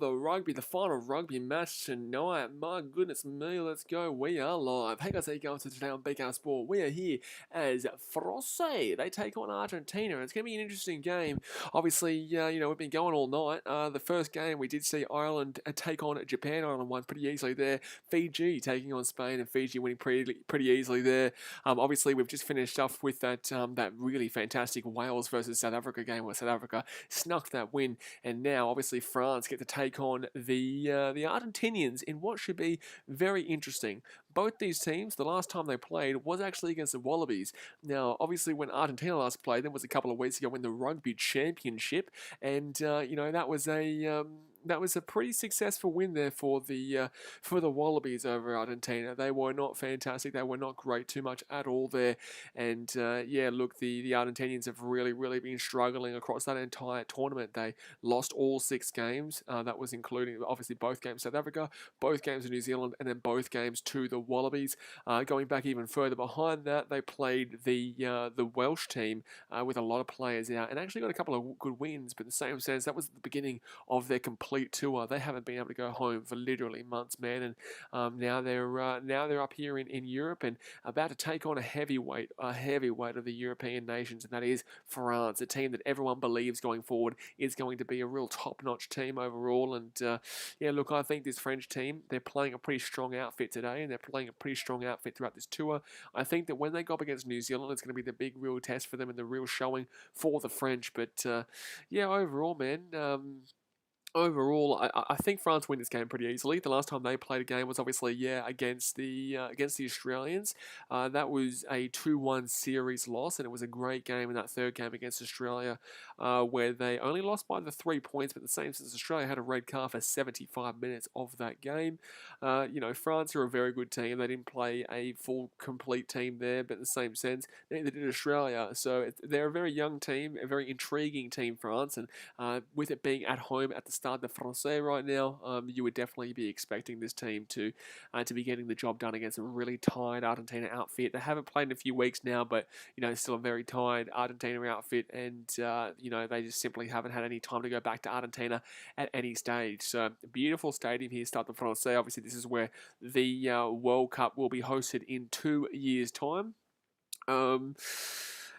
The rugby, the final rugby match tonight. My goodness me, let's go. We are live. Hey guys, how you going today on BKR Sport? We are here as France. They take on Argentina. It's going to be an interesting game. Obviously, we've been going all night. The first game we did see Ireland take on Japan. Ireland won pretty easily there. Fiji taking on Spain and Fiji winning pretty easily there. Obviously, we've just finished off with that really fantastic Wales versus South Africa game where South Africa snuck that win, and now obviously France get to take on the Argentinians in what should be very interesting. Both these teams, the last time they played was actually against the Wallabies. Now, obviously, when Argentina last played, that was a couple of weeks ago in the Rugby Championship, and that was a pretty successful win there for the Wallabies over Argentina. They were not fantastic. They were not great too much at all there. And look, the Argentinians have really been struggling across that entire tournament. They lost all 6 games. That was including obviously both games South Africa, both games in New Zealand, and then both games to the Wallabies. Going back even further behind that, they played the Welsh team with a lot of players out, and actually got a couple of good wins. But in the same sense, that was the beginning of their complete tour. They haven't been able to go home for literally months, man. And now they're up here in Europe and about to take on a heavyweight of the European nations, and that is France, a team that everyone believes going forward is going to be a real top-notch team overall. And look, I think this French team, they're playing a pretty strong outfit today, and they're playing a pretty strong outfit throughout this tour. I think that when they go up against New Zealand, it's going to be the big real test for them and the real showing for the French. But overall, man. Overall, I think France win this game pretty easily. The last time they played a game was obviously against the Australians. That was a 2-1 series loss, and it was a great game in that third game against Australia, where they only lost by the 3 points. But the same since Australia had a red card for 75 minutes of that game. France are a very good team. They didn't play a full complete team there, but in the same sense, neither did Australia. So they're a very young team, a very intriguing team, France, and with it being at home at the Stade de Francais right now, you would definitely be expecting this team to be getting the job done against a really tired Argentina outfit. They haven't played in a few weeks now, but still a very tired Argentina outfit, and they just simply haven't had any time to go back to Argentina at any stage. So beautiful stadium here, Stade de Francais. Obviously, this is where the World Cup will be hosted in 2 years' time.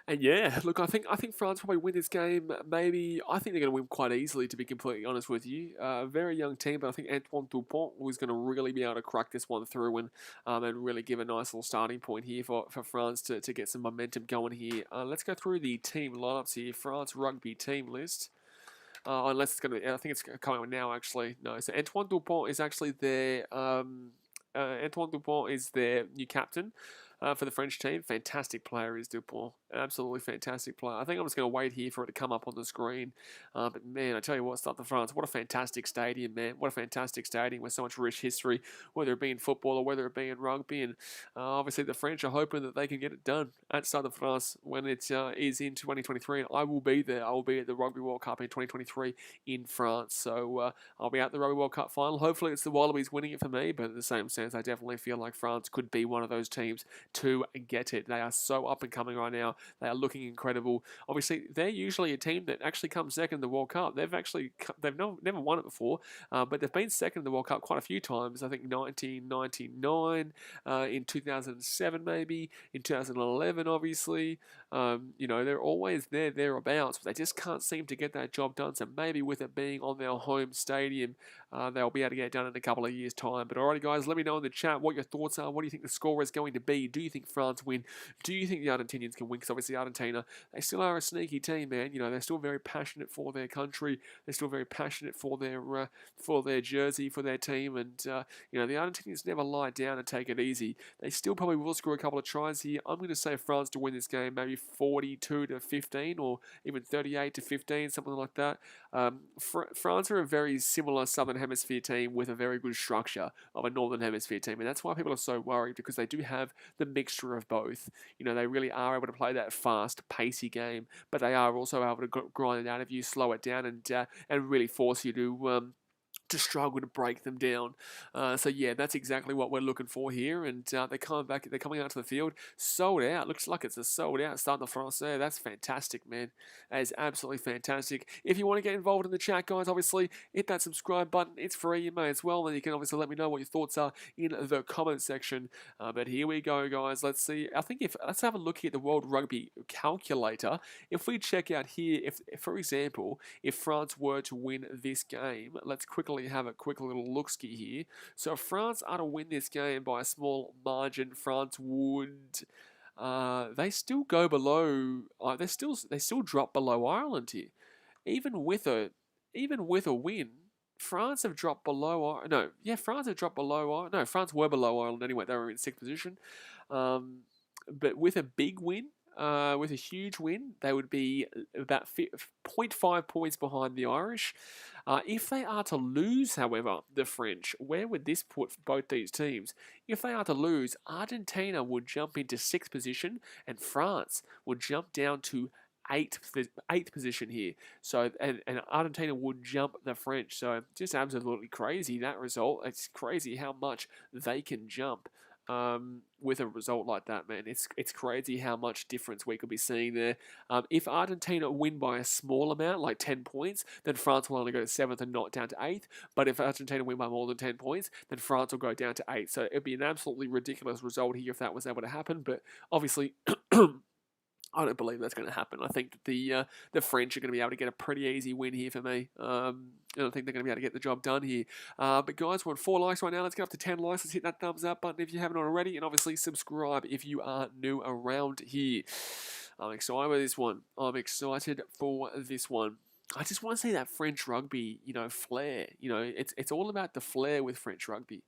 And yeah, look, I think France probably win this game. Maybe I think they're going to win quite easily, to be completely honest with you. Very young team, but I think Antoine Dupont was going to really be able to crack this one through and really give a nice little starting point here for France to get some momentum going here. Let's go through the team lineups here. France rugby team list. Unless it's going to, I think it's coming now actually. No, so Antoine Dupont is actually their Antoine Dupont is their new captain. For the French team, fantastic player is Dupont. Absolutely fantastic player. I think I'm just going to wait here for it to come up on the screen. But man, I tell you what, Stade de France, what a fantastic stadium, man. What a fantastic stadium with so much rich history, whether it be in football or whether it be in rugby. And obviously the French are hoping that they can get it done at Stade de France when it is in 2023. And I will be there. I will be at the Rugby World Cup in 2023 in France. So I'll be at the Rugby World Cup final. Hopefully it's the Wallabies winning it for me. But in the same sense, I definitely feel like France could be one of those teams to get it. They are so up and coming right now. They are looking incredible. Obviously, they're usually a team that actually comes second in the World Cup. They've never won it before, but they've been second in the World Cup quite a few times. I think 1999, in 2007 maybe, in 2011 obviously. They're always thereabouts, but they just can't seem to get that job done. So maybe with it being on their home stadium, they'll be able to get it done in a couple of years' time. But alrighty, guys, let me know in the chat what your thoughts are. What do you think the score is going to be? Do you think France win? Do you think the Argentinians can win? Because obviously Argentina, they still are a sneaky team, man. They're still very passionate for their country. They're still very passionate for their jersey, for their team. And the Argentinians never lie down and take it easy. They still probably will score a couple of tries here. I'm going to say France to win this game, maybe 42-15 or even 38-15, something like that. France are a very similar Southern Hemisphere team with a very good structure of a Northern Hemisphere team, and that's why people are so worried, because they do have the mixture of both. They really are able to play that fast, pacey game, but they are also able to grind it out of you, slow it down, and really force you to struggle to break them down. So yeah, that's exactly what we're looking for here. And they're coming back. They're coming out to the field, sold out. Looks like it's a sold out start in the France there. That's fantastic, man. That is absolutely fantastic. If you want to get involved in the chat, guys, obviously hit that subscribe button. It's free. You may as well. And you can obviously let me know what your thoughts are in the comment section. But here we go, guys. Let's see. I think let's have a look here at the World Rugby calculator. If we check out here, if for example, if France were to win this game, let's quickly have a quick little look-ski here. So if France are to win this game by a small margin, France would they still go below. They still drop below Ireland here, even with a win. France have dropped below. No, yeah, France have dropped below. No, France were below Ireland anyway. They were in sixth position, but with a big win. With a huge win, they would be about 0.5 points behind the Irish. If they are to lose, however, the French, where would this put both these teams? If they are to lose, Argentina would jump into sixth position and France would jump down to eighth position here. So and Argentina would jump the French. So just absolutely crazy, that result. It's crazy how much they can jump. With a result like that, man. It's crazy how much difference we could be seeing there. If Argentina win by a small amount, like 10 points, then France will only go to 7th and not down to 8th. But if Argentina win by more than 10 points, then France will go down to 8th. So it'd be an absolutely ridiculous result here if that was able to happen. But obviously... I don't believe that's going to happen. I think that the French are going to be able to get a pretty easy win here for me. I don't think they're going to be able to get the job done here. But guys, we're on 4 likes right now. Let's get up to 10 likes. Let's hit that thumbs up button if you haven't already. And obviously subscribe if you are new around here. I'm excited for this one. I just want to see that French rugby, flair. It's all about the flair with French rugby.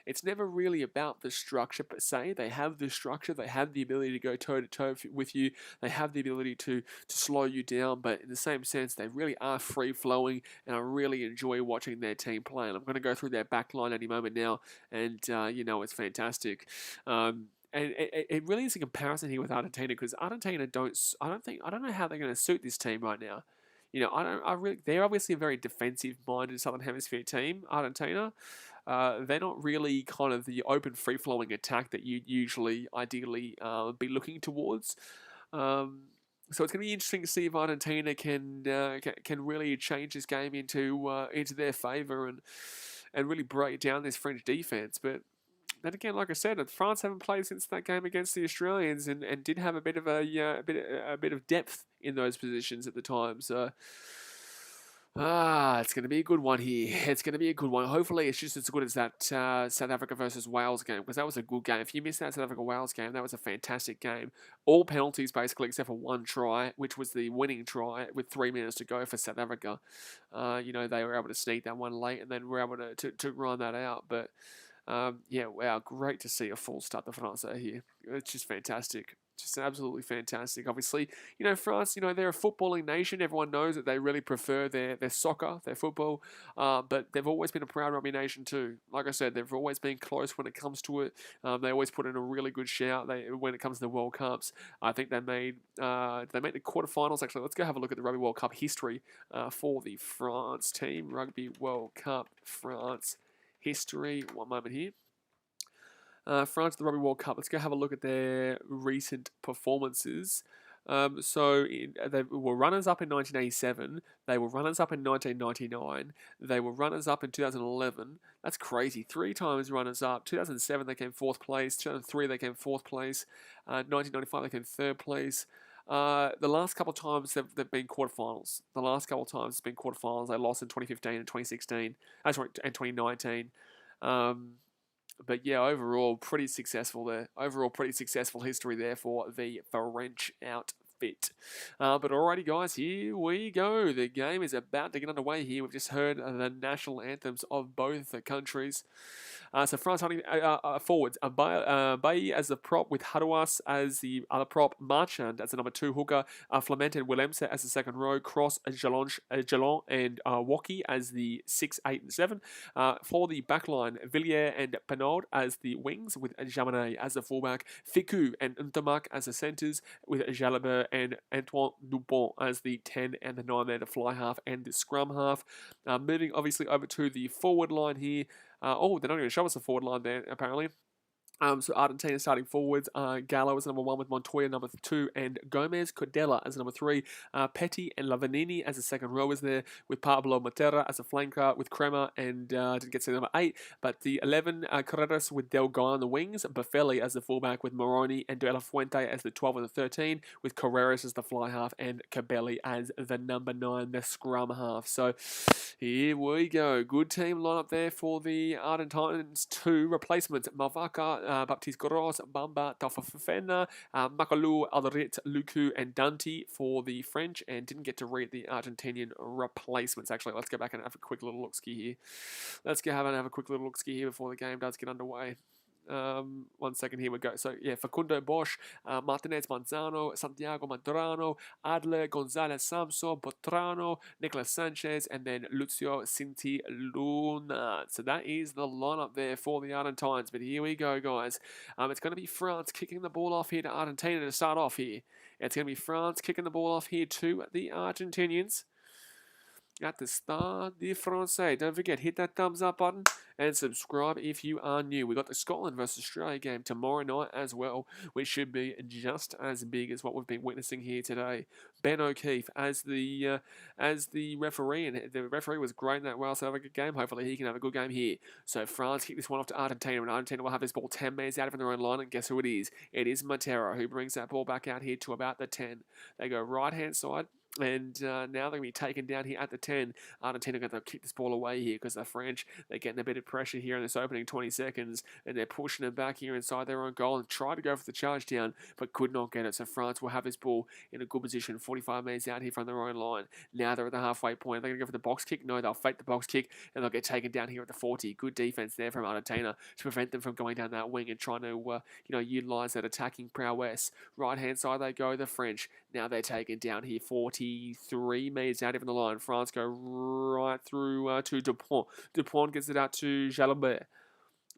It's never really about the structure per se. They have the structure. They have the ability to go toe-to-toe with you. They have the ability to slow you down. But in the same sense, they really are free-flowing, and I really enjoy watching their team play. And I'm going to go through their back line any moment now, and, it's fantastic. And it really is a comparison here with Argentina, because Argentina I don't know how they're going to suit this team right now. They're obviously a very defensive-minded Southern Hemisphere team, Argentina. They're not really kind of the open, free-flowing attack that you'd usually, ideally, be looking towards. So it's going to be interesting to see if Argentina can really change this game into their favour and really break down this French defence. But then again, like I said, France haven't played since that game against the Australians, and did have a bit of a bit of depth in those positions at the time. So it's going to be a good one here. It's going to be a good one. Hopefully, it's just as good as that South Africa versus Wales game, because that was a good game. If you missed that South Africa-Wales game, that was a fantastic game. All penalties, basically, except for one try, which was the winning try with 3 minutes to go for South Africa. They were able to sneak that one late, and then were able to run that out. But wow, great to see a full start de France here. It's just fantastic. Just absolutely fantastic. Obviously, France, they're a footballing nation. Everyone knows that they really prefer their soccer, their football, but they've always been a proud rugby nation too. Like I said, they've always been close when it comes to it. They always put in a really good shout when it comes to the World Cups. I think they made the quarterfinals. Actually, let's go have a look at the Rugby World Cup history for the France team. Rugby World Cup France history. One moment here. France, the Rugby World Cup. Let's go have a look at their recent performances. They were runners-up in 1987. They were runners-up in 1999. They were runners-up in 2011. That's crazy. 3 times runners-up. 2007, they came 4th place. 2003, they came 4th place. 1995, they came 3rd place. The last couple of times they've been quarterfinals. The last couple of times it's been quarterfinals. They lost in 2015 and 2016. And 2019. But yeah, overall, pretty successful there. Overall, pretty successful history there for the French outfit. But alrighty, guys, here we go. The game is about to get underway here. We've just heard the national anthems of both the countries. So France hunting forwards. Bailly as the prop, with Hadouas as the other prop, Marchand as the number 2 hooker, Flamant and Willemse as the second row, Cross, Jalon and Woki as the 6, 8 and 7. For the backline, Villiers and Penaud as the wings, with Jaminet as the fullback, Ficou and Ntamak as the centres, with Jalabert and Antoine Dupont as the 10 and the 9 there, the fly half and the scrum half. Moving obviously over to the forward line here. They're not going to show us the forward line there, apparently. So Argentina starting forwards, Gallo as number 1 with Montoya number 2 and Gomez, Cordella as number 3, Petty and Lavanini as the second rowers there, with Pablo Matera as a flanker, with Crema and didn't get to number 8, but the 11, Carreras with Delgado on the wings, Buffelli as the fullback with Moroni and De La Fuente as the 12 and the 13, with Carreras as the fly half and Cabelli as the number 9, the scrum half. So here we go. Good team lineup there for the Argentines. 2 replacements, Mavaka, Baptiste Gross, Bamba, Tafafena, Makalu, Aldarit, Luku, and Dante for the French, and didn't get to read the Argentinian replacements. Actually, let's go back and have a quick little look-ski here. Let's go have a quick little look-ski here before the game does get underway. 1 second, here we go. So, yeah, Facundo Bosch, Martinez Manzano, Santiago Madrano, Adler, Gonzalez Samso, Botrano, Nicolas Sanchez, and then Lucio Cinti Luna. So that is the lineup there for the Argentines. But here we go, guys. It's going to be France kicking the ball off here to Argentina to start off here. It's going to be France kicking the ball off here to the Argentinians. At the start, the Francais. Don't forget, hit that thumbs up button and subscribe if you are new. We got the Scotland versus Australia game tomorrow night as well, which should be just as big as what we've been witnessing here today. Ben O'Keefe as the referee, and the referee was great in that Wales have a good game. Hopefully he can have a good game here. So France kick this one off to Argentina, and Argentina will have this ball 10 metres out from their own line, and guess who it is? It is Matera who brings that ball back out here to about the 10. They go right-hand side. And now they're going to be taken down here at the 10. Argentina are going to kick this ball away here because the French, they're getting a bit of pressure here in this opening 20 seconds. And they're pushing them back here inside their own goal and try to go for the charge down, but could not get it. So France will have this ball in a good position, 45 metres out here from their own line. Now they're at the halfway point. They're going to go for the box kick. No, they'll fake the box kick and they'll get taken down here at the 40. Good defense there from Argentina to prevent them from going down that wing and trying to, utilise that attacking prowess. Right-hand side they go, the French. Now they're taken down here 43 metres out even the line. France go right through to Dupont. Dupont gets it out to Jalabert.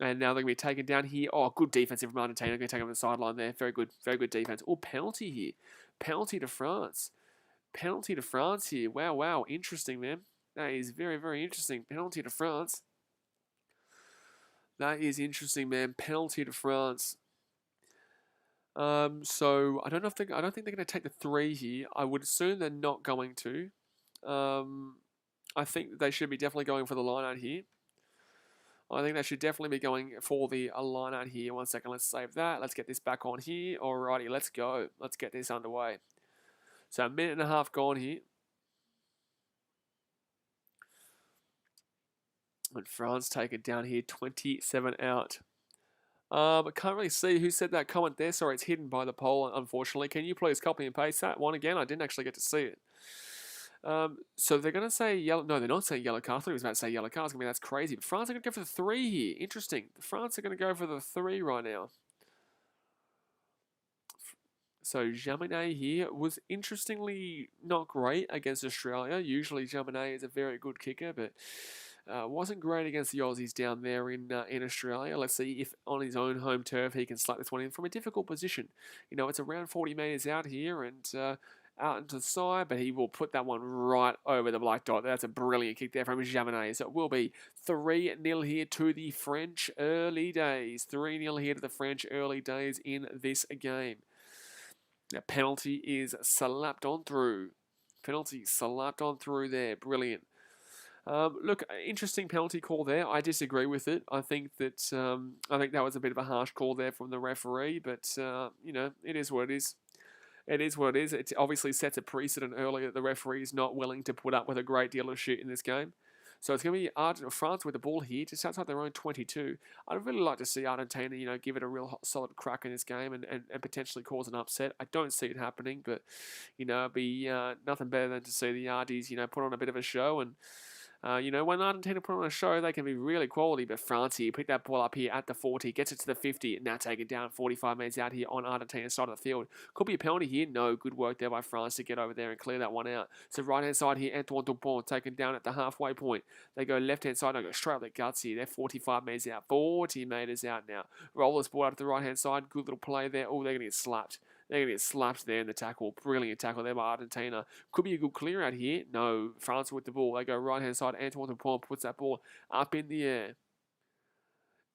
And now they're going to be taken down here. Oh, good defense from Argentina. They're going to take them on the sideline there. Very good defense. Oh, penalty here. Penalty to France. Penalty to France here. Wow. Interesting, man. That is very interesting. Penalty to France. That is interesting, man. Penalty to France. So I don't think they're going to take the 3 here. I would assume they're not going to. I think they should be definitely going for the line out here. I think they should definitely be going for the line out here. 1 second, let's save that. Let's get this back on here. Alrighty, let's go. Let's get this underway. So a minute and a half gone here. And France take it down here, 27 out. I can't really see who said that comment there. Sorry, it's hidden by the poll, unfortunately. Can you please copy and paste that one again? I didn't actually get to see it. So they're going to say yellow. No, they're not saying yellow card. I thought he was about to say yellow card. That's crazy. But France are going to go for the 3 here. Interesting. France are going to go for the 3 right now. So Jaminet here was interestingly not great against Australia. Usually Jaminet is a very good kicker, but wasn't great against the Aussies down there in Australia. Let's see if on his own home turf he can slap this one in from a difficult position. It's around 40 metres out here and out into the side, but he will put that one right over the black dot. That's a brilliant kick there from Jaminet. So it will be 3-0 here to the French early days. 3-0 here to the French early days in this game. That penalty is slapped on through. Penalty slapped on through there. Brilliant. Look, interesting penalty call there. I disagree with it. I think that was a bit of a harsh call there from the referee, but it is what it is. It is what it is. It obviously sets a precedent early that the referee is not willing to put up with a great deal of shit in this game. So it's going to be France with the ball here, just outside their own 22. I'd really like to see Argentina, give it a real solid crack in this game and potentially cause an upset. I don't see it happening, but, it'd be nothing better than to see the Ardies, put on a bit of a show. And, when Argentina put on a show, they can be really quality. But France here, pick that ball up here at the 40, gets it to the 50, and now take it down 45 metres out here on Argentina's side of the field. Could be a penalty here. No, good work there by France to get over there and clear that one out. So right-hand side here, Antoine Dupont taken down at the halfway point. They go left-hand side, they go straight up the guts here. They're 45 metres out, 40 metres out now. Roll this ball out to the right-hand side. Good little play there. Oh, they're going to get slapped. They're going to get slapped there in the tackle. Brilliant tackle there by Argentina. Could be a good clear out here. No, France with the ball. They go right-hand side. Antoine Dupont puts that ball up in the air.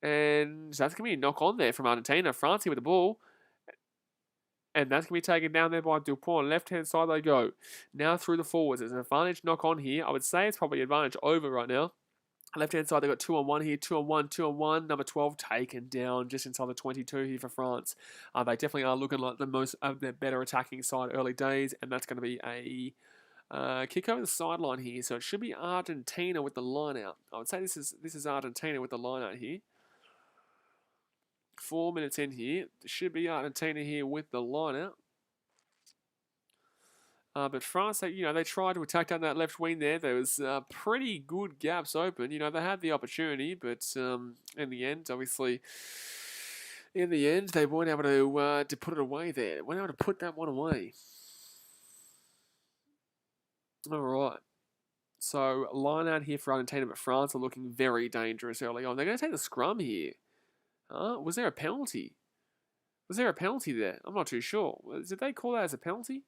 And that's going to be a knock on there from Argentina. France here with the ball. And that's going to be taken down there by Dupont. Left-hand side they go. Now through the forwards. There's an advantage knock on here. I would say it's probably advantage over right now. Left-hand side, they've got 2-on-1 here, 2-on-1, 2-on-1. Number 12 taken down just inside the 22 here for France. They definitely are looking like the most of their better attacking side early days, and that's going to be a kick over the sideline here. So it should be Argentina with the line out. I would say this is Argentina with the line out here. 4 minutes in here. It should be Argentina here with the line out. But France, they tried to attack down that left wing there. There was pretty good gaps open. They had the opportunity, but in the end, obviously, they weren't able to put it away there. They weren't able to put that one away. All right. So, line out here for Argentina, but France are looking very dangerous early on. They're going to take the scrum here. Was there a penalty? Was there a penalty there? I'm not too sure. Did they call that as a penalty?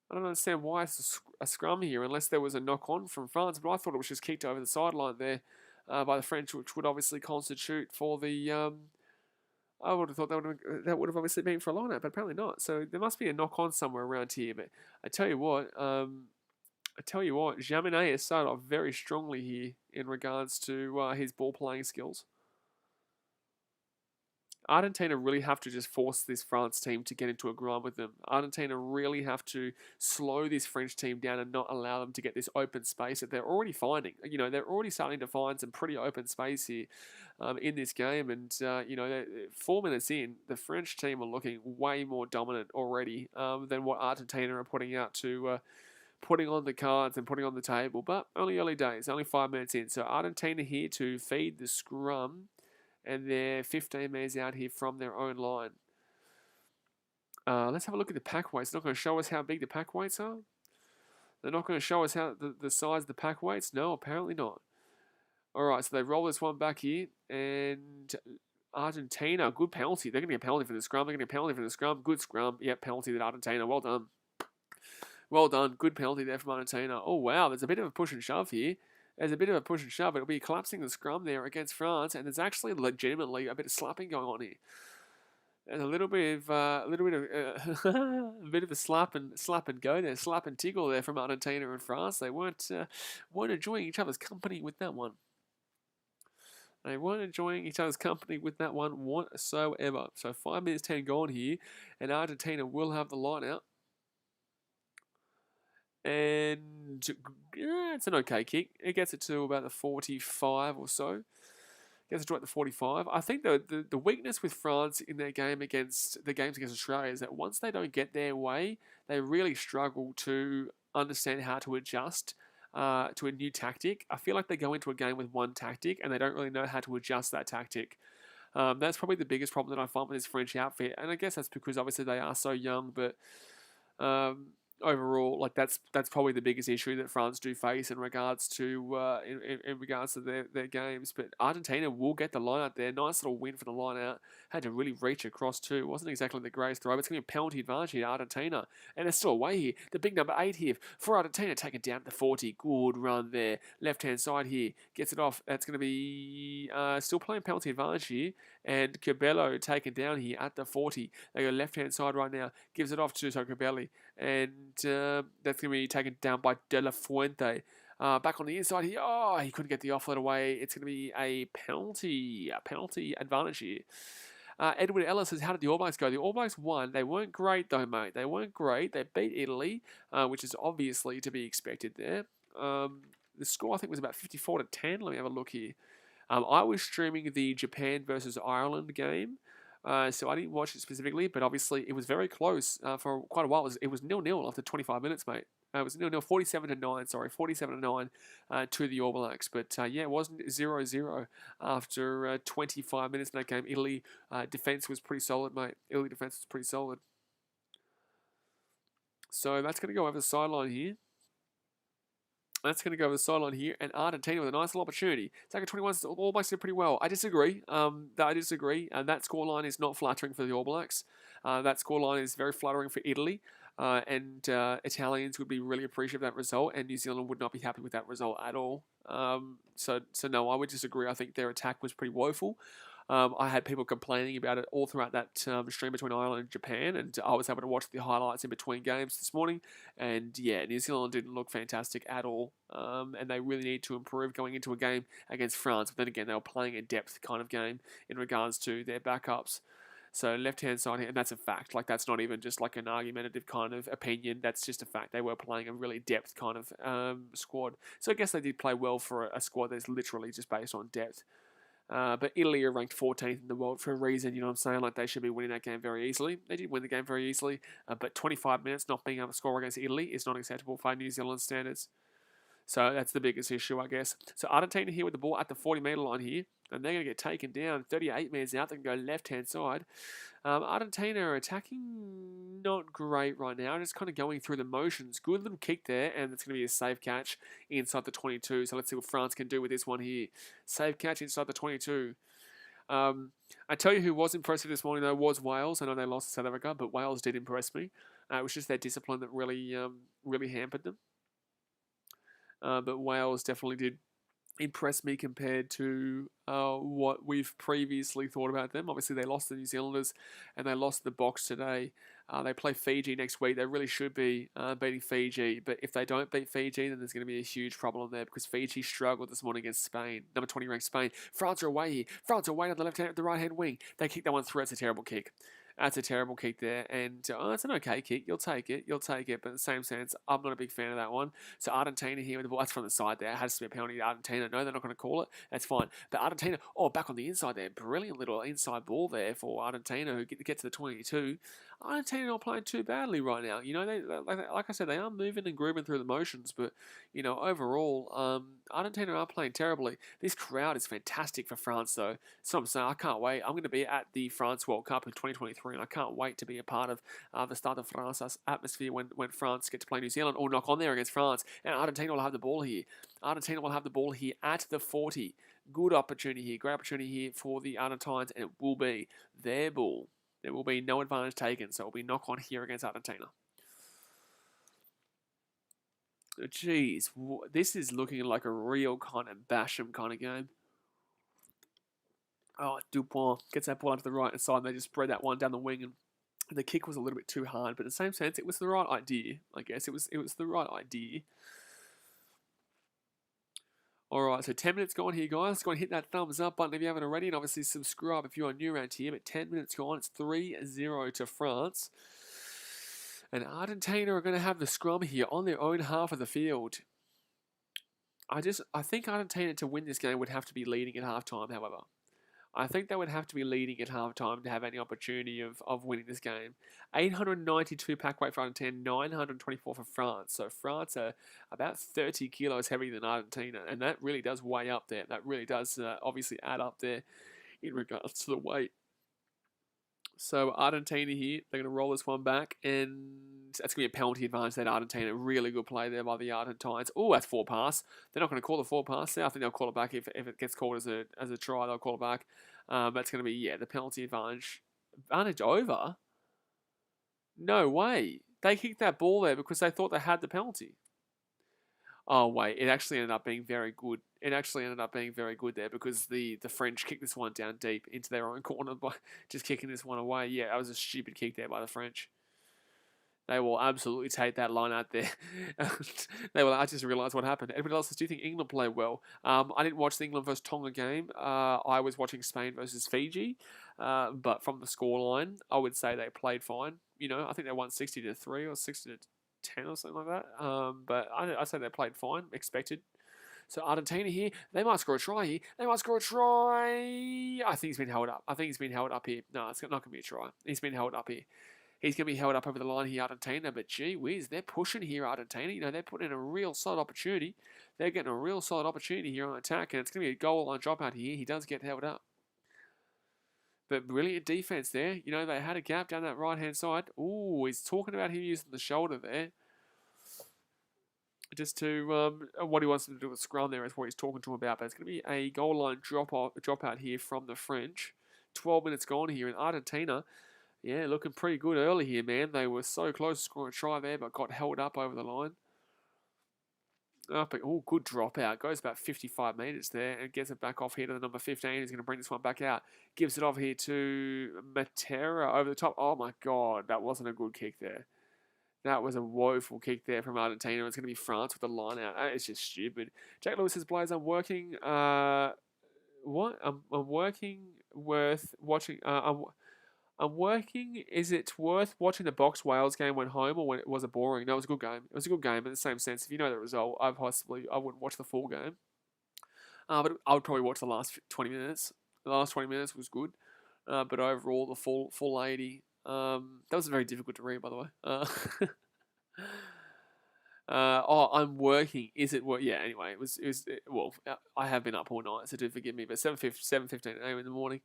I don't understand why it's a scrum here, unless there was a knock-on from France. But I thought it was just kicked over the sideline there by the French, which would obviously constitute for the. I would have thought that would have obviously been for a line-out, but apparently not. So there must be a knock-on somewhere around here. But I tell you what, Jaminet has started off very strongly here in regards to his ball-playing skills. Argentina really have to just force this France team to get into a grind with them. Argentina really have to slow this French team down and not allow them to get this open space that they're already finding. They're already starting to find some pretty open space here in this game. And, 4 minutes in, the French team are looking way more dominant already than what Argentina are putting out to putting on the cards and putting on the table. But only early days, only 5 minutes in. So Argentina here to feed the scrum. And they're 15 metres out here from their own line. Let's have a look at the pack weights. It's not going to show us how big the pack weights are. They're not going to show us how the size of the pack weights. No, apparently not. All right, so they roll this one back here. And Argentina, good penalty. They're going to get a penalty for the scrum. They're going to get a penalty for the scrum. Good scrum. Yep, penalty to Argentina. Well done. Well done. Good penalty there from Argentina. Oh, wow. There's a bit of a push and shove here. There's a bit of a push and shove. It'll be collapsing the scrum there against France, and there's actually legitimately a bit of slapping going on here. And a bit of a slap and go there, slap and tickle there from Argentina and France. They weren't enjoying each other's company with that one. They weren't enjoying each other's company with that one whatsoever. So 5 minutes 10 gone here, and Argentina will have the line out. And it's an okay kick. It gets it to about the 45 or so. Gets it to about the 45. I think the weakness with France in their games against Australia is that once they don't get their way, they really struggle to understand how to adjust to a new tactic. I feel like they go into a game with one tactic and they don't really know how to adjust that tactic. That's probably the biggest problem that I find with this French outfit. And I guess that's because obviously they are so young, but overall, like that's probably the biggest issue that France do face in regards to in regards to their games. But Argentina will get the line out there. Nice little win for the line out. Had to really reach across too. Wasn't exactly the greatest throw, but it's going to be a penalty advantage here to Argentina. And it's still away here. The big number 8 here for Argentina, taken down to the 40. Good run there. Left hand side here. Gets it off. That's going to be still playing penalty advantage here. And Cabello taken down here at the 40. They go left hand side right now. Gives it off to Cabelli. And that's going to be taken down by De La Fuente. Back on the inside here. Oh, he couldn't get the offload away. It's going to be a penalty advantage here. Edward Ellis says, how did the All Blacks go? The All Blacks won. They weren't great though, mate. They weren't great. They beat Italy, which is obviously to be expected there. The score, I think, was about 54-10. Let me have a look here. I was streaming the Japan versus Ireland game. So I didn't watch it specifically, but obviously it was very close for quite a while. It was 0-0 after 25 minutes, mate. It was 0-0, 47-9 to the All Blacks. But yeah, it wasn't 0-0 after 25 minutes in that game. Italy defense was pretty solid, mate. Italy defense was pretty solid. So that's going to go over the sideline here. That's going to go over the sideline here, and Argentina with a nice little opportunity. Second 21 All Blacks did pretty well. I disagree. I disagree. That scoreline is not flattering for the All Blacks. That scoreline is very flattering for Italy, and Italians would be really appreciative of that result, and New Zealand would not be happy with that result at all. So no, I would disagree. I think their attack was pretty woeful. I had people complaining about it all throughout that stream between Ireland and Japan, and I was able to watch the highlights in between games this morning. And yeah, New Zealand didn't look fantastic at all, and they really need to improve going into a game against France. But then again, they were playing a depth kind of game in regards to their backups. So left-hand side here, and that's a fact. Like, that's not even just like an argumentative kind of opinion. That's just a fact. They were playing a really depth kind of squad. So I guess they did play well for a squad that's literally just based on depth. But Italy are ranked 14th in the world for a reason, you know what I'm saying? Like, they should be winning that game very easily. They did win the game very easily, but 25 minutes not being able to score against Italy is not acceptable by New Zealand standards. So that's the biggest issue, I guess. So Argentina here with the ball at the 40-metre line here, and they're going to get taken down. 38 metres out, they can go left-hand side. Argentina are attacking not great right now, just kind of going through the motions. Good little kick there, and it's going to be a safe catch inside the 22. So let's see what France can do with this one here. Safe catch inside the 22. I tell you who was impressive this morning, though, was Wales. I know they lost to South Africa, but Wales did impress me. It was just their discipline that really hampered them. But Wales definitely did impress me compared to what we've previously thought about them. Obviously, they lost the New Zealanders and they lost the Box today. They play Fiji next week. They really should be beating Fiji. But if they don't beat Fiji, then there's going to be a huge problem there because Fiji struggled this morning against Spain. Number 20 ranked Spain. France are away here. France are away on the right-hand wing. They kick that one through. It's a terrible kick. That's a terrible kick there, and it's an okay kick. You'll take it. But in the same sense, I'm not a big fan of that one. So Argentina here with the ball. That's from the side there. It has to be a penalty to Argentina. No, they're not going to call it. That's fine. But Argentina, back on the inside there. Brilliant little inside ball there for Argentina who get to the 22. Argentina not playing too badly right now. You know, they like I said, they are moving and grooving through the motions, but you know, overall, Argentina are playing terribly. This crowd is fantastic for France, though. So I'm saying I can't wait. I'm going to be at the France World Cup in 2023, and I can't wait to be a part of the Stade de France atmosphere when France get to play New Zealand or knock on there against France. And Argentina will have the ball here. Argentina will have the ball here at the 40. Good opportunity here. Great opportunity here for the Argentines, and it will be their ball. There will be no advantage taken, so it will be knock on here against Argentina. Jeez, this is looking like a real kind of bash 'em kind of game. Oh, Dupont gets that ball onto the right side, and they just spread that one down the wing, and the kick was a little bit too hard, but in the same sense, it was the right idea, I guess. It was the right idea. Alright, so 10 minutes gone here, guys. Go and hit that thumbs up button if you haven't already, and obviously subscribe if you are new around here. But 10 minutes gone, it's 3-0 to France. And Argentina are going to have the scrum here on their own half of the field. I think Argentina to win this game would have to be leading at halftime, however. I think they would have to be leading at halftime to have any opportunity of winning this game. 892 pack weight for Argentina, 924 for France. So France are about 30 kilos heavier than Argentina, and that really does weigh up there. That really does obviously add up there in regards to the weight. So Argentina here, they're going to roll this one back, and that's going to be a penalty advantage there. Argentina, really good play there by the Argentines. Oh, that's forward pass. They're not going to call the forward pass there. I think they'll call it back if it gets called as a try. They'll call it back. That's going to be the penalty advantage. Advantage over? No way. They kicked that ball there because they thought they had the penalty. Oh, wait, it actually ended up being very good. It actually ended up being very good there because the French kicked this one down deep into their own corner by just kicking this one away. Yeah, that was a stupid kick there by the French. They will absolutely take that line out there. I just realised what happened. Everybody else, do you think England played well? I didn't watch the England versus Tonga game. I was watching Spain versus Fiji. But from the scoreline, I would say they played fine. You know, I think they won 60-3 or 60-10 or something like that. But I say they played fine, expected. So Argentina here, they might score a try here. They might score a try. I think he's been held up. Here. No, it's not going to be a try. He's been held up here. He's going to be held up over the line here, Argentina. But gee whiz, they're pushing here, Argentina. You know, they're putting in a real solid opportunity. They're getting a real solid opportunity here on attack. And it's going to be a goal line dropout here. He does get held up. But brilliant defense there. You know, they had a gap down that right-hand side. Ooh, he's talking about him using the shoulder there. just to what he wants to do with scrum there is what he's talking to him about. But it's going to be a goal line drop out here from the French. 12 minutes gone here in Argentina. Yeah, looking pretty good early here, man. They were so close to scoring a try there, but got held up over the line. Oh, good drop out. Goes about 55 metres there and gets it back off here to the number 15. He's going to bring this one back out. Gives it off here to Matera over the top. Oh, my God. That wasn't a good kick there. That was a woeful kick there from Argentina. It's going to be France with the line out. It's just stupid. Jack Lewis says, Blaze, I'm working. What? I'm working worth watching. I'm working. Is it worth watching the Box Wales game when home, or when it was a boring? No, it was a good game. It was a good game in the same sense. If you know the result, I wouldn't watch the full game. But I would probably watch the last 20 minutes. The last 20 minutes was good. But overall, the full 80. That was very difficult to read, by the way. I'm working. Is it work? Yeah. Anyway, it was. Well, I have been up all night, so do forgive me. But 7:15 a.m. in the morning.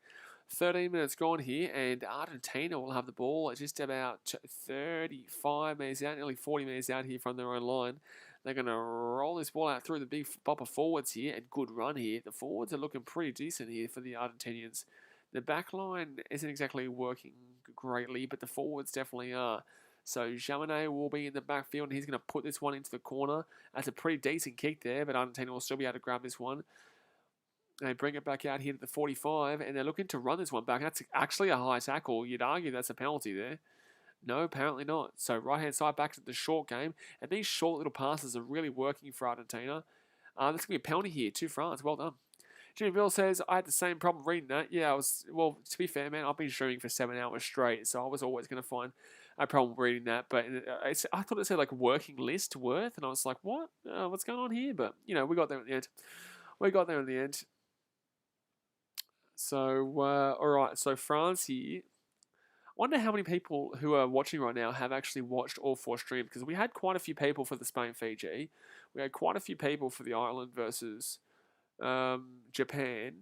13 minutes gone here, and Argentina will have the ball at just about 35 metres out, nearly 40 metres out here from their own line. They're going to roll this ball out through the big bopper forwards here, and good run here. The forwards are looking pretty decent here for the Argentinians. The back line isn't exactly working greatly, but the forwards definitely are. So Jaminet will be in the backfield, and he's going to put this one into the corner. That's a pretty decent kick there, but Argentina will still be able to grab this one. They bring it back out here to the 45, and they're looking to run this one back. That's actually a high tackle. You'd argue that's a penalty there. No, apparently not. So right-hand side back to the short game, and these short little passes are really working for Argentina. That's going to be a penalty here to France. Well done. Jimmy Bill says, I had the same problem reading that. Yeah, well, to be fair, man, I've been streaming for 7 hours straight, so I was always going to find a problem reading that. But I thought it said, like, working list worth, and I was like, what? What's going on here? But, we got there in the end. So, all right, so France here. I wonder how many people who are watching right now have actually watched all 4 streams, because we had quite a few people for the Spain-Fiji. We had quite a few people for the Ireland versus Japan.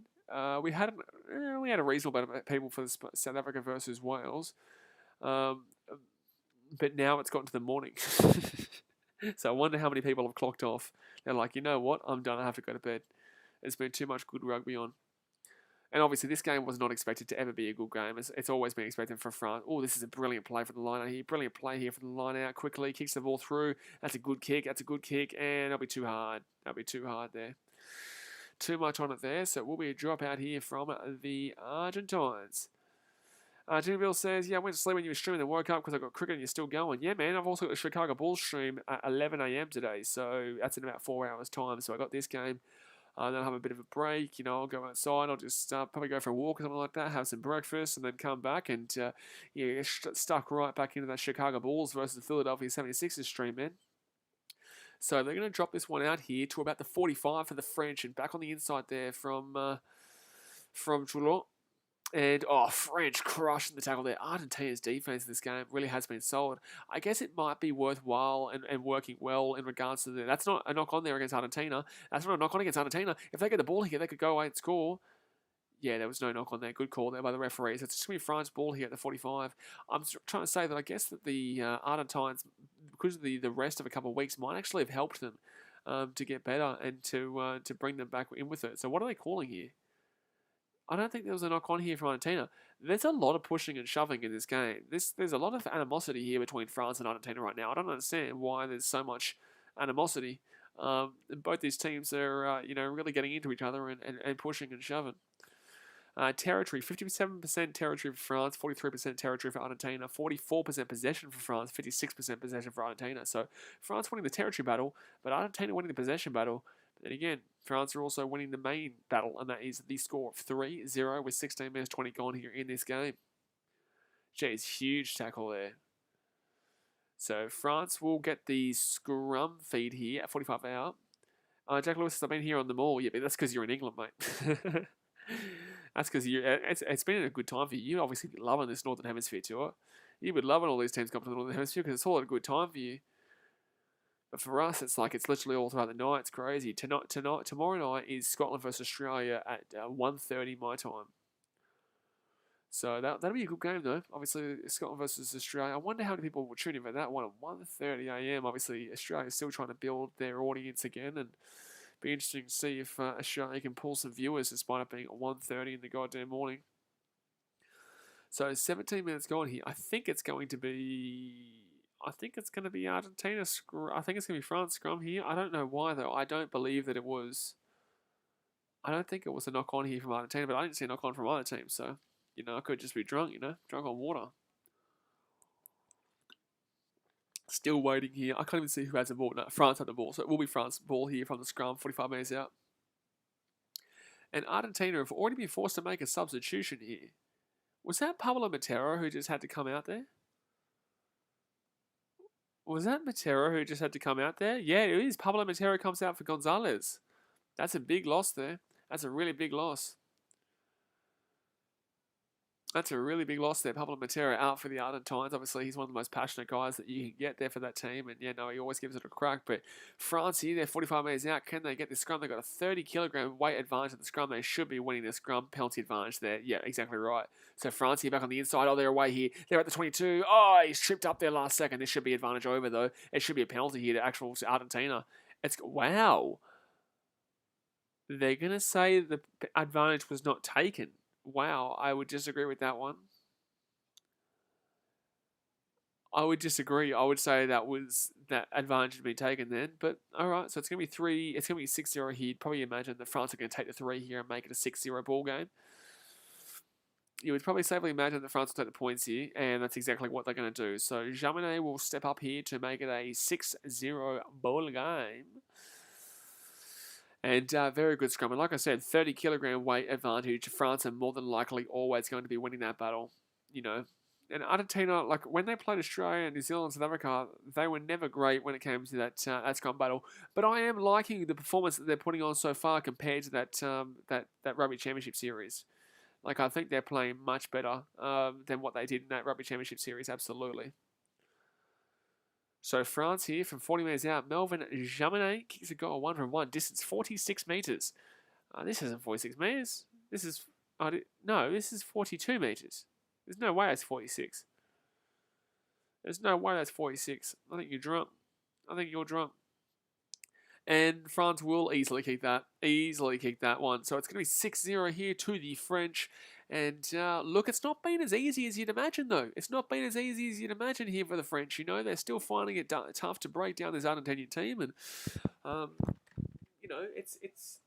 We had a reasonable amount of people for the South Africa versus Wales. But now it's gotten to the morning. So I wonder how many people have clocked off. They're like, you know what? I'm done. I have to go to bed. There's been too much good rugby on. And obviously, this game was not expected to ever be a good game. It's always been expected for France. Oh, this is a brilliant play for the line out here. Brilliant play here for the line out. Quickly kicks the ball through. That's a good kick. And that'll be too hard. There. Too much on it there. So it will be a drop out here from the Argentines. Jimmy Bill says, yeah, I went to sleep when you were streaming and woke up because I got cricket and you're still going. Yeah, man, I've also got a Chicago Bulls stream at 11 a.m. today. So that's in about 4 hours' time. So I got this game. Then I'll have a bit of a break, I'll go outside, I'll just probably go for a walk or something like that, have some breakfast, and then come back and, stuck right back into that Chicago Bulls versus the Philadelphia 76ers stream, man. So they're going to drop this one out here to about the 45 for the French, and back on the inside there from Joulot. And, French crushing the tackle there. Argentina's defense in this game really has been solid. I guess it might be worthwhile and working well in regards to that's not a knock on there against Argentina. That's not a knock on against Argentina. If they get the ball here, they could go away and score. Yeah, there was no knock on there. Good call there by the referees. It's just going to be France ball here at the 45. I'm trying to say that I guess that the Argentines, because of the rest of a couple of weeks, might actually have helped them to get better and to bring them back in with it. So what are they calling here? I don't think there was a knock on here from Argentina. There's a lot of pushing and shoving in this game. There's a lot of animosity here between France and Argentina right now. I don't understand why there's so much animosity. Both these teams are, really getting into each other and pushing and shoving. Territory, 57% territory for France, 43% territory for Argentina, 44% possession for France, 56% possession for Argentina. So France winning the territory battle, but Argentina winning the possession battle. But then again, France are also winning the main battle, and that is the score of 3-0 with 16 minutes 20 gone here in this game. Jeez, huge tackle there. So France will get the scrum feed here at 45 out. Jack Lewis says, I've been here on the mall. Yeah, but that's because you're in England, mate. That's because it's been a good time for you. You obviously been loving this Northern Hemisphere tour. You've been loving all these teams coming to the Northern Hemisphere because it's all a good time for you. But for us, it's literally all throughout the night. It's crazy. Tomorrow night is Scotland versus Australia at 1:30 my time. So that'll be a good game though. Obviously, Scotland versus Australia. I wonder how many people will tune in for that one at 1:30 a.m. Obviously, Australia's still trying to build their audience again, and be interesting to see if Australia can pull some viewers despite it being at 1:30 in the goddamn morning. So 17 minutes gone here. I think it's going to be Argentina. I think it's going to be France scrum here. I don't know why though. I don't believe that it was. I don't think it was a knock on here from Argentina, but I didn't see a knock on from either team. So I could just be drunk. Drunk on water. Still waiting here. I can't even see who has the ball. No, France had the ball, so it will be France ball here from the scrum. 45 minutes out. And Argentina have already been forced to make a substitution here. Was that Pablo Matero who just had to come out there? Was that Matero who just had to come out there? Yeah, it is. Pablo Matero comes out for Gonzalez. That's a big loss there. That's a really big loss. That's a really big loss there. Pablo Matero out for the Argentines. Obviously, he's one of the most passionate guys that you can get there for that team. And, he always gives it a crack. But France here, they're 45 minutes out. Can they get the scrum? They've got a 30-kilogram weight advantage at the scrum. They should be winning the scrum. Penalty advantage there. Yeah, exactly right. So France here back on the inside. Oh, they're away here. They're at the 22. Oh, he's tripped up there last second. This should be advantage over, though. It should be a penalty here to actual Argentina. Wow. They're going to say the advantage was not taken. Wow, I would disagree with that one. I would disagree. I would say that advantage to be taken then. But all right, so it's going to be 3. It's going to be 6-0 here. You'd probably imagine that France are going to take the 3 here and make it a 6-0 ball game. You would probably safely imagine that France will take the points here, and that's exactly what they're going to do. So Jaminet will step up here to make it a 6-0 ball game. And very good scrum. And like I said, 30-kilogram weight advantage. France are more than likely always going to be winning that battle. And Argentina, like when they played Australia, New Zealand, South Africa, they were never great when it came to that scrum battle. But I am liking the performance that they're putting on so far compared to that Rugby Championship series. Like I think they're playing much better than what they did in that Rugby Championship series. Absolutely. So France here from 40 metres out. Melvin Jaminet kicks a goal 1 from 1. Distance 46 metres. This isn't 46 metres. This is... this is 42 metres. There's no way that's 46. There's no way that's 46. I think you're drunk. I think you're drunk. And France will easily kick that. Easily kick that one. So it's going to be 6-0 here to the French. And look, it's not been as easy as you'd imagine, though. It's not been as easy as you'd imagine here for the French. They're still finding it tough to break down this Argentinian team. And, it's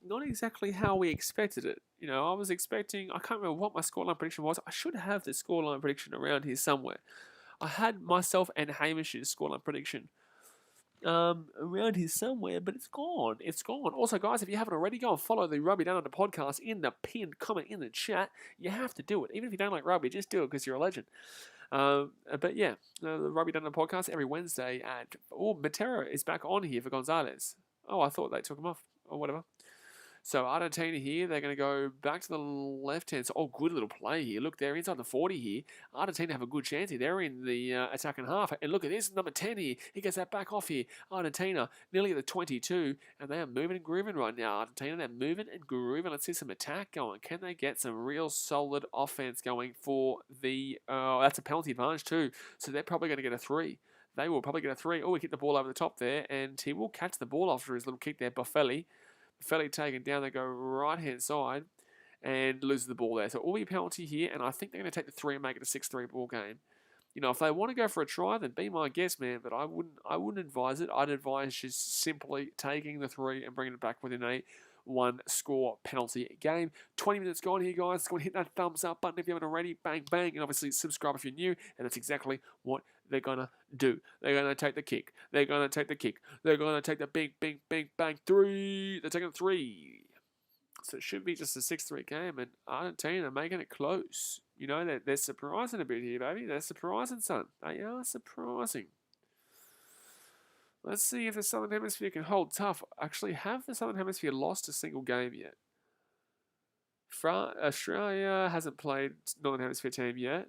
not exactly how we expected it. I was expecting... I can't remember what my scoreline prediction was. I should have the scoreline prediction around here somewhere. I had myself and Hamish's scoreline prediction around here somewhere, but it's gone. It's gone. Also, guys, if you haven't already, go and follow the Rugby Down Under podcast in the pinned comment in the chat. You have to do it. Even if you don't like rugby, just do it because you're a legend. But yeah, the Rugby Down Under podcast every Wednesday at... Oh, Matera is back on here for Gonzalez. Oh, I thought they took him off or whatever. So Argentina here, they're going to go back to the left-hand side. Oh, good little play here. Look, they're inside the 40 here. Argentina have a good chance here. They're in the attacking half. And look at this, number 10 here. He gets that back off here. Argentina nearly at the 22. And they are moving and grooving right now. Argentina, they're moving and grooving. Let's see some attack going. Can they get some real solid offense going for the... that's a penalty advantage too. So they're probably going to get a 3. They will probably get a 3. Oh, he kicked the ball over the top there. And he will catch the ball after his little kick there. Boffelli taken down, they go right-hand side and loses the ball there. So it will be a penalty here, and I think they're going to take the 3 and make it a 6-3 ball game. If they want to go for a try, then be my guest, man, but I wouldn't advise it. I'd advise just simply taking the 3 and bringing it back within a 1-score penalty game. 20 minutes gone here, guys. Go and hit that thumbs up button if you haven't already. Bang, bang. And obviously subscribe if you're new. And that's exactly what they're going to do. They're going to take the kick. They're going to take the kick. They're going to take the bing, bing, bing, bang. 3. They're taking 3. So it should be just a 6-3 game. And Argentina are making it close. They're surprising a bit here, baby. They're surprising, son. They are surprising. Let's see if the Southern Hemisphere can hold tough. Actually, have the Southern Hemisphere lost a single game yet? Australia hasn't played Northern Hemisphere team yet.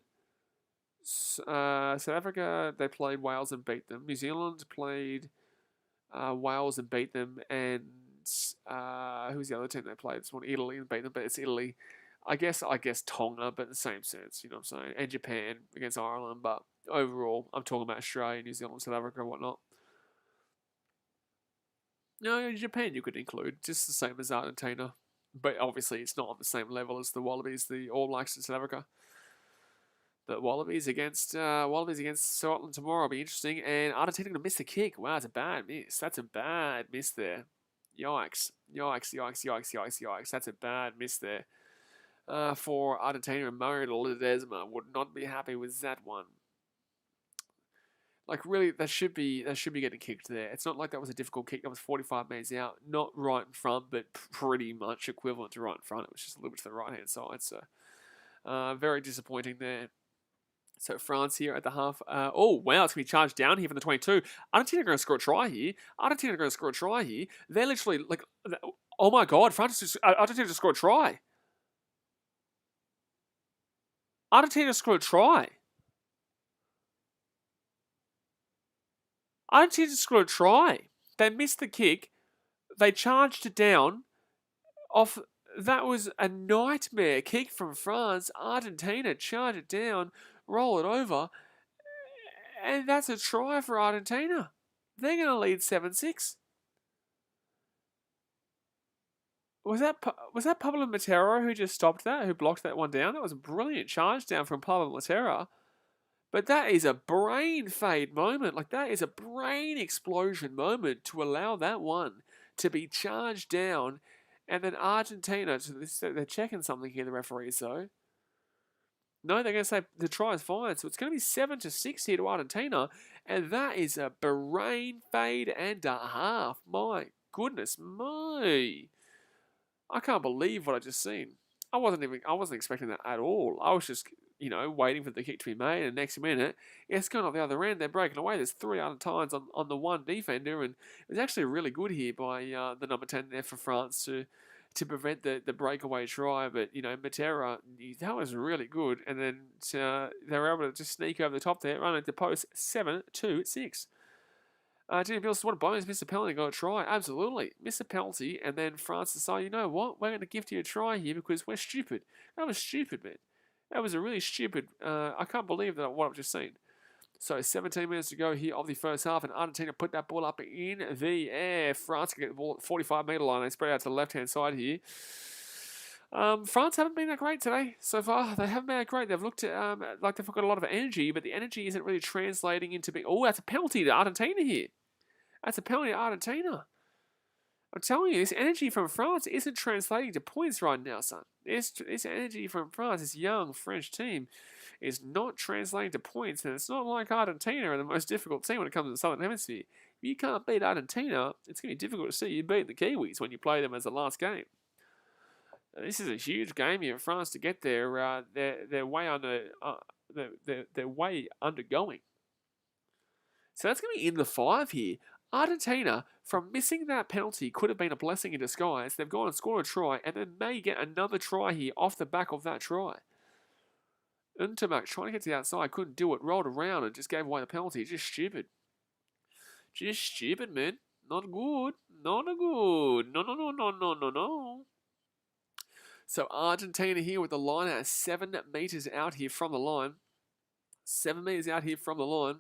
South Africa, they played Wales and beat them. New Zealand played Wales and beat them. And who's the other team they played? It's one Italy and beat them, but it's Italy. I guess Tonga, but in the same sense, you know what I'm saying? And Japan against Ireland, but overall, I'm talking about Australia, New Zealand, South Africa, and whatnot. No, Japan you could include, just the same as Argentina. But obviously, it's not on the same level as the Wallabies, the All Blacks in South Africa. The Wallabies against Scotland tomorrow will be interesting. And Argentina going to miss the kick. Wow, that's a bad miss. That's a bad miss there. Yikes. Yikes, yikes, yikes, yikes, yikes. That's a bad miss there. For Argentina, and Mario Ledesma would not be happy with that one. Like really, that should be getting kicked there. It's not like that was a difficult kick. That was 45 meters out, not right in front, but pretty much equivalent to right in front. It was just a little bit to the right hand side. So very disappointing there. So France here at the half. Oh wow, it's gonna be charged down here from the 22. Argentina are going to score a try here. They're literally like, oh my god, Argentina just scored a try. Argentina scored a try. Argentina scored a try. They missed the kick. They charged it down. Off. That was a nightmare kick from France. Argentina charge it down, roll it over, and that's a try for Argentina. They're going to lead 7-6. Was that Pablo Matera who just stopped that, who blocked that one down? That was a brilliant charge down from Pablo Matera. But that is a brain fade moment. Like, that is a brain explosion moment to allow that one to be charged down. And then Argentina, they're checking something here, the referees, though. No, they're going to say the try is fine. So it's going to be 7-6 here to Argentina. And that is a brain fade and a half. My goodness me. I can't believe what I just seen. I wasn't expecting that at all. I was just, waiting for the kick to be made, and next minute, it's going off the other end. They're breaking away. There's 3 Argentines on the one defender, and it was actually really good here by the number 10 there for France to prevent the breakaway try. But, Matera, that was really good. And then they were able to just sneak over the top there, run into post 7-6. Jimmy Bills, what a bonus, missed a penalty, got a try. Absolutely. Missed a penalty, and then France decided, you know what, we're going to gift you a try here because we're stupid. That was stupid, man. That was a really stupid, I can't believe that what I've just seen. So 17 minutes to go here of the first half, and Argentina put that ball up in the air. France can get the ball at the 45-metre line. They spread out to the left-hand side here. France haven't been that great today so far. They haven't been that great. They've looked at, like they've got a lot of energy, but the energy isn't really translating into being... Oh, that's a penalty to Argentina here. That's a penalty to Argentina. I'm telling you, this energy from France isn't translating to points right now, son. This energy from France, this young French team, is not translating to points, and it's not like Argentina are the most difficult team when it comes to the Southern Hemisphere. If you can't beat Argentina, it's going to be difficult to see you beat the Kiwis when you play them as the last game. This is a huge game here for France to get there. They're way under. They're way undergoing. So that's going to be in the 5 here. Argentina, from missing that penalty, could have been a blessing in disguise. They've gone and scored a try, and then may get another try here off the back of that try. Untermacht trying to get to the outside, couldn't do it, rolled around and just gave away the penalty. Just stupid. Just stupid, man. Not good. Not good. No. So Argentina here with the line at 7 metres out here from the line. 7 metres out here from the line.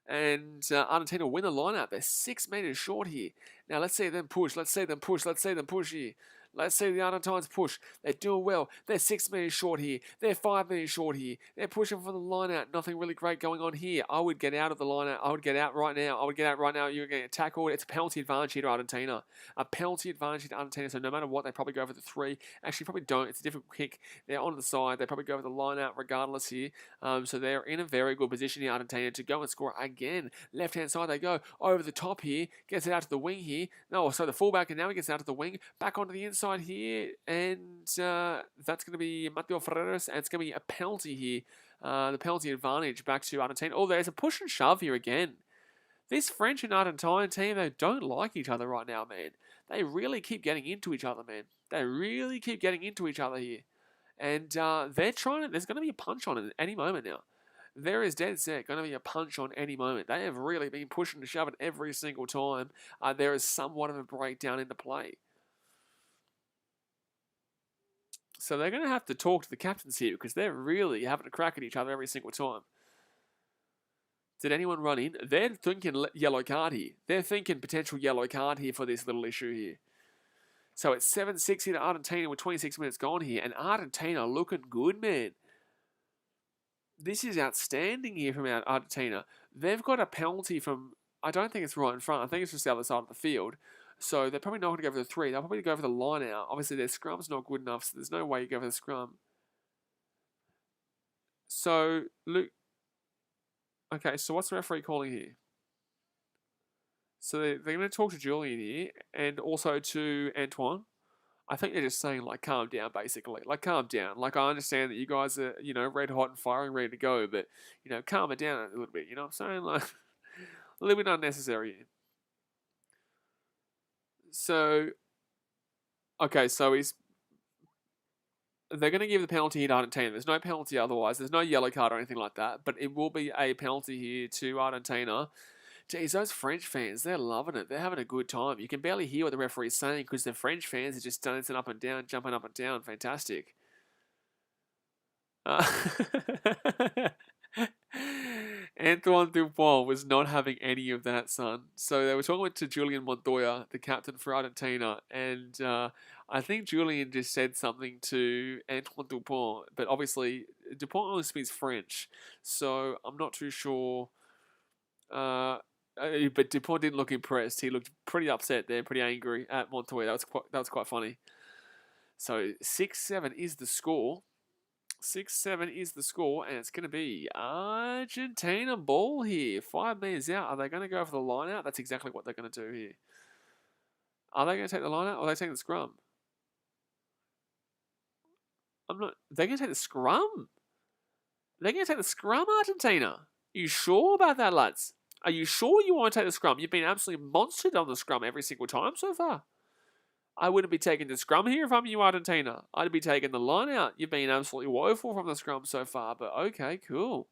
And Argentina win the line out. They're 6 metres short here. Now let's see them push. Let's see them push here. Let's see the Argentines push. They're doing well. They're 6 metres short here. They're 5 metres short here. They're pushing for the line out. Nothing really great going on here. I would get out of the line out. I would get out right now. You're getting tackled. It's a penalty advantage here to Argentina. A penalty advantage to Argentina. So no matter what, they probably go for the 3. Actually, probably don't. It's a difficult kick. They're on the side. They probably go for the line out regardless here. So they're in a very good position here, Argentina, to go and score again. Left-hand side they go. Over the top here. Gets it out to the wing here. No, so the fullback, and now he gets out to the wing. Back onto the inside here, and that's going to be Mateo Ferreras, and it's going to be a penalty here. The penalty advantage back to Argentina. Oh, there's a push and shove here again. This French and Argentine team, they don't like each other right now, man. They really keep getting into each other, man. They really keep getting into each other here. And they're trying to, there's going to be a punch on it at any moment now. There is dead set going to be a punch on any moment. They have really been pushing and shoving every single time. There is somewhat of a breakdown in the play. So they're going to have to talk to the captains here because they're really having a crack at each other every single time. Did anyone run in? They're thinking yellow card here. They're thinking potential yellow card here for this little issue here. So it's 7-6 here to Argentina with 26 minutes gone here. And Argentina looking good, man. This is outstanding here from Argentina. They've got a penalty from, I don't think it's right in front. I think it's just the other side of the field. So they're probably not going to go for the 3. They'll probably go for the line out. Obviously, their scrum's not good enough, so there's no way you go for the scrum. So, Luke. Okay, so what's the referee calling here? So they're going to talk to Julian here and also to Antoine. I think they're just saying, like, calm down, basically. Like, calm down. Like, I understand that you guys are, red hot and firing, ready to go, but, calm it down a little bit. You know what I'm saying? Like, a little bit unnecessary here. So, okay, so they're going to give the penalty here to Argentina. There's no penalty otherwise. There's no yellow card or anything like that, but it will be a penalty here to Argentina. Geez, those French fans, they're loving it. They're having a good time. You can barely hear what the referee's saying because the French fans are just dancing up and down, jumping up and down. Fantastic. Antoine Dupont was not having any of that, son. So they were talking to Julian Montoya, the captain for Argentina, and I think Julian just said something to Antoine Dupont, but obviously Dupont only speaks French, so I'm not too sure. But Dupont didn't look impressed. He looked pretty upset there, pretty angry at Montoya. That was quite funny. So 6-7 is the score. 6-7 is the score, and it's going to be Argentina ball here. 5 meters out. Are they going to go for the line out? That's exactly what they're going to do here. Are they going to take the line out, or are they taking the scrum? They're going to take the scrum. They're going to take the scrum, Argentina. Are you sure about that, lads? Are you sure you want to take the scrum? You've been absolutely monstered on the scrum every single time so far. I wouldn't be taking the scrum here if I'm you, Argentina. I'd be taking the line out. You've been absolutely woeful from the scrum so far, but okay, cool.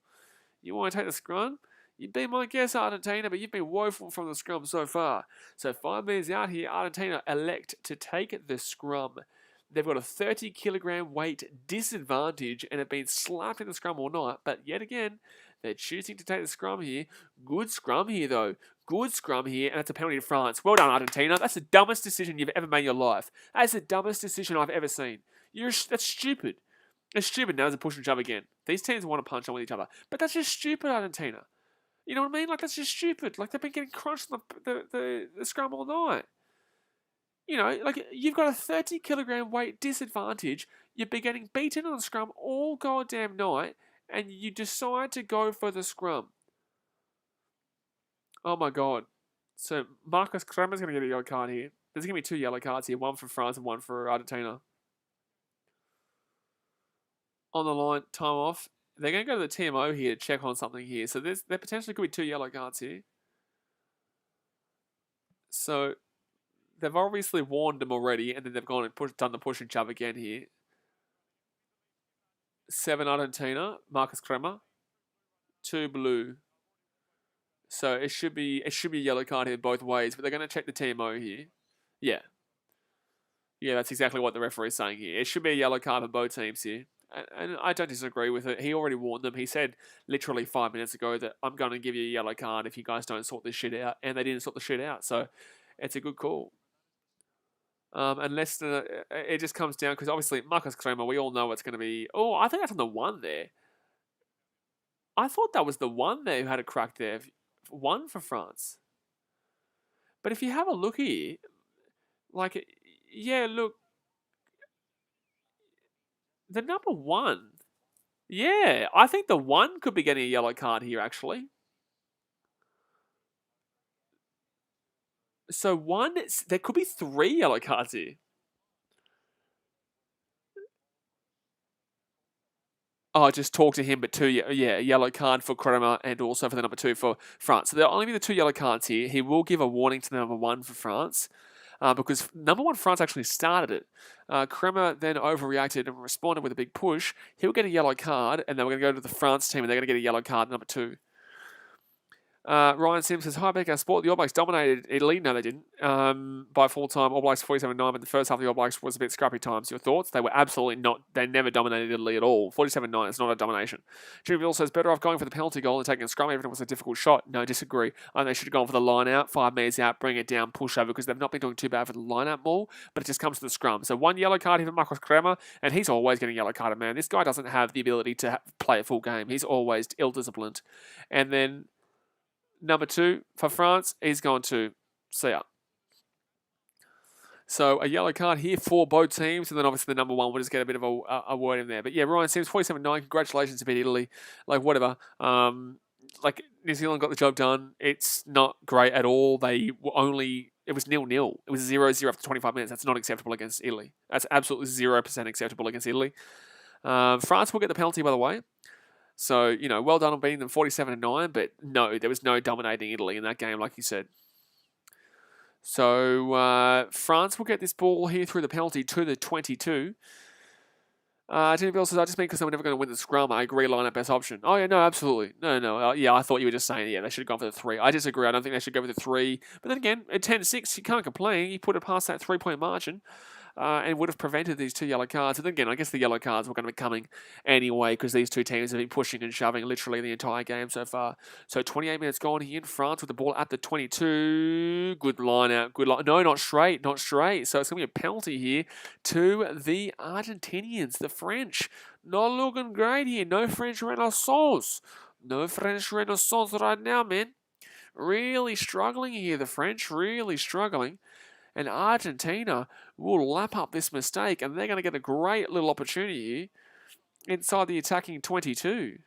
You want to take the scrum? You'd be my guess, Argentina, but you've been woeful from the scrum so far. So 5 meters out here, Argentina elect to take the scrum. They've got a 30 kilogram weight disadvantage and have been slapped in the scrum all night, but yet again, they're choosing to take the scrum here. Good scrum here, though. Good scrum here, and it's a penalty to France. Well done, Argentina. That's the dumbest decision you've ever made in your life. That's the dumbest decision I've ever seen. That's stupid. It's stupid. Now there's a push and shove again. These teams want to punch on with each other. But that's just stupid, Argentina. You know what I mean? Like, that's just stupid. Like, they've been getting crunched on the scrum all night. Like, you've got a 30 kilogram weight disadvantage. You've been getting beaten on the scrum all goddamn night, and you decide to go for the scrum. Oh my god. So Marcus Kremer's going to get a yellow card here. There's going to be 2 yellow cards here, one for France and one for Argentina. On the line, time off. They're going to go to the TMO here to check on something here. So there potentially could be 2 yellow cards here. So they've obviously warned them already, and then they've gone and done the push and shove again here. 7 Argentina, Marcus Kremer. 2 blue. So it should be a yellow card here both ways, but they're going to check the TMO here. Yeah. Yeah, that's exactly what the referee's saying here. It should be a yellow card for both teams here. And I don't disagree with it. He already warned them. He said literally 5 minutes ago that I'm going to give you a yellow card if you guys don't sort this shit out. And they didn't sort the shit out. So it's a good call. Unless it just comes down, because obviously Marcus Kremer, we all know it's going to be... Oh, I think that's on the 1 there. I thought that was the 1 there who had a crack there. 1 for France. But if you have a look here, like, yeah, look, the number 1, yeah, I think the 1 could be getting a yellow card here, actually. So 1, there could be 3 yellow cards here. Oh, just talk to him, but 2, yellow card for Kremer and also for the number 2 for France. So there'll only be the 2 yellow cards here. He will give a warning to the number 1 for France because number 1 France actually started it. Kremer then overreacted and responded with a big push. He'll get a yellow card, and then we're going to go to the France team, and they're going to get a yellow card, number 2. Ryan Sims says, hi, BK Sport. The All Blacks dominated Italy. No, they didn't. By full time, All Blacks 47-9, but the first half of the All Blacks was a bit scrappy times. Your thoughts? They were absolutely not. They never dominated Italy at all. 47-9, it's not a domination. Jimmy Bill says, better off going for the penalty goal and taking a scrum even if it was a difficult shot. No, disagree. I think they should have gone for the line out, 5 metres out, bring it down, push over, because they've not been doing too bad for the line out ball, but it just comes to the scrum. So 1 yellow card here for Marcos Kremer, and he's always getting yellow carded, man. This guy doesn't have the ability to play a full game. He's always ill-disciplined. And then number 2 for France, he's gone to see ya. So a yellow card here for both teams, and then obviously the number 1 will just get a bit of a word in there. But yeah, Ryan Sims, 47-9, congratulations to beat Italy. Like, whatever. Like, New Zealand got the job done. It's not great at all. They were only... It was 0-0. It was 0-0 after 25 minutes. That's not acceptable against Italy. That's absolutely 0% acceptable against Italy. France will get the penalty, by the way. So, you know, well done on beating them 47-9, but no, there was no dominating Italy in that game, like you said. So, France will get this ball here through the penalty to the 22. Jimmy Bill says, I just mean because they were never going to win the scrum. I agree, line up best option. Oh, yeah, no, absolutely. No. Yeah, I thought you were just saying, yeah, they should have gone for the 3. I disagree. I don't think they should go with the 3. But then again, at 10-6, you can't complain. You put it past that 3-point margin. And would have prevented these 2 yellow cards. And then again, I guess the yellow cards were going to be coming anyway because these 2 teams have been pushing and shoving literally the entire game so far. So 28 minutes gone here in France with the ball at the 22. Good line out. Good line. No, not straight. Not straight. So it's going to be a penalty here to the Argentinians, the French. Not looking great here. No French Renaissance. No French Renaissance right now, man. Really struggling here, the French. Really struggling. And Argentina will lap up this mistake, and they're going to get a great little opportunity here inside the attacking 22.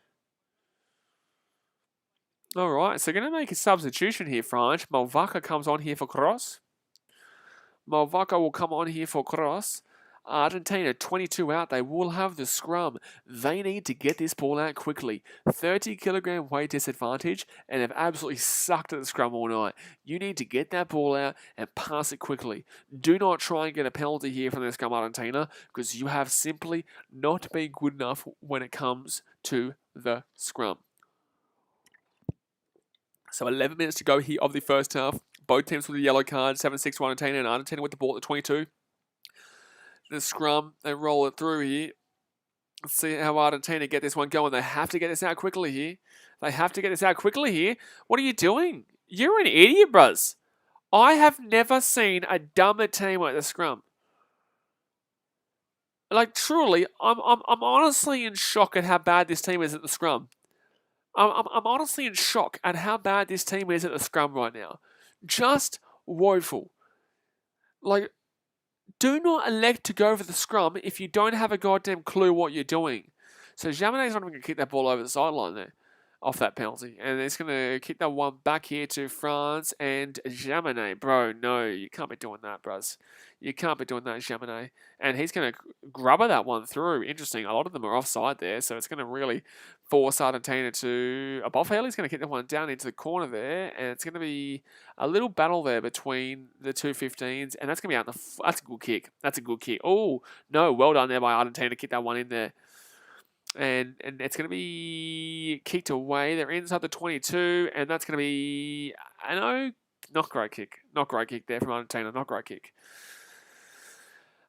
All right, so going to make a substitution here, France. Malvaca comes on here for Cross. Malvaca will come on here for Cross. Argentina, 22 out. They will have the scrum. They need to get this ball out quickly. 30-kilogram weight disadvantage, and have absolutely sucked at the scrum all night. You need to get that ball out and pass it quickly. Do not try and get a penalty here from the scrum, Argentina, because you have simply not been good enough when it comes to the scrum. So 11 minutes to go here of the first half. Both teams with a yellow card, 7-6 to Argentina, and Argentina with the ball at the 22. The scrum, they roll it through here. Let's see how Argentina get this one going. They have to get this out quickly here. What are you doing? You're an idiot, bruz. I have never seen a dumber team like the scrum. Like, truly, I'm honestly in shock at how bad this team is at the scrum. I'm honestly in shock at how bad this team is at the scrum right now. Just woeful. Like, do not elect to go for the scrum if you don't have a goddamn clue what you're doing. So Jaminet's not even going to kick that ball over the sideline there, off that penalty. And it's going to kick that one back here to France and Jaminet. Bro, no, you can't be doing that, bruz. You can't be doing that, Jaminet. And he's going to grubber that one through. Interesting. A lot of them are offside there, so it's going to really force Argentina to... Above Haley's going to kick that one down into the corner there, and it's going to be a little battle there between the two 15s, and that's going to be out in the... That's a good kick. That's a good kick. Oh, no, well done there by Argentina to kick that one in there. And it's going to be kicked away. They're inside the 22, and that's going to be... I know, not great kick. Not great kick there from Argentina. Not great kick.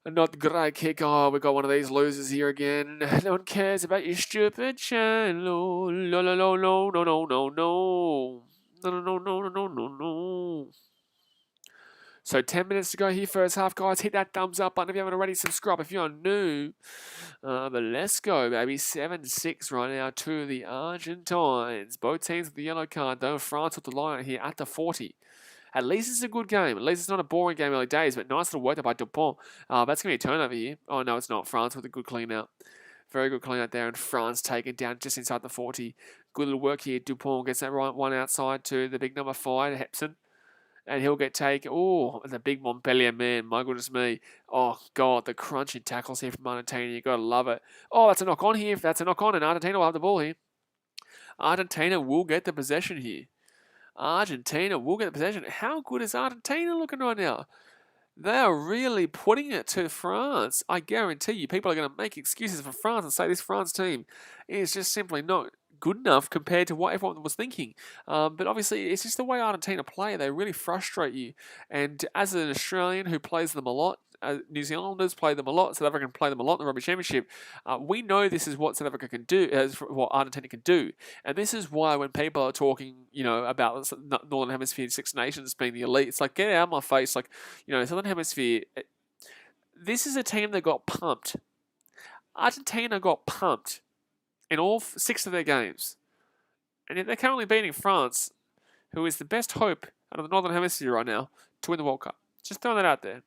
Not great kick. Oh, we got one of these losers here again. No one cares about your stupid channel. No, no, no, no, no, no, no, no. No, no, no, no, no, no, no. So 10 minutes to go here, first half, guys. Hit that thumbs up button if you haven't already. Subscribe if you're new. But let's go, baby. 7-6 right now to the Argentines. Both teams with the yellow card, though. France with the line here at the 40. At least it's a good game. At least it's not a boring game early days, but nice little work there by Dupont. That's going to be a turnover here. Oh, no, it's not. France with a good clean out. Very good clean out there, and France taken down just inside the 40. Good little work here. Dupont gets that right one outside to the big number 5, Hepson. And he'll get taken. Oh, the big Montpellier man. My goodness me. Oh, God, the crunching tackles here from Argentina. You've got to love it. Oh, that's a knock on here. That's a knock on, and Argentina will have the ball here. Argentina will get the possession here. Argentina will get the possession. How good is Argentina looking right now? They are really putting it to France. I guarantee you, people are going to make excuses for France and say this France team is just simply not good enough compared to what everyone was thinking. But obviously, it's just the way Argentina play. They really frustrate you. And as an Australian who plays them a lot, New Zealanders play them a lot, South African play them a lot in the Rugby Championship. We know this is what South Africa can do, what Argentina can do. And this is why when people are talking, about the Northern Hemisphere Six Nations being the elite, it's like, get out of my face. Like, Southern Hemisphere, this is a team that got pumped. Argentina got pumped in all 6 of their games. And yet they're currently beating France, who is the best hope out of the Northern Hemisphere right now to win the World Cup. Just throwing that out there.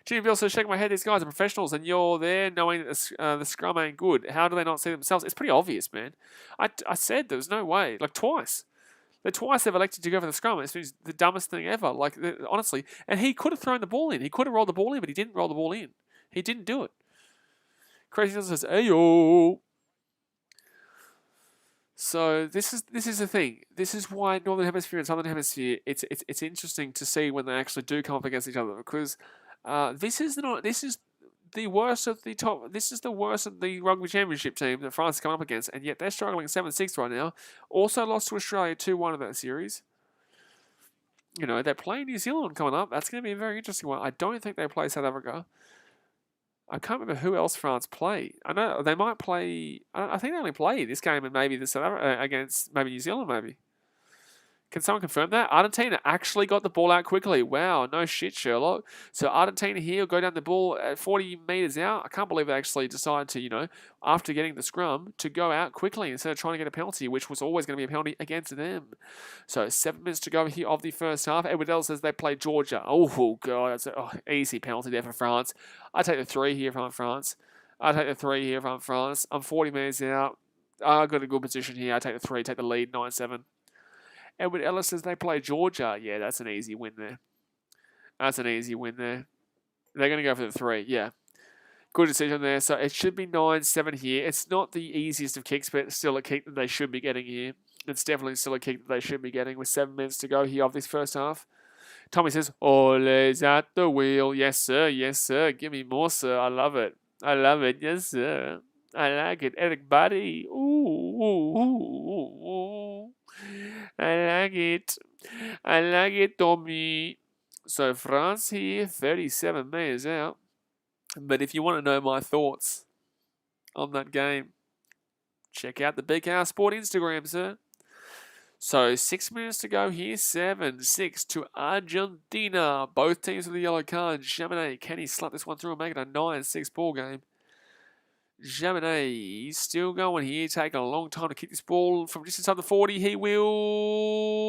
Jimmy Bill says, shaking my head, these guys are professionals and you're there knowing that the scrum ain't good. How do they not see themselves? It's pretty obvious, man. I said there was no way. Like twice. Twice they've elected to go for the scrum. It's the dumbest thing ever. Like, honestly. And he could have thrown the ball in. He could have rolled the ball in, but he didn't roll the ball in. He didn't do it. Crazy says, ayo. So this is the thing. This is why Northern Hemisphere and Southern Hemisphere, it's interesting to see when they actually do come up against each other, because this is the worst of the top. This is the worst of the Rugby Championship team that France is coming up against, and yet they're struggling 7-6 right now. Also lost to Australia 2-1 in that series. They're playing New Zealand coming up. That's going to be a very interesting one. I don't think they play South Africa. I can't remember who else France play. I know they might play. I think they only play this game and maybe the South Africa against maybe New Zealand. Maybe. Can someone confirm that? Argentina actually got the ball out quickly. Wow, no shit, Sherlock. So Argentina here will go down the ball at 40 metres out. I can't believe they actually decided to, after getting the scrum, to go out quickly instead of trying to get a penalty, which was always going to be a penalty against them. So 7 minutes to go here of the first half. Edward L says they play Georgia. Oh, God, that's an easy penalty there for France. I take the 3 here from France. I'm 40 metres out. I've got a good position here. I take the 3, take the lead, 9-7. Edward Ellis says they play Georgia. Yeah, that's an easy win there. They're going to go for the 3. Yeah. Good decision there. So it should be 9-7 here. It's not the easiest of kicks, but it's still a kick that they should be getting here. It's definitely still a kick that they should be getting with 7 minutes to go here of this first half. Tommy says, Ole's at the wheel. Yes, sir. Yes, sir. Give me more, sir. I love it. Yes, sir. I like it. Eric Buddy. Ooh. I like it, Tommy. So France here, 37 metres out. But if you want to know my thoughts on that game, check out the BKR Sport Instagram, sir. So 6 minutes to go here, 7-6 to Argentina. Both teams with the yellow card. Chaminade, can he slap this one through and make it a 9-6 ball game? Chaminade still going here, taking a long time to kick this ball from just inside the 40. He will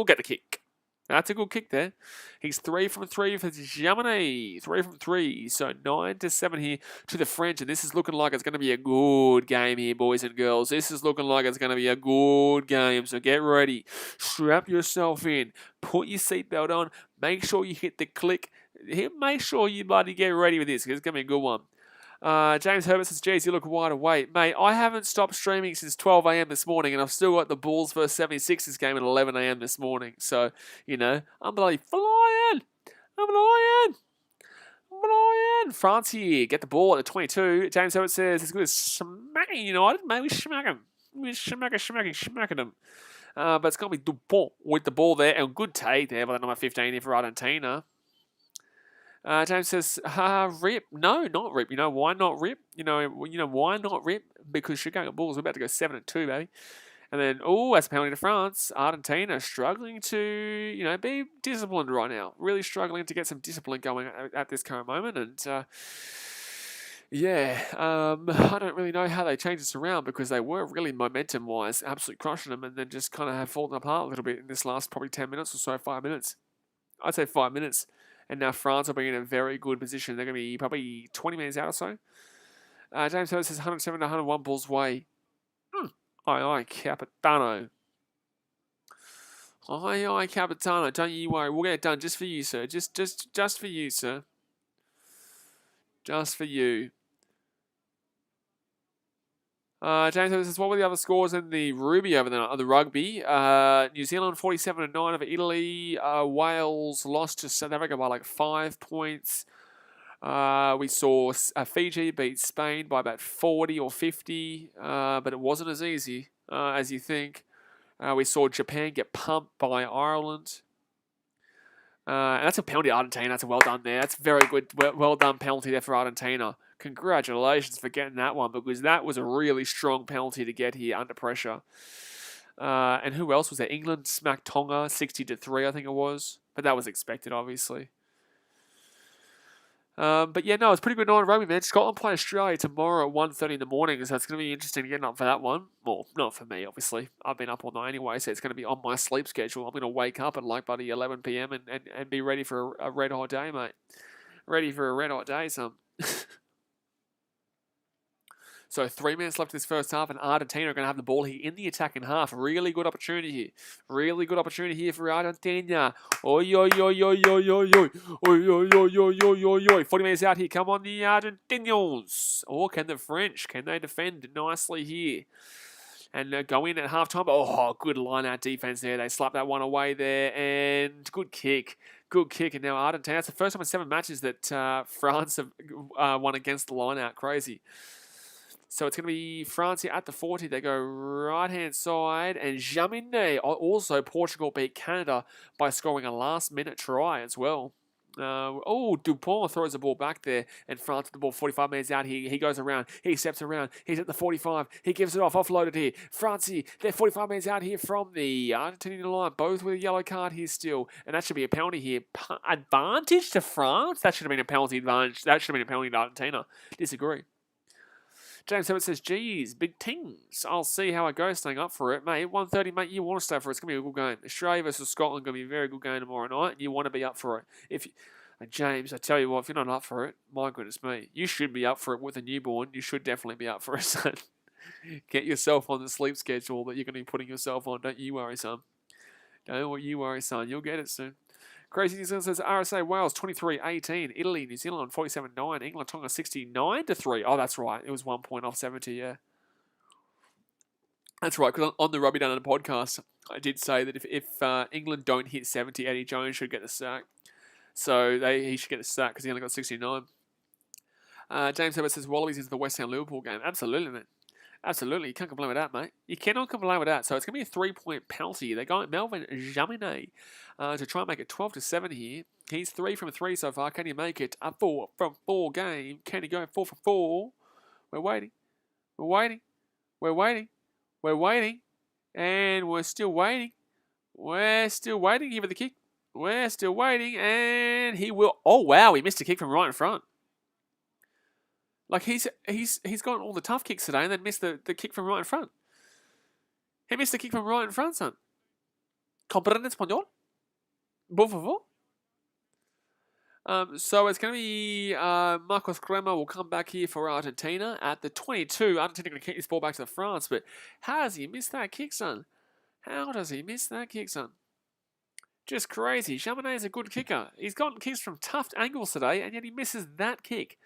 get the kick. That's a good kick there. He's 3 from 3 for Chaminade. 3 from 3. So 9-7 here to the French. And this is looking like it's going to be a good game here, boys and girls. This is looking like it's going to be a good game. So get ready. Strap yourself in. Put your seatbelt on. Make sure you hit the click. Make sure you bloody get ready with this, because it's going to be a good one. James Herbert says, geez, you look wide awake. Mate, I haven't stopped streaming since 12 a.m. this morning, and I've still got the Bulls versus 76ers game at 11 a.m. this morning. So, I'm bloody flying. France here, get the ball at the 22. James Herbert says, as good as smacking United. Mate, we smack them. Smacking them. But it's going to be Dupont with the ball there, and good take there by the number 15 here for Argentina. James says, rip. No, not rip. You know why not rip? You know why not rip? Because Chicago Bulls are about to go 7-2, baby. And then, that's a penalty to France. Argentina struggling to, be disciplined right now. Really struggling to get some discipline going at this current moment. And, I don't really know how they changed this around, because they were really momentum-wise absolutely crushing them, and then just kind of have fallen apart a little bit in this last probably 10 minutes or so, 5 minutes. I'd say 5 minutes. And now France will be in a very good position. They're going to be probably 20 minutes out or so. James Hurst says 107 to 101 Bulls way. Aye, Capitano. Aye, Capitano. Don't you worry. We'll get it done just for you, sir. Just for you, sir. Just for you. James says, what were the other scores in the Ruby over there, the rugby? New Zealand 47-9 over Italy. Wales lost to South Africa by like 5 points. We saw Fiji beat Spain by about 40 or 50, but it wasn't as easy as you think. We saw Japan get pumped by Ireland. And that's a penalty, Argentina. That's a well done there. That's very good. Well done penalty there for Argentina. Congratulations for getting that one, because that was a really strong penalty to get here under pressure. And who else was there? England smacked Tonga 60-3, I think it was. But that was expected, obviously. But yeah, no, it's pretty good night of rugby, man. Scotland play Australia tomorrow at 1:30 in the morning, so it's going to be interesting getting up for that one. Well, not for me, obviously. I've been up all night anyway, so it's going to be on my sleep schedule. I'm going to wake up at like bloody 11 p.m. and be ready for a red hot day, mate. Ready for a red hot day, son. So 3 minutes left in this first half, and Argentina are going to have the ball here in the attacking half. Really good opportunity here. Really good opportunity here for Argentina. Oi, oi, oi, oi, oi, oi, oi. Oi, oi, oi, oi, oi, oi, oi. 40 minutes out here. Come on, the Argentinians. Or can the French? Can they defend nicely here? And go in at halftime. Oh, good line-out defense there. They slapped that one away there. And good kick. Good kick. And now Argentina. That's the first time in 7 matches that France have won against the line-out. Crazy. So it's going to be France here at the 40. They go right-hand side. And Jamine. Also, Portugal beat Canada by scoring a last-minute try as well. Dupont throws the ball back there. And France with the ball 45 minutes out. He goes around. He steps around. He's at the 45. He gives it off. Offloaded here. France, they're 45 minutes out here from the Argentinian line. Both with a yellow card here still. And that should be a penalty here. Advantage to France? That should have been a penalty advantage. That should have been a penalty to Argentina. Disagree. James Herbert says, geez, big tings. I'll see how it goes staying up for it. Mate, 1:30, mate, you want to stay for it. It's going to be a good game. Australia versus Scotland going to be a very good game tomorrow night, and you want to be up for it. And James, I tell you what, if you're not up for it, my goodness me, you should be up for it with a newborn. You should definitely be up for it, son. Get yourself on the sleep schedule that you're going to be putting yourself on. Don't you worry, son. Don't you worry, son. You'll get it soon. Crazy New Zealand says RSA Wales 23-18, Italy New Zealand 47-9, England Tonga 69-3. Oh, that's right. It was 1 point off 70. Yeah, that's right. Because on the Rugby Down on the podcast, I did say that if England don't hit 70, Eddie Jones should get the sack. So he should get the sack because he only got 69. James Herbert says Wallabies into the West Ham Liverpool game. Absolutely, man. Absolutely. You can't complain with that, mate. You cannot complain with that. So it's going to be a 3-point penalty. They're going Melvin Jamine to try and make it 12-7 here. He's 3 from 3 so far. Can he make it a 4 from 4 game? Can he go 4 from 4? We're waiting. We're waiting. We're waiting. We're waiting. And we're still waiting. We're still waiting here for the kick. We're still waiting. And he will... Oh, wow. He missed a kick from right in front. Like, he's gotten all the tough kicks today and then missed the kick from right in front. He missed the kick from right in front, son. ¿Comprende español? Por favor? So it's going to be Marcos Crema will come back here for Argentina at the 22. Argentina going to kick this ball back to France, but how does he miss that kick, son? How does he miss that kick, son? Just crazy. Chaminade is a good kicker. He's gotten kicks from tough angles today, and yet he misses that kick.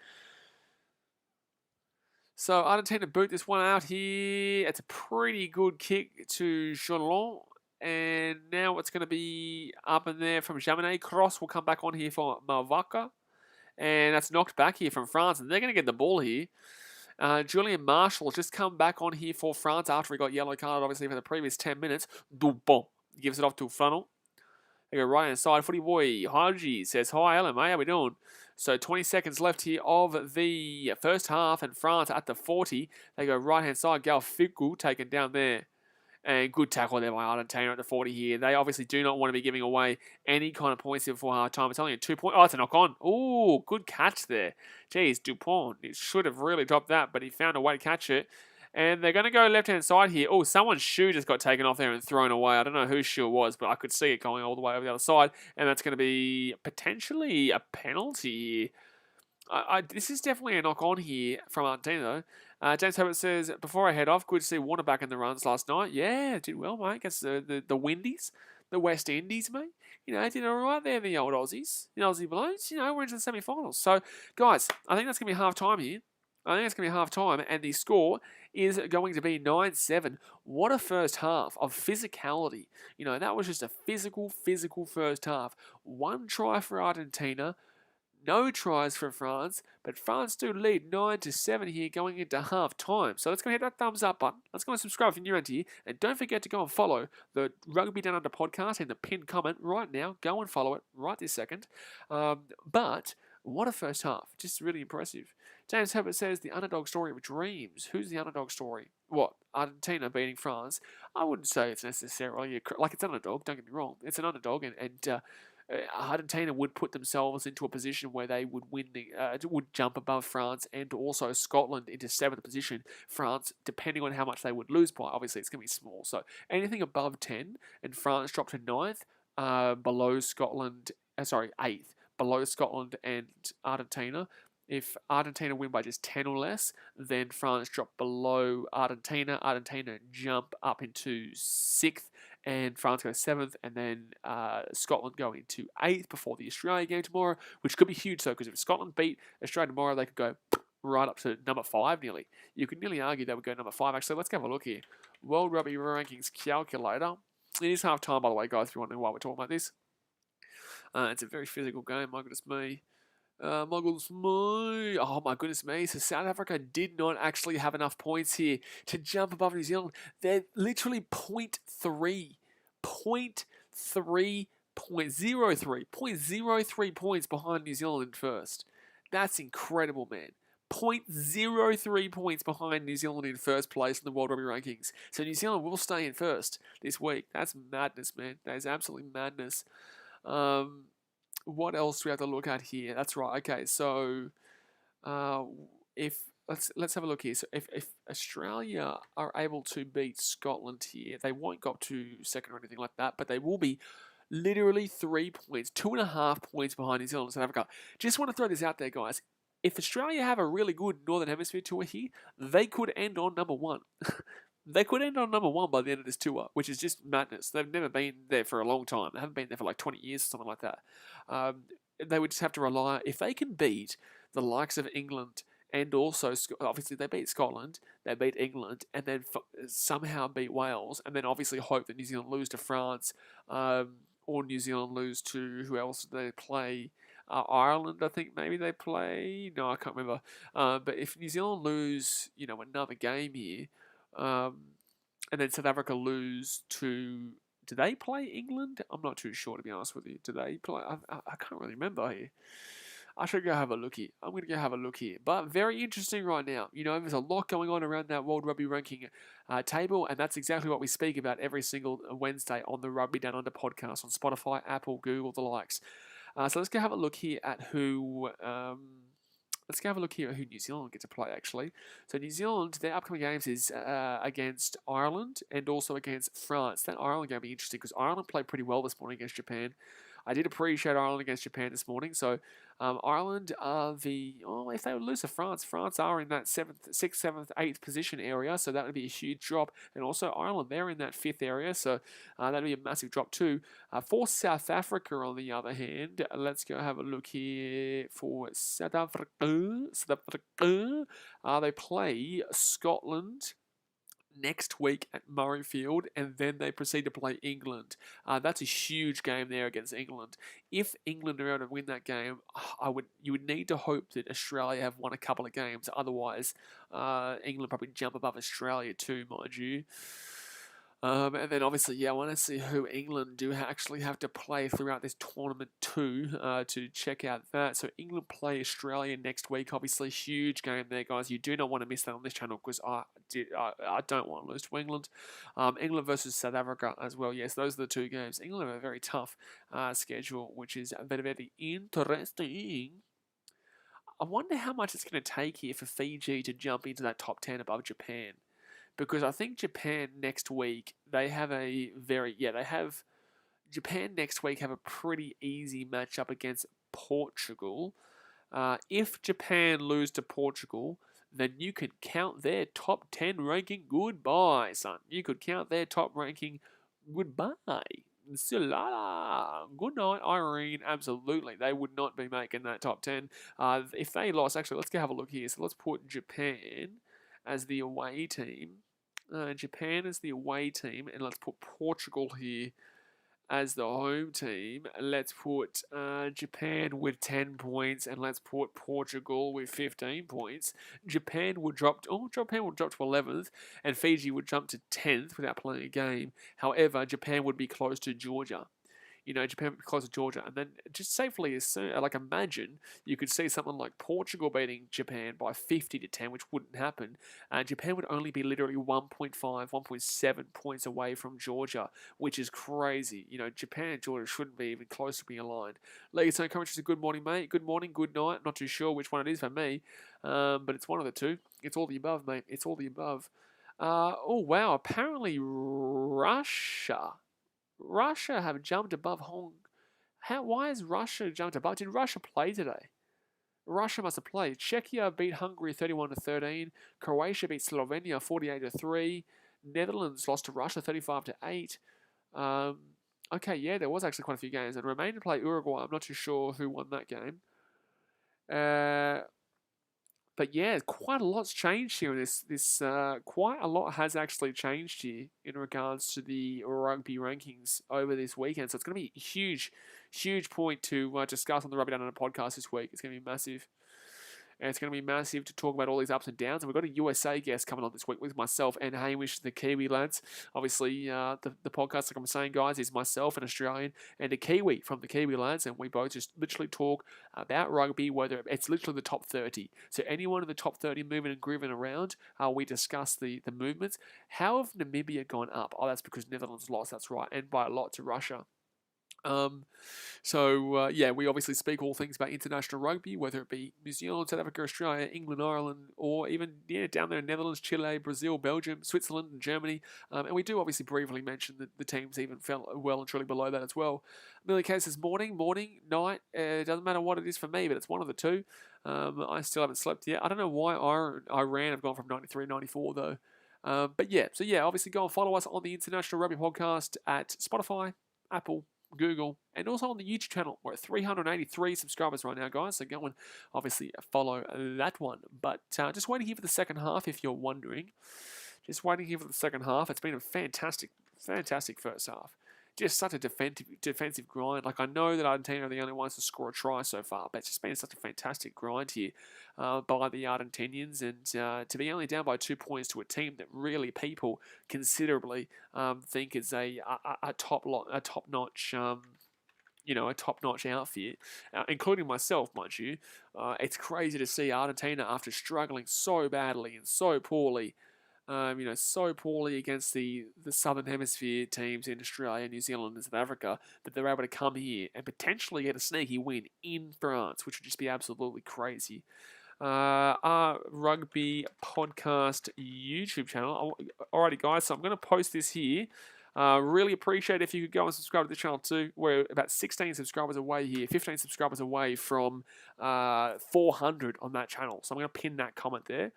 So Argentina boot this one out here. It's a pretty good kick to Jolon. And now it's going to be up in there from Jamine. Cross will come back on here for Malvaca. And that's knocked back here from France. And they're going to get the ball here. Julian Marshall just come back on here for France after he got yellow card, obviously, for the previous 10 minutes. Dupont gives it off to Funnel. They go right inside. Footy boy Haji says, hi, hello, mate. How we doing? So 20 seconds left here of the first half, and France at the 40. They go right-hand side. Galfiku taken down there. And good tackle there by Argentina at the 40 here. They obviously do not want to be giving away any kind of points before half time. It's only a 2 point. Oh, it's a knock on. Oh, good catch there. Jeez, Dupont. He should have really dropped that, but he found a way to catch it. And they're going to go left-hand side here. Oh, someone's shoe just got taken off there and thrown away. I don't know whose shoe it was, but I could see it going all the way over the other side. And that's going to be potentially a penalty. This is definitely a knock-on here from Argentina, though. James Herbert says, before I head off, good to see Warner back in the runs last night. Yeah, did well, mate, against the Windies, the West Indies, mate. You know, did all right there, the old Aussies, the Aussie Blues. You know, we're into the semi-finals. So, guys, I think that's going to be half-time here. I think it's going to be half-time, and the score is going to be 9-7. What a first half of physicality. You know, that was just a physical first half. 1 try for Argentina. No tries for France, but France do lead 9-7 here going into half time. So let's go hit that thumbs up button. Let's go and subscribe if you're new around here. And don't forget to go and follow the Rugby Down Under podcast in the pinned comment right now. Go and follow it right this second. But what a first half. Just really impressive. James Herbert says the underdog story of dreams. Who's the underdog story? What? Argentina beating France? I wouldn't say it's necessarily like it's an underdog. Don't get me wrong. It's an underdog, and Argentina would put themselves into a position where they would would jump above France, and also Scotland into 7th position. France, depending on how much they would lose by, obviously it's going to be small. So anything above 10, and France dropped to 9th, below Scotland. 8th, below Scotland and Argentina. If Argentina win by just 10 or less, then France drop below Argentina. Argentina jump up into 6th, and France go 7th, and then Scotland go into 8th before the Australia game tomorrow, which could be huge though, because if Scotland beat Australia tomorrow, they could go right up to number 5 nearly. You could nearly argue they would go number 5. Actually, let's have a look here. World Rugby Rankings Calculator. It is half time, by the way, guys, if you want to know why we're talking about this. It's a very physical game, my goodness me. Oh my goodness me. So South Africa did not actually have enough points here to jump above New Zealand. They're literally 0.3 points behind New Zealand in first. That's incredible, man. 0.03 points behind New Zealand in first place in the World Rugby Rankings. So New Zealand will stay in first this week. That's madness, man. That is absolutely madness. What else do we have to look at here? That's right. Okay, so if let's have a look here. So if Australia are able to beat Scotland here, they won't go up to second or anything like that, but they will be literally 3 points, 2.5 points behind New Zealand and South Africa. Just want to throw this out there, guys. If Australia have a really good Northern Hemisphere tour here, they could end on number 1. They could end on number 1 by the end of this tour, which is just madness. They've never been there for a long time. They haven't been there for like 20 years or something like that. They would just have to rely, if they can beat the likes of England, and also, obviously, they beat Scotland, they beat England, and then somehow beat Wales, and then obviously hope that New Zealand lose to France, or New Zealand lose to, who else did they play? Ireland, I think maybe they play. No, I can't remember. But if New Zealand lose, another game here, and then South Africa lose to... Do they play England? I'm not too sure, to be honest with you. Do they play? I can't really remember here. I should go have a look here. I'm going to go have a look here. But very interesting right now. There's a lot going on around that World Rugby Ranking table, and that's exactly what we speak about every single Wednesday on the Rugby Down Under podcast on Spotify, Apple, Google, the likes. So let's go have a look here at who... Let's go have a look here at who New Zealand get to play, actually. So New Zealand, their upcoming games is against Ireland and also against France. That Ireland game will be interesting because Ireland played pretty well this morning against Japan. I did appreciate Ireland against Japan this morning. So Ireland are if they would lose to France, France are in that 6th, 7th, 8th position area. So that would be a huge drop. And also Ireland, they're in that 5th area. So that would be a massive drop too. For South Africa, on the other hand, let's go have a look here for South Africa. They play Scotland next week at Murrayfield, and then they proceed to play England. That's a huge game there against England. If England are able to win that game, you would need to hope that Australia have won a couple of games. Otherwise, England probably jump above Australia too, mind you. And then obviously, I want to see who England do actually have to play throughout this tournament too, to check out that. So England play Australia next week. Obviously, huge game there, guys. You do not want to miss that on this channel because I don't want to lose to England. England versus South Africa as well. Yes, those are the two games. England have a very tough schedule, which is very, very interesting. I wonder how much it's going to take here for Fiji to jump into that top 10 above Japan. Because I think Japan next week, Japan next week have a pretty easy matchup against Portugal. If Japan lose to Portugal, then you can count their top 10 ranking goodbye, son. You could count their top ranking goodbye. Good night, Irene. Absolutely. They would not be making that top 10. If they lost, actually, let's go have a look here. So let's put Japan as the away team. Japan as the away team, and let's put Portugal here as the home team. Let's put Japan with 10 points, and let's put Portugal with 15 points. Japan would drop to 11th, and Fiji would jump to 10th without playing a game. However, Japan would be close to Georgia. Japan would be close to Georgia, and then just safely assume, imagine you could see something like Portugal beating Japan by 50-10, which wouldn't happen. Japan would only be literally 1.5, 1.7 points away from Georgia, which is crazy. Japan and Georgia shouldn't be even close to being aligned. Legacy Tone comments a good morning, mate. Good morning, good night. Not too sure which one it is for me, but it's one of the two. It's all the above, mate. It's all the above. Oh wow! Apparently Russia have jumped above Hong. Why has Russia jumped above? Did Russia play today? Russia must have played. Czechia beat Hungary 31-13. Croatia beat Slovenia 48-3. Netherlands lost to Russia 35-8. Okay, yeah, there was actually quite a few games. And Romania played Uruguay. I'm not too sure who won that game. But yeah, quite a lot's changed here. Quite a lot has actually changed here in regards to the rugby rankings over this weekend. So it's going to be a huge point to discuss on the Rugby Down Under podcast this week. It's going to be massive. And it's going to be massive to talk about all these ups and downs. And we've got a USA guest coming on this week with myself and Hamish, the Kiwi lads. Obviously, the podcast, like I'm saying, guys, is myself, an Australian, and a Kiwi from the Kiwi lads. And we both just literally talk about rugby, whether it's literally the top 30. So anyone in the top 30 moving and grooving around, we discuss the movements. How have Namibia gone up? Oh, that's because Netherlands lost, that's right, and by a lot to Russia. We obviously speak all things about international rugby, whether it be New Zealand, South Africa, Australia, England, Ireland, or even down there in Netherlands, Chile, Brazil, Belgium, Switzerland, and Germany. And we do obviously briefly mention that the teams even fell well and truly below that as well. Millie K says morning, night. It doesn't matter what it is for me, but it's one of the two. I still haven't slept yet. I don't know why Iran have gone from 93 to 94 though. Obviously go and follow us on the International Rugby Podcast at Spotify, Apple, Google, and also on the YouTube channel. We're at 383 subscribers right now, guys, so go and obviously follow that one. But just waiting here for the second half, if you're wondering. Just waiting here for the second half. It's been a fantastic first half. Just such a defensive grind. Like, I know that Argentina are the only ones to score a try so far, but it's just been such a fantastic grind here by the Argentinians. And to be only down by 2 points to a team that really people considerably think is a top-notch outfit, including myself, mind you. It's crazy to see Argentina, after struggling so badly and so poorly, so poorly against the Southern Hemisphere teams in Australia, New Zealand, and South Africa, that they're able to come here and potentially get a sneaky win in France, which would just be absolutely crazy. Our Rugby Podcast YouTube channel. Alrighty, guys, so I'm going to post this here. Really appreciate if you could go and subscribe to the channel too. We're about 16 subscribers away here, 15 subscribers away from 400 on that channel. So I'm going to pin that comment there.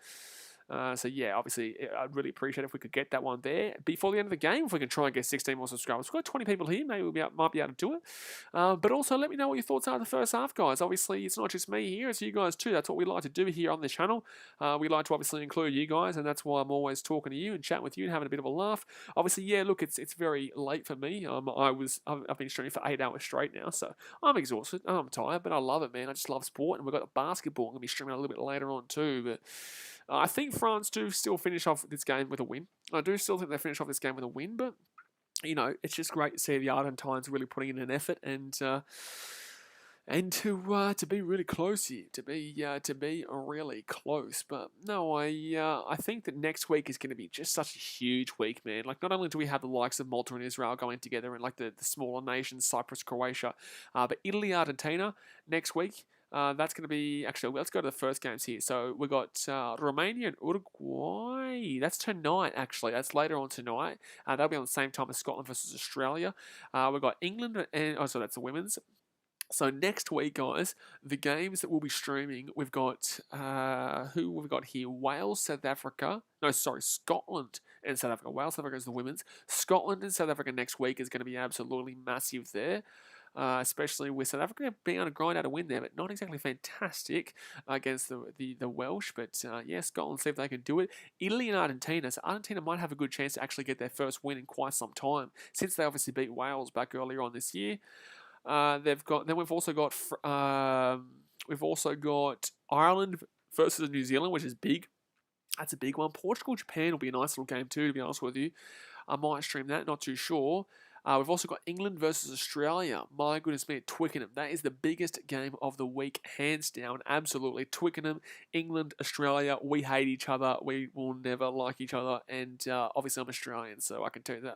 Obviously, I'd really appreciate if we could get that one there before the end of the game. If we can try and get 16 more subscribers. We've got 20 people here. Maybe might be able to do it. But also, let me know what your thoughts are on the first half, guys. Obviously, it's not just me here. It's you guys too. That's what we like to do here on this channel. We like to obviously include you guys, and that's why I'm always talking to you and chatting with you and having a bit of a laugh. Obviously, it's very late for me. I've been streaming for 8 hours straight now, so I'm exhausted. I'm tired, but I love it, man. I just love sport, and we've got the basketball. I'm going to be streaming a little bit later on too, but I think France do still finish off this game with a win. I do still think they finish off this game with a win, but it's just great to see the Argentines really putting in an effort and to be really close here, to be really close. But no, I think that next week is going to be just such a huge week, man. Like, not only do we have the likes of Malta and Israel going together, and like the smaller nations, Cyprus, Croatia, but Italy, Argentina next week. That's going to be, actually, let's go to the first games here. So we've got Romania and Uruguay. That's tonight, actually. That's later on tonight. That'll be on the same time as Scotland versus Australia. We've got England, so that's the women's. So next week, guys, the games that we'll be streaming, we've got, who we've got here? Wales, South Africa. No, sorry, Scotland and South Africa. Wales, South Africa is the women's. Scotland and South Africa next week is going to be absolutely massive there. especially with South Africa being able to grind out a win there, but not exactly fantastic against the Welsh. But yeah, Scotland see if they can do it. Italy and Argentina. So Argentina might have a good chance to actually get their first win in quite some time, since they obviously beat Wales back earlier on this year. We've also got Ireland versus New Zealand, which is big. That's a big one. Portugal, Japan will be a nice little game too, to be honest with you. I might stream that, not too sure. We've also got England versus Australia. My goodness me, Twickenham. That is the biggest game of the week, hands down. Absolutely. Twickenham, England, Australia. We hate each other. We will never like each other. And obviously, I'm Australian, so I can tell you that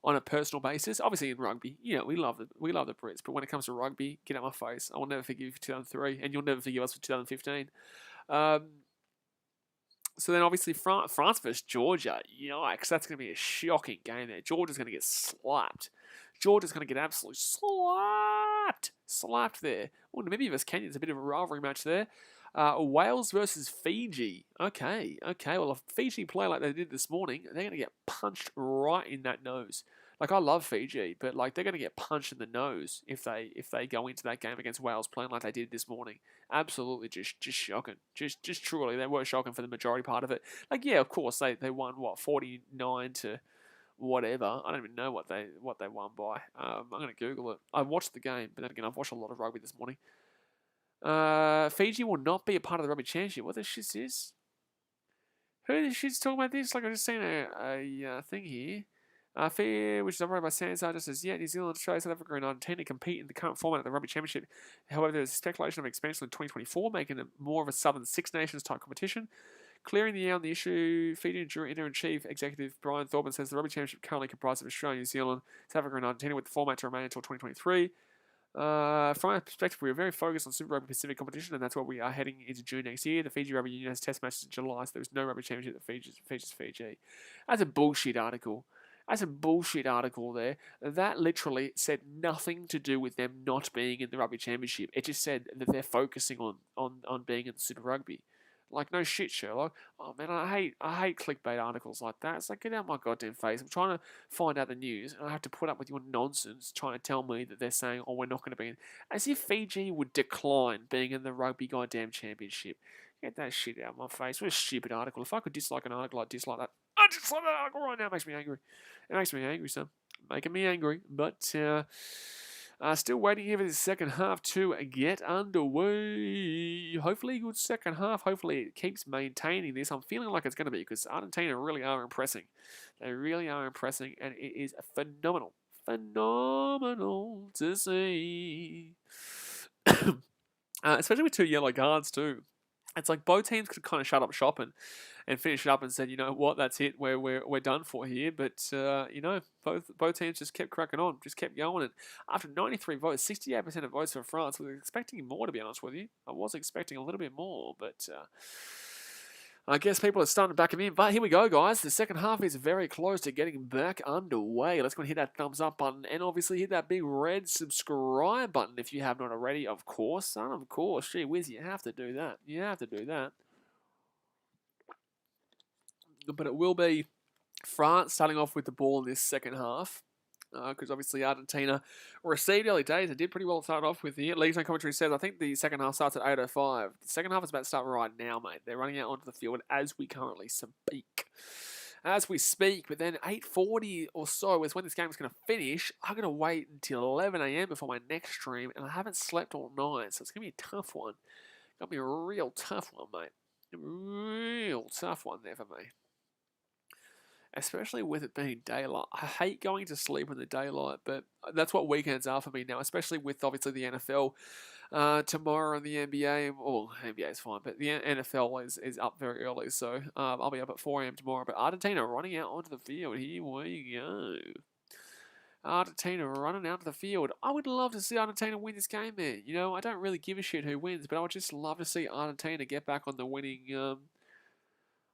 on a personal basis. Obviously, in rugby, we love the Brits. But when it comes to rugby, get out my face. I will never forgive you for 2003, and you'll never forgive us for 2015. So then, obviously, France versus Georgia. Yikes, that's going to be a shocking game there. Georgia's going to get slapped. Georgia's going to get absolutely slapped there. Well, Namibia versus Kenya is a bit of a rivalry match there. Wales versus Fiji. Okay. Well, if Fiji play like they did this morning, they're going to get punched right in that nose. Like, I love Fiji, but like they're going to get punched in the nose if they go into that game against Wales playing like they did this morning. Absolutely, just shocking. Just truly, they were shocking for the majority part of it. Like, yeah, of course they won 49 to whatever. I don't even know what they won by. I'm going to Google it. I watched the game, but then again, I've watched a lot of rugby this morning. Fiji will not be a part of the rugby championship. What the shit is? Who the shit's talking about this? Like, I just seen a thing here. Which is operated by Sansar, just says, New Zealand, Australia, South Africa, and Argentina compete in the current format of the Rugby Championship. However, there is speculation of expansion in 2024, making it more of a Southern Six Nations type competition. Clearing the air on the issue, Fiji Interim Chief Executive Brian Thorburn says the Rugby Championship currently comprises of Australia, New Zealand, South Africa, and Argentina, with the format to remain until 2023. From our perspective, we are very focused on Super Rugby Pacific competition, and that's where we are heading into June next year. The Fiji Rugby Union has test matches in July, so there was no Rugby Championship that features Fiji. That's a bullshit article. That's a bullshit article there. That literally said nothing to do with them not being in the Rugby Championship. It just said that they're focusing on being in Super Rugby. Like, no shit, Sherlock. Oh, man, I hate clickbait articles like that. It's like, get out my goddamn face. I'm trying to find out the news, and I have to put up with your nonsense trying to tell me that they're saying, oh, we're not going to be in. As if Fiji would decline being in the Rugby goddamn Championship. Get that shit out of my face. What a stupid article. If I could dislike an article, I'd dislike that. I dislike that article right now. It makes me angry. It makes me angry, son. Making me angry. But still waiting here for the second half to get underway. Hopefully a good second half. Hopefully it keeps maintaining this. I'm feeling like it's going to be, because Argentina really are impressing. They really are impressing, and it is phenomenal to see. Especially with 2 yellow cards too. It's like both teams could kind of shut up shop and finish it up and said, you know what, that's it, we're done for here. But both teams just kept cracking on, just kept going. And after 93 votes, 68% of votes for France, we were expecting more, to be honest with you. I was expecting a little bit more, but I guess people are starting to back him in. But here we go, guys. The second half is very close to getting back underway. Let's go and hit that thumbs up button, and obviously hit that big red subscribe button if you have not already. Of course, son. Of course. Gee whiz, you have to do that. You have to do that. But it will be France starting off with the ball in this second half. Because obviously Argentina received early days. It did pretty well to start off with. The League's Own Commentary says, I think the second half starts at 8:05. The second half is about to start right now, mate. They're running out onto the field as we currently speak. But then 8:40 or so is when this game is going to finish. I'm going to wait until 11 a.m. before my next stream, and I haven't slept all night, so it's going to be a tough one. Going to be a real tough one, mate. A real tough one there for me. Especially with it being daylight. I hate going to sleep in the daylight, but that's what weekends are for me now, especially with obviously the NFL tomorrow and the NBA. Well, NBA is fine, but the NFL is up very early, so I'll be up at 4 a.m. tomorrow. But Argentina running out onto the field. Here we go. Argentina running out to the field. I would love to see Argentina win this game, man. I don't really give a shit who wins, but I would just love to see Argentina get back on the winning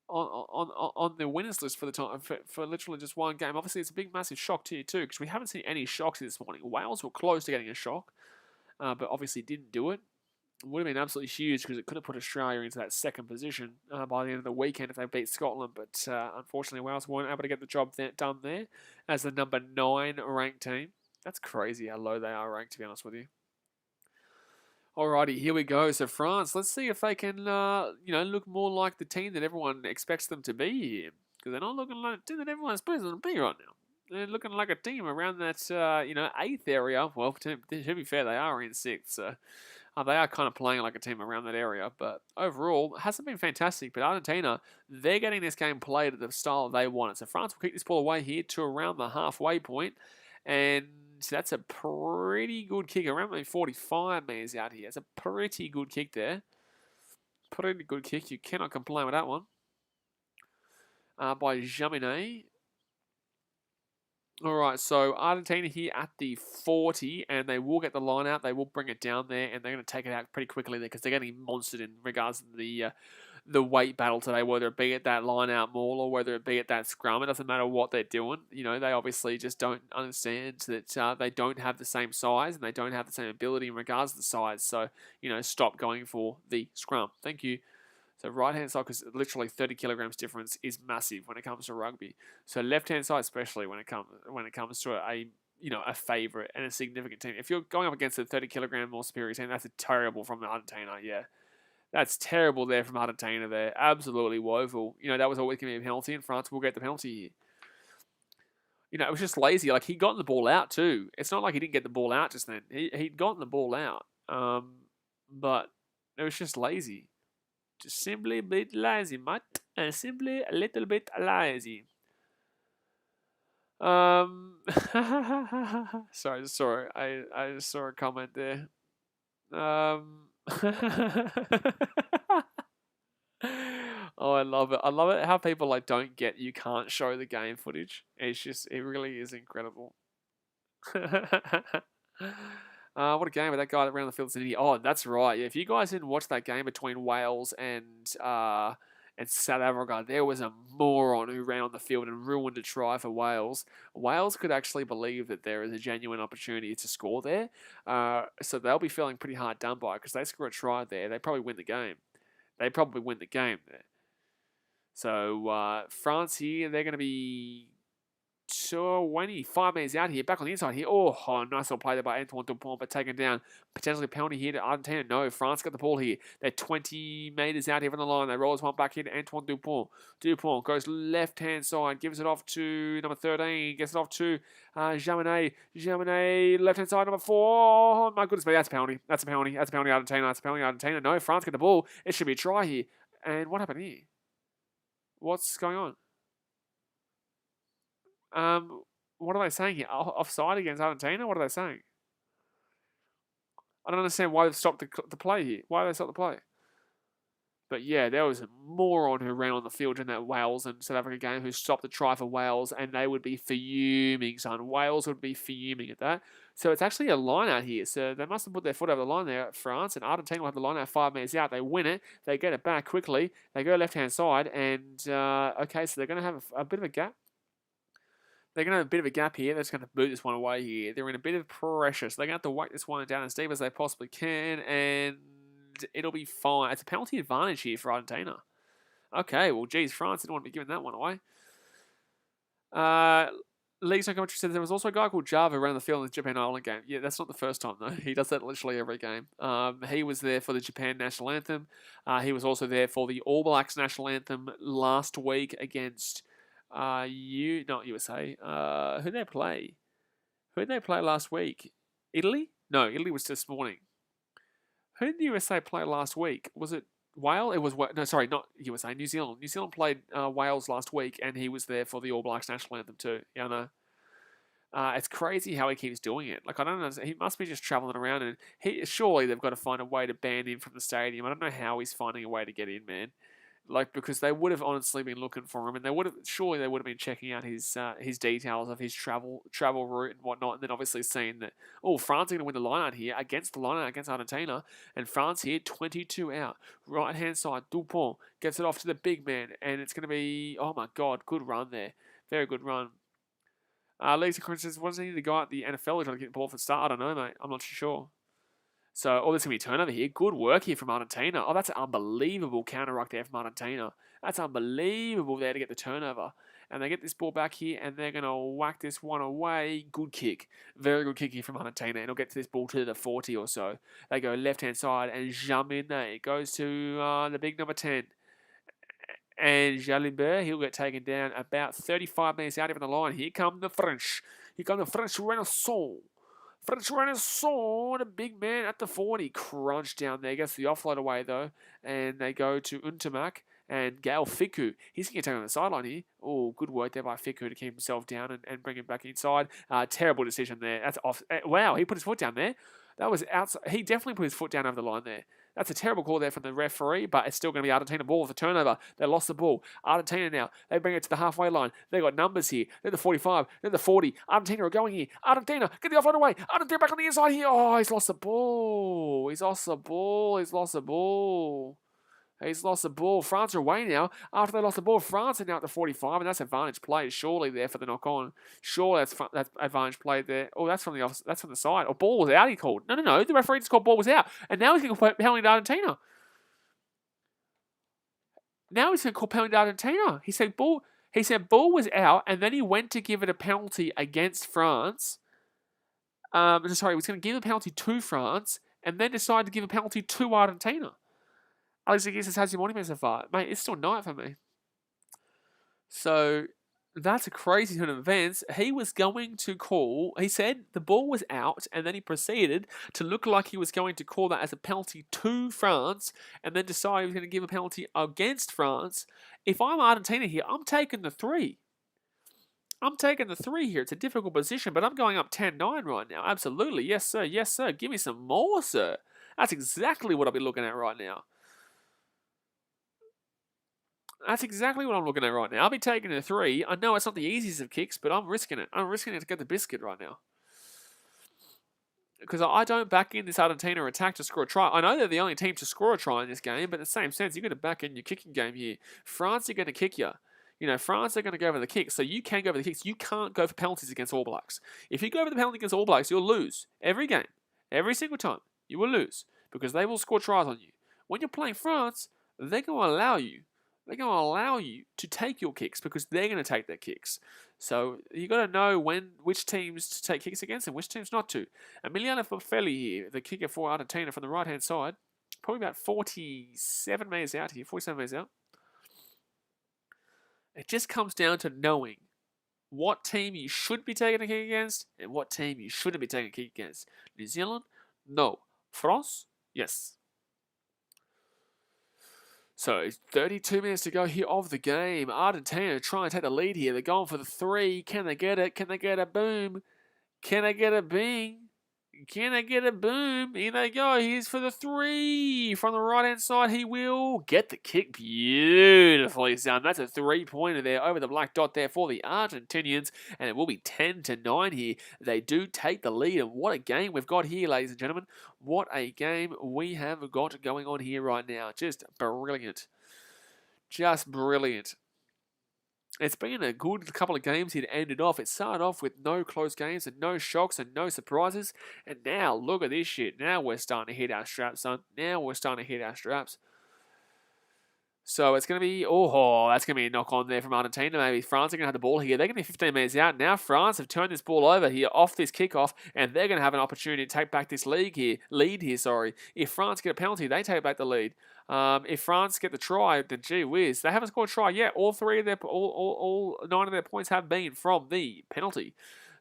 on the winners list for the time for literally just one game. Obviously, it's a big, massive shock to you too, because we haven't seen any shocks this morning. Wales were close to getting a shock, but obviously didn't do it. It would have been absolutely huge, because it could have put Australia into that second position by the end of the weekend if they beat Scotland. But unfortunately, Wales weren't able to get the job done there as the number 9 ranked team. That's crazy how low they are ranked, to be honest with you. Alrighty, here we go. So France, let's see if they can, look more like the team that everyone expects them to be here. Because they're not looking like the team that everyone expects them to be right now. They're looking like a team around that, 8th area. Well, to be fair, they are in 6th, so they are kind of playing like a team around that area. But overall, it hasn't been fantastic. But Argentina, they're getting this game played at the style they want it. So France will kick this ball away here to around the halfway point, and that's a pretty good kick. Around maybe 45 meters out here. It's a pretty good kick there. Pretty good kick. You cannot complain with that one. By Jaminet. All right, so Argentina here at the 40, and they will get the line out. They will bring it down there, and they're going to take it out pretty quickly there because they're getting monstered in regards to the weight battle today, whether it be at that line out maul or whether it be at that scrum. It doesn't matter what they're doing. You know, they obviously just don't understand that they don't have the same size and they don't have the same ability in regards to the size. So, stop going for the scrum. Thank you. So right-hand side, because literally 30 kilograms difference is massive when it comes to rugby. So left-hand side, especially when it comes to a favourite and a significant team. If you're going up against a 30 kilogram more superior team, that's terrible from Argentina. Yeah, that's terrible there from Argentina. There, absolutely woeful. That was always going to be a penalty, and France will get the penalty here. It was just lazy. Like, he'd gotten the ball out too. It's not like he didn't get the ball out just then. He'd gotten the ball out, but it was just lazy. Just simply a bit lazy, mate. And simply a little bit lazy. Sorry. I just saw a comment there. Oh, I love it. I love it how people don't get you can't show the game footage. It really is incredible. What a game with that guy around the field. Oh, that's right. Yeah, if you guys didn't watch that game between Wales and South Africa, there was a moron who ran on the field and ruined a try for Wales. Wales could actually believe that there is a genuine opportunity to score there. So they'll be feeling pretty hard done by because they score a try there. They probably win the game. There. So France here, they're going to be 25 meters out here, back on the inside here. Oh, nice little play there by Antoine Dupont, but taken down. Potentially penalty here to Argentina. No, France got the ball here. They're 20 meters out here from the line. They roll this one back here to Antoine Dupont. Dupont goes left-hand side, gives it off to number 13, gets it off to Jaminet. Jaminet, left-hand side, number 4. Oh, my goodness, but that's a penalty. That's a penalty, Argentina. No, France get the ball. It should be a try here. And what happened here? What's going on? What are they saying here? Offside against Argentina? What are they saying? I don't understand why they've stopped the play here. Why they stopped the play? But yeah, there was a moron who ran on the field in that Wales and South Africa game who stopped the try for Wales, and they would be fuming, son. Wales would be fuming at that. So it's actually a line out here. So they must have put their foot over the line there at France, and Argentina will have the line out 5 meters out. They win it. They get it back quickly. They go left-hand side, and okay, so they're going to have a bit of a gap. They're going to have a bit of a gap here. They're just going to boot this one away here. They're in a bit of pressure, so they're going to have to whack this one down as deep as they possibly can, and it'll be fine. It's a penalty advantage here for Argentina. Okay, well, geez, France didn't want to be giving that one away. League's no commentary said there was also a guy called Java around the field in the Japan Island game. Yeah, that's not the first time, though. He does that literally every game. He was there for the Japan national anthem. He was also there for the All Blacks national anthem last week against... not USA. Who did they play? Who did they play last week? Italy? No, Italy was this morning. Who did the USA play last week? Was it Wales? It was no, sorry, not USA. New Zealand. New Zealand played Wales last week, and he was there for the All Blacks national anthem too. Yeah, I know. It's crazy how he keeps doing it. Like, I don't know. He must be just traveling around, and surely they've got to find a way to ban him from the stadium. I don't know how he's finding a way to get in, man. Like, because they would have honestly been looking for him, and they would have been checking out his details of his travel route and whatnot, and then obviously seeing that France are going to win the line out here against Argentina, and France here 22 out, right hand side. Dupont gets it off to the big man, and it's going to be my god, good run there, very good run. Leagues and says, wasn't he the guy at the NFL who tried to get the ball for the start? I don't know, mate. I'm not too sure. So, there's going to be a turnover here. Good work here from Argentina. Oh, that's an unbelievable counter ruck there from Argentina. That's unbelievable there to get the turnover. And they get this ball back here, and they're going to whack this one away. Good kick. Very good kick here from Argentina. And it'll get to this ball to the 40 or so. They go left-hand side and jump in there. It goes to the big number 10. And Jalibert, he'll get taken down about 35 metres out of the line. Here come the French. Here come the French Renaissance. French Renaissance, the big man at the 40. Crunch down there. Gets the offload away, though. And they go to Untimak and Gael Fickou. He's going to get taken on the sideline here. Oh, good work there by Fickou to keep himself down and bring him back inside. Terrible decision there. That's off. Wow, he put his foot down there. That was outside. He definitely put his foot down over the line there. That's a terrible call there from the referee, but it's still going to be Argentina ball with a turnover. They lost the ball. Argentina now, they bring it to the halfway line. They got numbers here. They're the 45. They're the 40. Argentina are going here. Argentina, get the offload away. Argentina back on the inside here. Oh, he's lost the ball. He's lost the ball. He's lost the ball. He's lost the ball. France are away now. After they lost the ball, France are now at the 45, and that's advantage play surely there for the knock-on. Sure, that's advantage play there. Oh, that's from the side. Oh, ball was out, he called. No. The referee just called ball was out. And now he's going to call penalty to Argentina. Now he's going to call penalty to Argentina. He said ball was out, and then he went to give it a penalty against France. He was going to give a penalty to France, and then decided to give a penalty to Argentina. Alex Aguirre has your morning so far. Mate, it's still night for me. So, that's a crazy turn of events. He was going to call, he said the ball was out, and then he proceeded to look like he was going to call that as a penalty to France, and then decide he was going to give a penalty against France. If I'm Argentina here, I'm taking the 3. I'm taking the 3 here. It's a difficult position, but I'm going up 10-9 right now. Absolutely. Yes, sir. Yes, sir. Give me some more, sir. That's exactly what I'll be looking at right now. That's exactly what I'm looking at right now. I'll be taking a 3. I know it's not the easiest of kicks, but I'm risking it. I'm risking it to get the biscuit right now. Because I don't back in this Argentina attack to score a try. I know they're the only team to score a try in this game, but in the same sense, you're going to back in your kicking game here. France are going to kick you. You know, France are going to go for the kicks, so you can go for the kicks. You can't go for penalties against All Blacks. If you go for the penalty against All Blacks, you'll lose. Every game. Every single time. You will lose. Because they will score tries on you. When you're playing France, they're going to allow you. They're going to allow you to take your kicks because they're going to take their kicks. So you got to know which teams to take kicks against and which teams not to. Emiliano Foffelli here, the kicker for Argentina from the right-hand side. Probably about 47 metres out here, 47 metres out. It just comes down to knowing what team you should be taking a kick against and what team you shouldn't be taking a kick against. New Zealand? No. France? Yes. So, 32 minutes to go here of the game. Argentina trying to take the lead here. They're going for the 3. Can they get it? Can they get a boom? Can they get a bing? Can they get a boom? Here they go. Here's for the 3. From the right-hand side, he will get the kick. Beautifully done. That's a 3-pointer there over the black dot there for the Argentinians. And it will be 10-9 here. They do take the lead. And what a game we've got here, ladies and gentlemen. What a game we have got going on here right now. Just brilliant. Just brilliant. It's been a good couple of games here to end it off. It started off with no close games and no shocks and no surprises. And now, look at this shit. Now we're starting to hit our straps, son. Now we're starting to hit our straps. So it's going to be, that's going to be a knock on there from Argentina. Maybe France are going to have the ball here. They're going to be 15 minutes out. Now France have turned this ball over here off this kickoff, and they're going to have an opportunity to take back this lead here. If France get a penalty, they take back the lead. If France get the try, then gee whiz, they haven't scored a try yet. All 9 of their points have been from the penalty.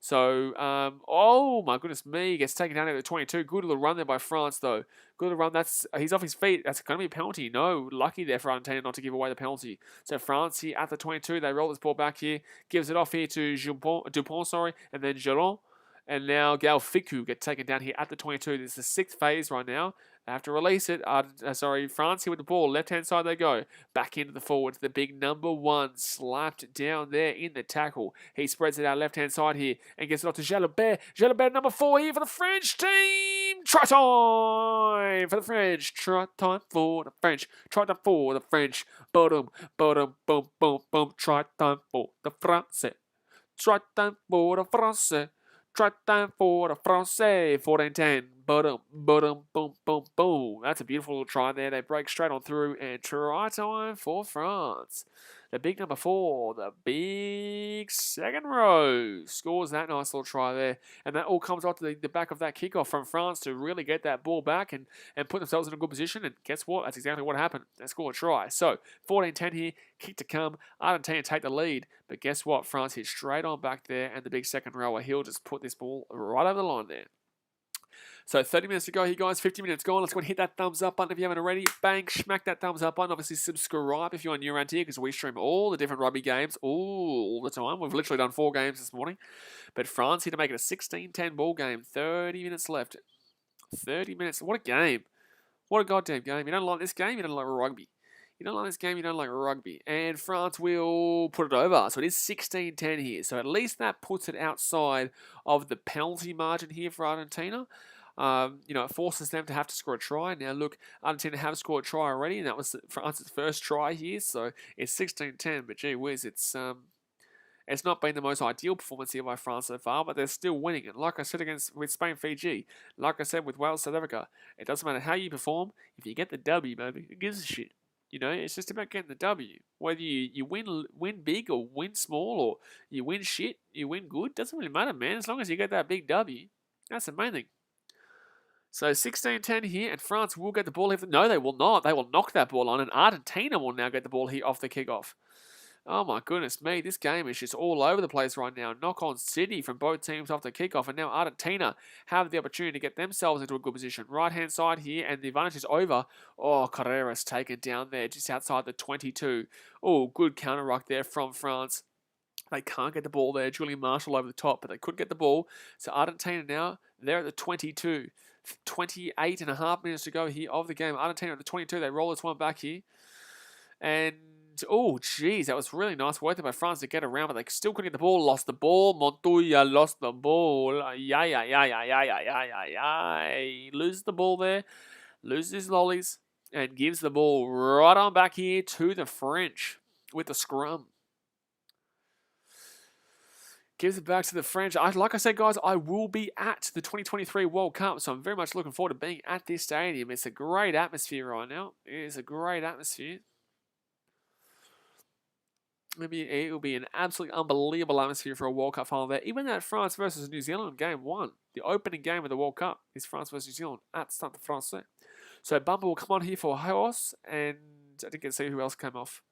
So, oh my goodness me, gets taken down at the 22. Good little run there by France, though. Good little run. He's off his feet. That's going to be a penalty. No, lucky there for Argentina not to give away the penalty. So France here at the 22. They roll this ball back here, gives it off here to Dupont, and then Gelon. And now Gael Fickou get taken down here at the 22. This is the 6th phase right now. They have to release it. France here with the ball. Left-hand side they go. Back into the forwards. The big number 1 slapped down there in the tackle. He spreads it out left-hand side here and gets it off to Jalibert. Jalibert number 4 here for the French team. Try time for the French. Try time for the French. Try time for the French. Boom, boom, boom, boom, boom. Try time for the Français. Try time for the Français. Try time for the Français. 14-10. boom, boom, boom. That's a beautiful little try there. They break straight on through, and try time for France. The big number 4, the big second row, scores that nice little try there. And that all comes off the back of that kickoff from France to really get that ball back and put themselves in a good position. And guess what? That's exactly what happened. They scored a try. So 14-10 here, kick to come. Argentina take the lead. But guess what? France hit straight on back there, and the big second rower, he'll just put this ball right over the line there. So 30 minutes to go here, guys. 50 minutes gone. Let's go and hit that thumbs up button if you haven't already. Bang, smack that thumbs up button. Obviously, subscribe if you're new around here because we stream all the different rugby games all the time. We've literally done 4 games this morning. But France here to make it a 16-10 ball game. 30 minutes left. 30 minutes. What a game. What a goddamn game. You don't like this game, you don't like rugby. You don't like this game, you don't like rugby. And France will put it over. So it is 16-10 here. So at least that puts it outside of the penalty margin here for Argentina. It forces them to have to score a try. Now, look, Argentina have scored a try already, and that was France's first try here, so it's 16-10, but gee whiz, it's not been the most ideal performance here by France so far, but they're still winning. And like I said with Spain, Fiji, like I said with Wales, South Africa, it doesn't matter how you perform, if you get the W, baby, who gives a shit? It's just about getting the W. Whether you win big or win small, or you win shit, you win good, doesn't really matter, man, as long as you get that big W. That's the main thing. So 16-10 here, and France will get the ball here. No, they will not. They will knock that ball on, and Argentina will now get the ball here off the kickoff. Oh my goodness me, this game is just all over the place right now. Knock on city from both teams off the kickoff, and now Argentina have the opportunity to get themselves into a good position. Right-hand side here, and the advantage is over. Oh, Carreras taken down there, just outside the 22. Oh, good counter-ruck there from France. They can't get the ball there. Julian Marshall over the top, but they could get the ball. So Argentina now, they're at the 22. 28.5 minutes to go here of the game. Argentina at the 22. They roll this one back here. And, oh, geez, that was really nice work there by France to get around, but they still couldn't get the ball. Lost the ball. Montoya lost the ball. Loses the ball there. Loses his lollies. And gives the ball right on back here to the French with the scrum. Gives it back to the French. Like I said, guys, I will be at the 2023 World Cup, so I'm very much looking forward to being at this stadium. It's a great atmosphere right now. It is a great atmosphere. It will be an absolutely unbelievable atmosphere for a World Cup final there. Even that France versus New Zealand game 1, the opening game of the World Cup is France versus New Zealand at Stade Français. So Bumper will come on here for Haos, and I didn't get to see who else came off.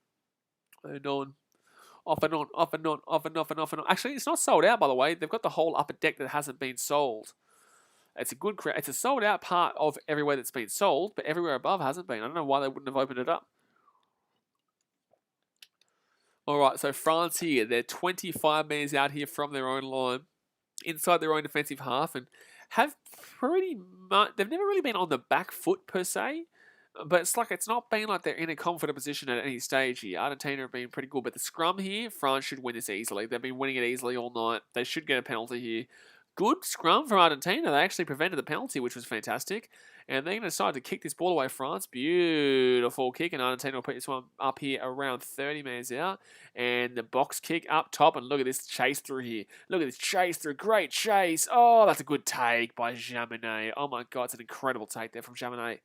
No one. Off and on. Actually, it's not sold out, by the way. They've got the whole upper deck that hasn't been sold. It's a good crowd. It's a sold out part of everywhere that's been sold, but everywhere above hasn't been. I don't know why they wouldn't have opened it up. All right, so France here. They're 25 metres out here from their own line, inside their own defensive half, and have pretty much... They've never really been on the back foot, per se. But it's not been like they're in a confident position at any stage here. Argentina have been pretty good. But the scrum here, France should win this easily. They've been winning it easily all night. They should get a penalty here. Good scrum from Argentina. They actually prevented the penalty, which was fantastic. And they're going to decide to kick this ball away, France. Beautiful kick. And Argentina will put this one up here around 30 metres out. And the box kick up top. And look at this chase through here. Look at this chase through. Great chase. Oh, that's a good take by Jaminet. Oh my God, it's an incredible take there from Jaminet.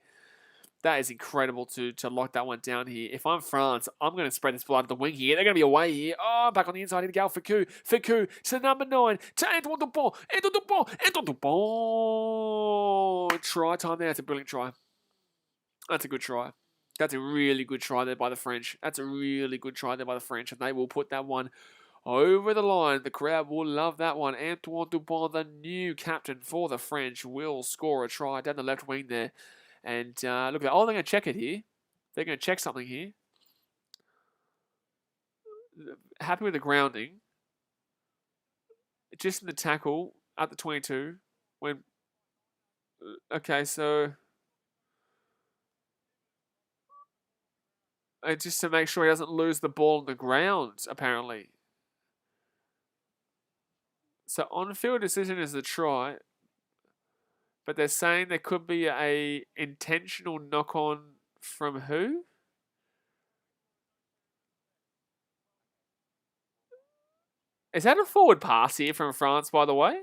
That is incredible to lock that one down here. If I'm France, I'm going to spread this ball out of the wing here. They're going to be away here. Oh, back on the inside here to Gal Ficou. Ficou to number 9. To Antoine Dupont. Antoine Dupont. Try time there. That's a brilliant try. That's a good try. That's a really good try there by the French. And they will put that one over the line. The crowd will love that one. Antoine Dupont, the new captain for the French, will score a try down the left wing there. And look at that. Oh, they're going to check it here. They're going to check something here. Happy with the grounding. Just in the tackle at the 22. Okay, so... just to make sure he doesn't lose the ball on the ground, apparently. So on-field decision is the try. But they're saying there could be a intentional knock-on from who? Is that a forward pass here from France, by the way?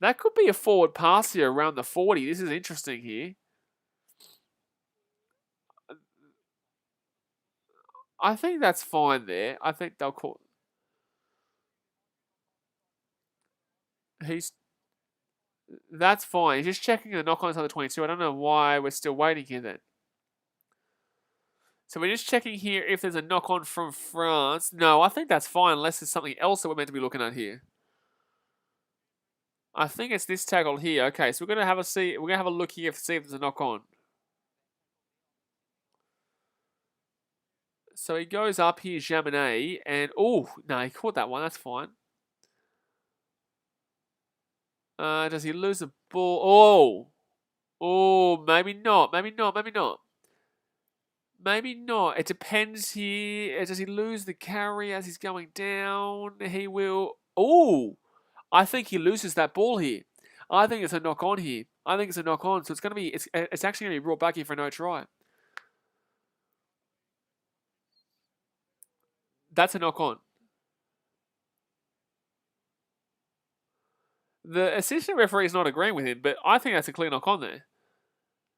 That could be a forward pass here around the 40. This is interesting here. I think that's fine there. I think they'll call. That's fine. He's just checking the knock on inside the 22. I don't know why we're still waiting here then. So we're just checking here if there's a knock on from France. No, I think that's fine unless there's something else that we're meant to be looking at here. I think it's this tackle here. Okay, so we're gonna have a see. We're gonna have a look here to see if there's a knock on. So he goes up here, Jaminet, and oh no, he caught that one. That's fine. Does he lose the ball? Oh, maybe not. Maybe not. Maybe not. Maybe not. It depends here. Does he lose the carry as he's going down? He will. Oh, I think he loses that ball here. I think it's a knock on here. I think it's a knock on. So it's gonna be. It's actually gonna be brought back here for no try. That's a knock on. The assistant referee is not agreeing with him, but I think that's a clear knock on there.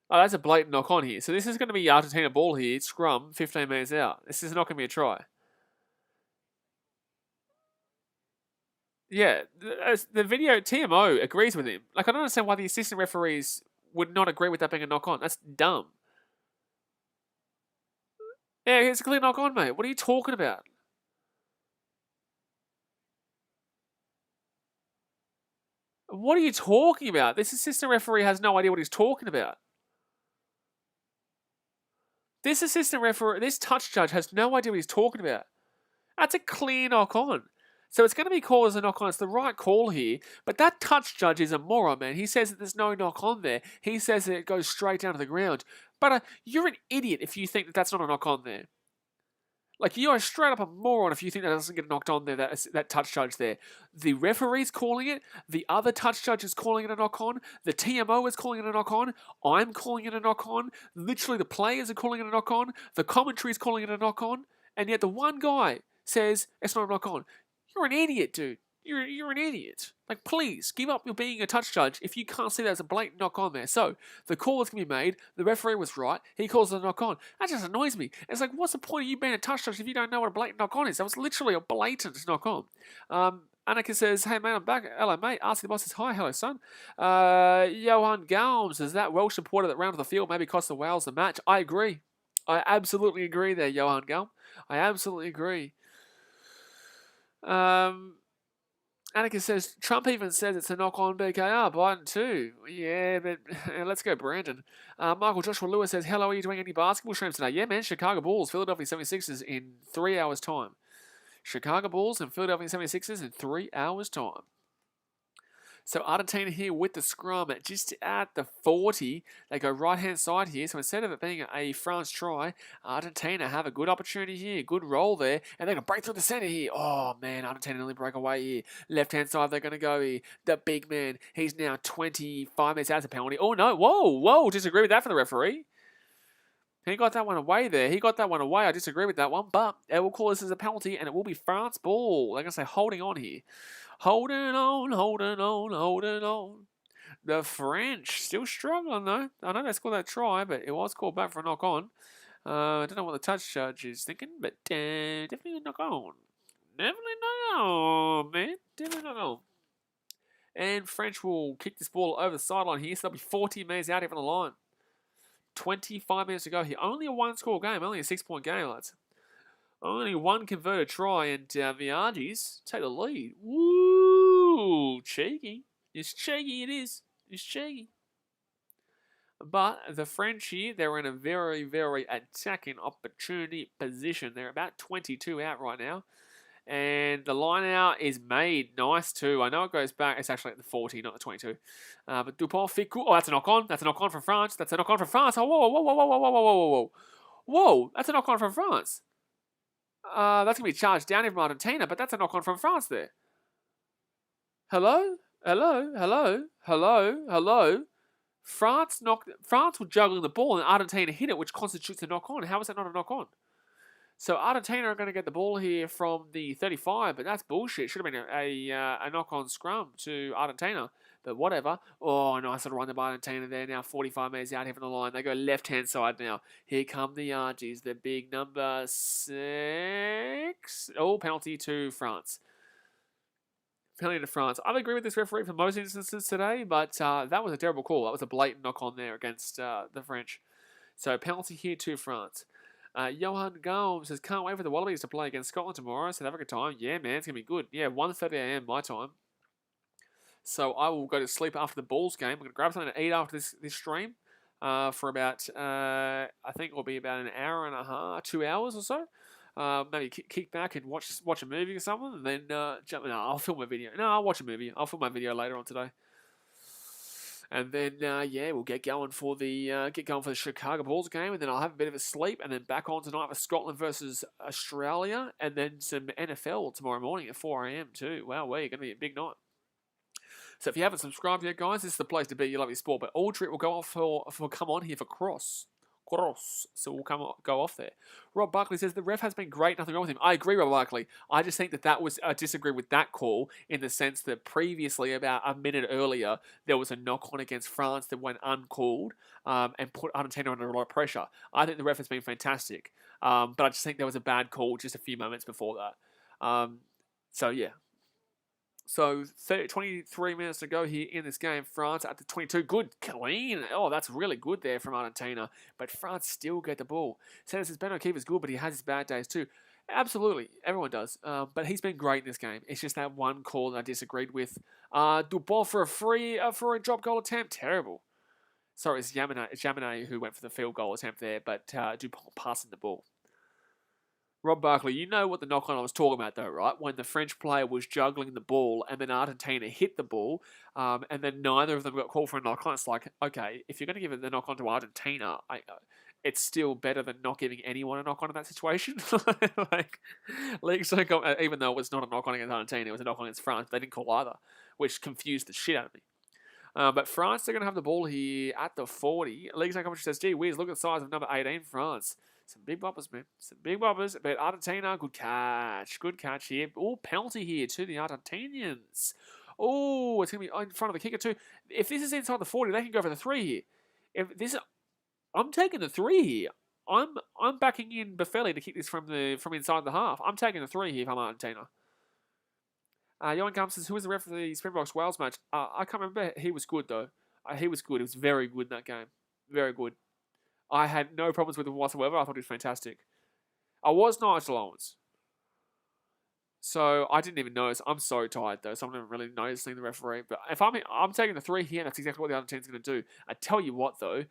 Oh, that's a blatant knock on here. So this is going to be Argentina ball here. Scrum, 15 metres out. This is not going to be a try. Yeah, the video TMO agrees with him. Like, I don't understand why the assistant referees would not agree with that being a knock on. That's dumb. Yeah, it's a clear knock on, mate. What are you talking about? What are you talking about? This assistant referee has no idea what he's talking about. This assistant referee, this touch judge has no idea what he's talking about. That's a clear knock on. So it's going to be called as a knock on. It's the right call here. But that touch judge is a moron, man. He says that there's no knock on there. He says that it goes straight down to the ground. But you're an idiot if you think that that's not a knock on there. Like, you are straight up a moron if you think that doesn't get knocked on there, that touch judge there. The referee's calling it. The other touch judge is calling it a knock on. The TMO is calling it a knock on. I'm calling it a knock on. Literally, the players are calling it a knock on. The commentary is calling it a knock on. And yet the one guy says it's not a knock on. You're an idiot, dude. You're an idiot. Like, please, give up your being a touch judge if you can't see there's a blatant knock on there. So, the call is going to be made. The referee was right. He calls it a knock on. That just annoys me. It's like, what's the point of you being a touch judge if you don't know what a blatant knock on is? That was literally a blatant knock on. Annika says, hey, mate, I'm back. Hello, mate. Ask the boss says, hi, hello, son. Johan Galm says, that Welsh supporter that rounded the field maybe cost the Wales the match. I agree. I absolutely agree there, Johan Galm. I absolutely agree. Annika says, Trump even says it's a knock on BKR. Biden too. Yeah, but let's go, Brandon. Michael Joshua Lewis says, hello, are you doing any basketball streams today? Yeah, man, Chicago Bulls, Philadelphia 76ers in 3 hours' time. Chicago Bulls and Philadelphia 76ers in 3 hours' time. So Argentina here with the scrum just at the 40. They go right-hand side here. So instead of it being a France try, Argentina have a good opportunity here. Good roll there. And they're going to break through the centre here. Oh, man, Argentina nearly break away here. Left-hand side, they're going to go here. The big man, he's now 25 minutes out of the penalty. Oh, no. Whoa. Disagree with that for the referee. He got that one away there. I disagree with that one. But it will call this as a penalty, and it will be France ball. They're going to say holding on here. Holding on. The French still struggling, though. I know they scored that try, but it was called back for a knock on. I don't know what the touch judge is thinking, but definitely a knock on. Definitely knock on, man. Definitely knock on. And French will kick this ball over the sideline here, so they'll be 40 metres out here from the line. 25 minutes to go here. Only a one-score game, only a 6-point game, lads. Only one converted try, and the Argies take the lead. Woo! Cheeky. It's cheeky, it is. It's cheeky. But the French here, they're in a very, very attacking opportunity position. They're about 22 out right now. And the line out is made nice too. I know it goes back. It's actually at the 40, not the 22. But Dupont, Ficou. Oh, that's a knock on. That's a knock on from France. Oh, whoa. Whoa, that's a knock on from France. That's going to be charged down from Argentina, but that's a knock on from France there. Hello? France were juggling the ball and Argentina hit it, which constitutes a knock on. How is that not a knock on? So Argentina are going to get the ball here from the 35, but that's bullshit. Should have been a knock on scrum to Argentina. But whatever. Oh, nice little run by Argentina there. Now 45 metres out here from the line. They go left-hand side now. Here come the Argies, the big number 6. Oh, penalty to France. Penalty to France. I agree with this referee for most instances today, but that was a terrible call. That was a blatant knock-on there against the French. So penalty here to France. Johan Gomes says, can't wait for the Wallabies to play against Scotland tomorrow. South Africa time. Yeah, man, it's going to be good. Yeah, 1:30 a.m. my time. So I will go to sleep after the Bulls game. I'm going to grab something to eat after this stream for about, I think it will be about an hour and a half, 2 hours or so. Maybe kick back and watch a movie or something, and then jump. No, I'll film a video. No, I'll watch a movie. I'll film my video later on today. And then, we'll get going for the Chicago Bulls game, and then I'll have a bit of a sleep, and then back on tonight for Scotland versus Australia, and then some NFL tomorrow morning at 4 a.m. too. Wow, we're going to be a big night. So if you haven't subscribed yet, guys, this is the place to be. You love your sport, but Aldrich will go off for come on here for cross. So we'll go off there. Rob Buckley says the ref has been great, nothing wrong with him. I agree, Rob Buckley. I just think that was I disagree with that call in the sense that previously, about a minute earlier, there was a knock-on against France that went uncalled and put Argentina under a lot of pressure. I think the ref has been fantastic, but I just think there was a bad call just a few moments before that. So yeah. So 23 minutes to go here in this game. France at the 22. Good, clean. Oh, that's really good there from Argentina. But France still get the ball. Says Ben O'Keefe is good, but he has his bad days too. Absolutely. Everyone does. But he's been great in this game. It's just that one call that I disagreed with. Dupont for a drop goal attempt. Terrible. Sorry, it's Yamane who went for the field goal attempt there, but Dupont passing the ball. Rob Barkley, you know what the knock-on I was talking about, though, right? When the French player was juggling the ball and then Argentina hit the ball, and then neither of them got called for a knock-on. It's like, okay, if you're going to give the knock-on to Argentina, it's still better than not giving anyone a knock-on in that situation. Even though it was not a knock-on against Argentina, it was a knock-on against France, they didn't call either, which confused the shit out of me. But France, they're going to have the ball here at the 40. League Coach says, gee whiz, look at the size of number 18, France. Some big boppers, man. Some big boppers. But Argentina, good catch. Good catch here. Oh, penalty here to the Argentinians. Oh, it's going to be in front of the kicker too. If this is inside the 40, they can go for the 3 here. I'm taking the 3 here. I'm backing in Buffelli to kick this from inside the half. I'm taking the 3 here if I'm Argentina. Johan Gum says, who was the ref for the Springboks Wales match? I can't remember. He was good, though. He was good. He was very good in that game. Very good. I had no problems with him whatsoever. I thought he was fantastic. I was Nigel Owens. So I didn't even notice. I'm so tired, though, so I'm not really noticing the referee. But if I'm taking the 3 here, that's exactly what the other team's going to do. I tell you what, though.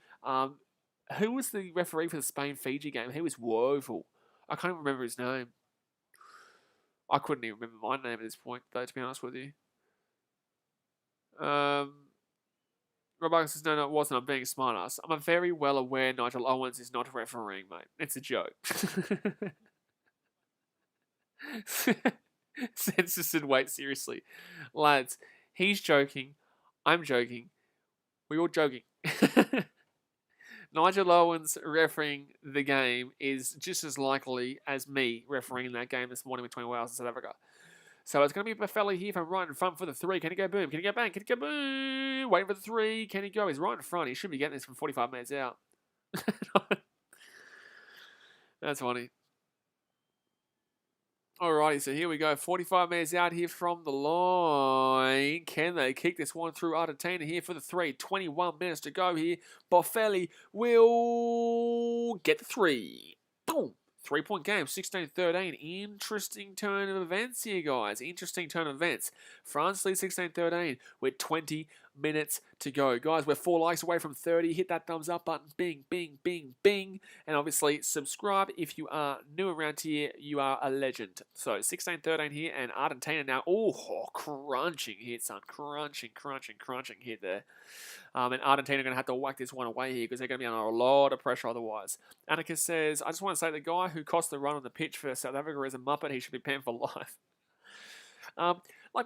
Who was the referee for the Spain-Fiji game? He was woeful. I can't even remember his name. I couldn't even remember my name at this point, though, to be honest with you. Rob says, no, it wasn't. I'm being a smartass. I'm very well aware Nigel Owens is not refereeing, mate. It's a joke. Census and wait, seriously. Lads, he's joking. I'm joking. We're all joking. Nigel Owens refereeing the game is just as likely as me refereeing that game this morning between Wales and South Africa. So it's going to be Buffelli here from right in front for the 3. Can he go boom? Can he go bang? Can he go boom? Waiting for the 3. Can he go? He's right in front. He should be getting this from 45 minutes out. That's funny. Alrighty, so here we go. 45 minutes out here from the line. Can they kick this one through Argentina here for the 3? 21 minutes to go here. Buffelli will get the 3. Boom. 3-point game, 16-13. Interesting turn of events here, guys. Interesting turn of events. France leads 16-13 with 20 minutes to go. Guys, we're 4 likes away from 30. Hit that thumbs up button. Bing, bing, bing, bing. And obviously, subscribe if you are new around here. You are a legend. So, 16-13 here. And Argentina now. Oh, crunching here, son. Crunching here there. And Argentina are going to have to whack this one away here because they're going to be under a lot of pressure otherwise. Annika says, I just want to say the guy who cost the run on the pitch for South Africa is a muppet. He should be banned for life.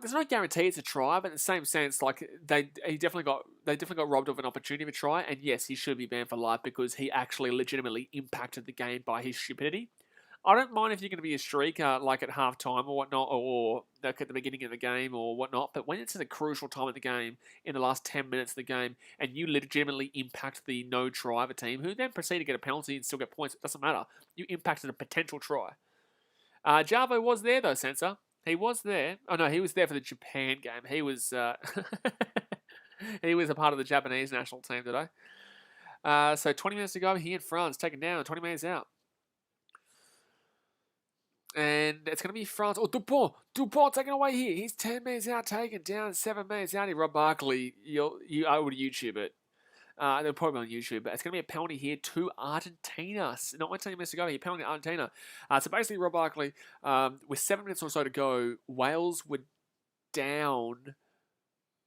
There's no guarantee it's a try, but in the same sense, they definitely got robbed of an opportunity to try. And yes, he should be banned for life because he actually legitimately impacted the game by his stupidity. I don't mind if you're going to be a streaker like at halftime or whatnot, or like at the beginning of the game or whatnot. But when it's at a crucial time of the game, in the last 10 minutes of the game, and you legitimately impact the no try of a team, who then proceed to get a penalty and still get points, it doesn't matter. You impacted a potential try. Javo was there though, Sensor. He was there. Oh no, he was there for the Japan game. He was he was a part of the Japanese national team today. So 20 minutes to go here in France, taken down, 20 minutes out. And it's going to be France. Oh, Dupont taken away here. He's 10 minutes out, taken down, 7 minutes out. Rob Barkley, I would YouTube it. They'll probably be on YouTube, but it's going to be a penalty here to Argentina. Not 20 minutes to go here, penalty to Argentina. So basically, Rob Barkley, with 7 minutes or so to go, Wales were down.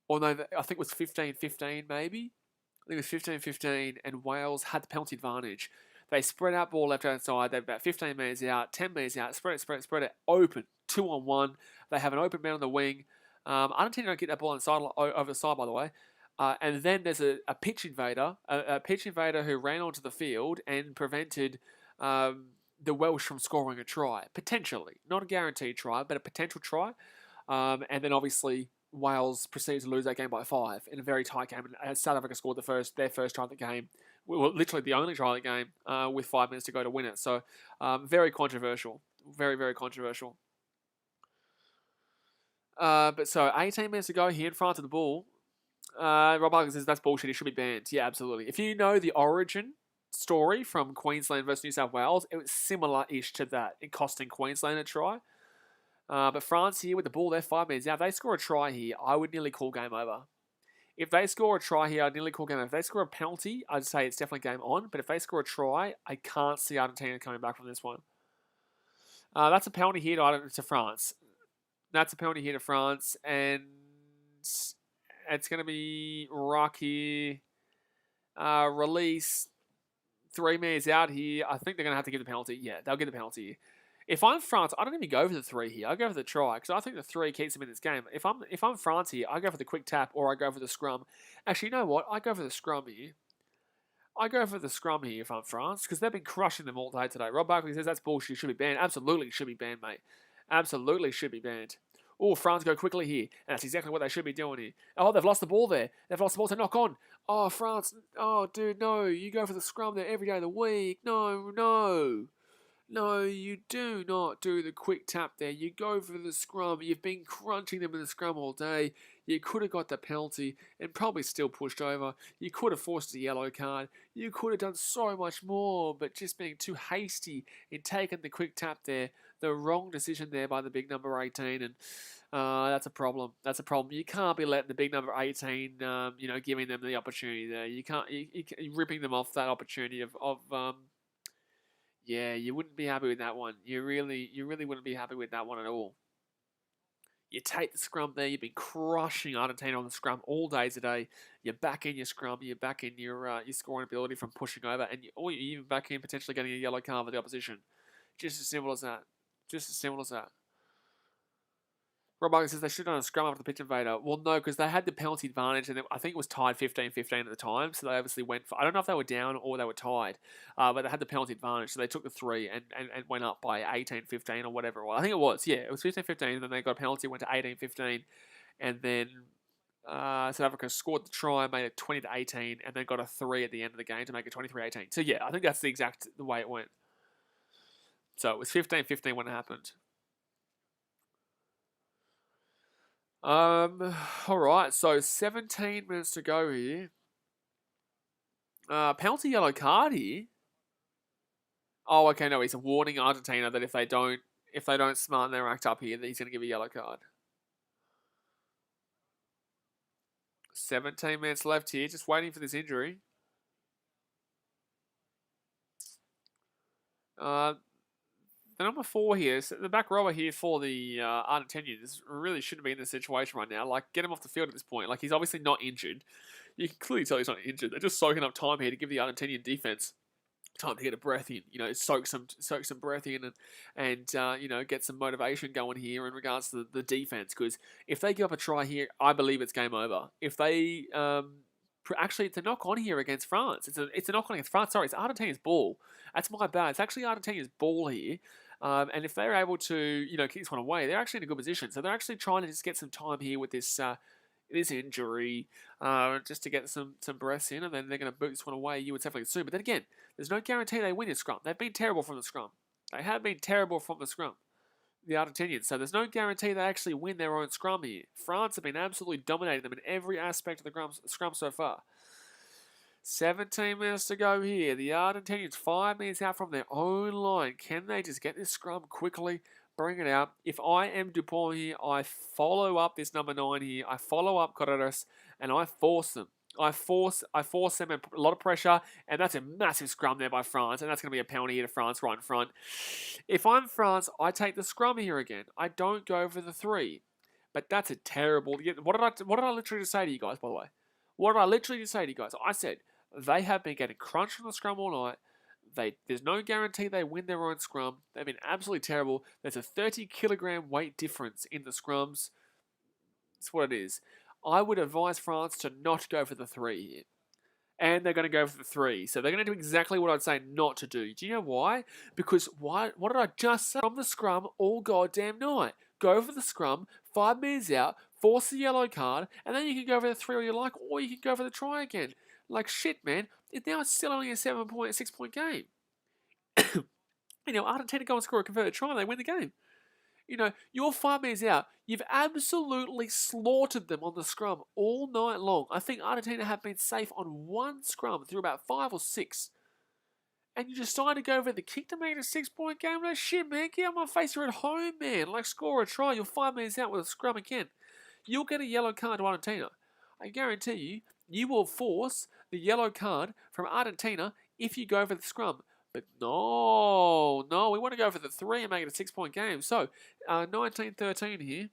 Or no, I think it was 15-15 maybe. I think it was 15-15, and Wales had the penalty advantage. They spread out ball left-hand side. They're about 15 metres out, 10 metres out. Spread it. Open. 2-on-1. They have an open man on the wing. Argentina don't get that ball over the side, by the way. And then there's a pitch invader. A pitch invader who ran onto the field and prevented the Welsh from scoring a try. Potentially. Not a guaranteed try, but a potential try. And then obviously Wales proceeded to lose that game by 5 in a very tight game. And South Africa scored their first try of the game. Well, literally the only try of the game with 5 minutes to go to win it. So, very controversial. Very, very controversial. But so, 18 minutes to go here in front of the ball. Rob Barkley says that's bullshit. He should be banned. Yeah, absolutely. If you know the origin story from Queensland versus New South Wales, it was similar-ish to that, in costing Queensland a try. But France here with the ball, they're 5 minutes out. If they score a try here, I would nearly call game over. If they score a try here, I'd nearly call game over. If they score a penalty, I'd say it's definitely game on. But if they score a try, I can't see Argentina coming back from this one. That's a penalty here to France. That's a penalty here to France. And it's going to be Rock here. Release. 3 minutes out here. I think they're going to have to give the penalty. Yeah, they'll give the penalty here. If I'm France, I don't even go for the 3 here. I go for the try because I think the 3 keeps them in this game. If I'm France here, I go for the quick tap or I go for the scrum. Actually, you know what? I go for the scrum here. I go for the scrum here if I'm France because they've been crushing them all day today. Rob Barkley says that's bullshit. Should be banned. Absolutely should be banned, mate. Absolutely should be banned. Oh, France go quickly here. And that's exactly what they should be doing here. Oh, they've lost the ball there. They've lost the ball to knock on. Oh, France. Oh, dude, no. You go for the scrum there every day of the week. No. No, you do not do the quick tap there. You go for the scrum. You've been crunching them in the scrum all day. You could have got the penalty and probably still pushed over. You could have forced a yellow card. You could have done so much more, but just being too hasty in taking the quick tap there. The wrong decision there by the big number 18, and that's a problem. That's a problem. You can't be letting the big number 18, giving them the opportunity there. You can't. You're ripping them off that opportunity of yeah, you wouldn't be happy with that one. You really wouldn't be happy with that one at all. You take the scrum there. You've been crushing Argentina on the scrum all day today. You're back in your scrum. You're back in your scoring ability from pushing over, and you're even back in potentially getting a yellow card for the opposition. Just as simple as that. Just as simple as that. Rob Barkley says they should have done a scrum after the pitch invader. Well, no, because they had the penalty advantage, and I think it was tied 15-15 at the time, so they obviously went for... I don't know if they were down or they were tied, but they had the penalty advantage, so they took the 3 and went up by 18-15 or whatever it was. I think it was, yeah, it was 15-15, and then they got a penalty, went to 18-15, and then South Africa scored the try, made it 20-18, and then got a 3 at the end of the game to make it 23-18. So, yeah, I think that's the way it went. So, it was 15-15 when it happened. Alright, so 17 minutes to go here. Penalty yellow card here. Oh, okay, no, he's warning Argentina that if they don't smarten their act up here, that he's going to give a yellow card. 17 minutes left here, just waiting for this injury. The number 4 here, so the back rower here for the Argentinians really shouldn't be in this situation right now. Like, get him off the field at this point. Like, he's obviously not injured. You can clearly tell he's not injured. They're just soaking up time here to give the Argentinian defense time to get a breath in. Soak some breath in and get some motivation going here in regards to the defense. Because if they give up a try here, I believe it's game over. If they actually, it's a knock on here against France. It's a knock on against France. Sorry, it's Argentina's ball. That's my bad. It's actually Argentina's ball here. And if they're able to, kick this one away, they're actually in a good position. So they're actually trying to just get some time here with this injury, just to get some breaths in, and then they're going to boot this one away, you would definitely assume. But then again, there's no guarantee they win this scrum. They've been terrible from the scrum. They have been terrible from the scrum, the Argentinians. So there's no guarantee they actually win their own scrum here. France have been absolutely dominating them in every aspect of the scrum so far. 17 minutes to go here. The Argentinians 5 minutes out from their own line. Can they just get this scrum quickly? Bring it out. If I am Dupont here, I follow up this number 9 here. I follow up Correras and I force them. I force them and put a lot of pressure, and that's a massive scrum there by France, and that's going to be a penalty here to France right in front. If I'm France, I take the scrum here again. I don't go for the 3. But that's a terrible... What did I literally just say to you guys, by the way? What did I literally just say to you guys? I said, they have been getting crunched from the scrum all night. There's no guarantee they win their own scrum. They've been absolutely terrible. There's a 30-kilogram weight difference in the scrums. That's what it is. I would advise France to not go for the 3 here. And they're going to go for the 3. So they're going to do exactly what I'd say not to do. Do you know why? Because what did I just say? From the scrum all goddamn night. Go for the scrum, 5 minutes out, force the yellow card, and then you can go for the 3 all you like, or you can go for the try again. Like shit, man. Now it's still only a 6-point game. Argentina go and score a converted try and they win the game. You're 5 minutes out. You've absolutely slaughtered them on the scrum all night long. I think Argentina have been safe on one scrum through about 5 or 6. And you decide to go for the kick to make it a 6-point game? No shit, man. Get out my face. You're at home, man. Score a try. You're 5 minutes out with a scrum again. You'll get a yellow card to Argentina. I guarantee you will force the yellow card from Argentina if you go for the scrum. But no, we want to go for the 3 and make it a 6-point game. So, 19-13 here.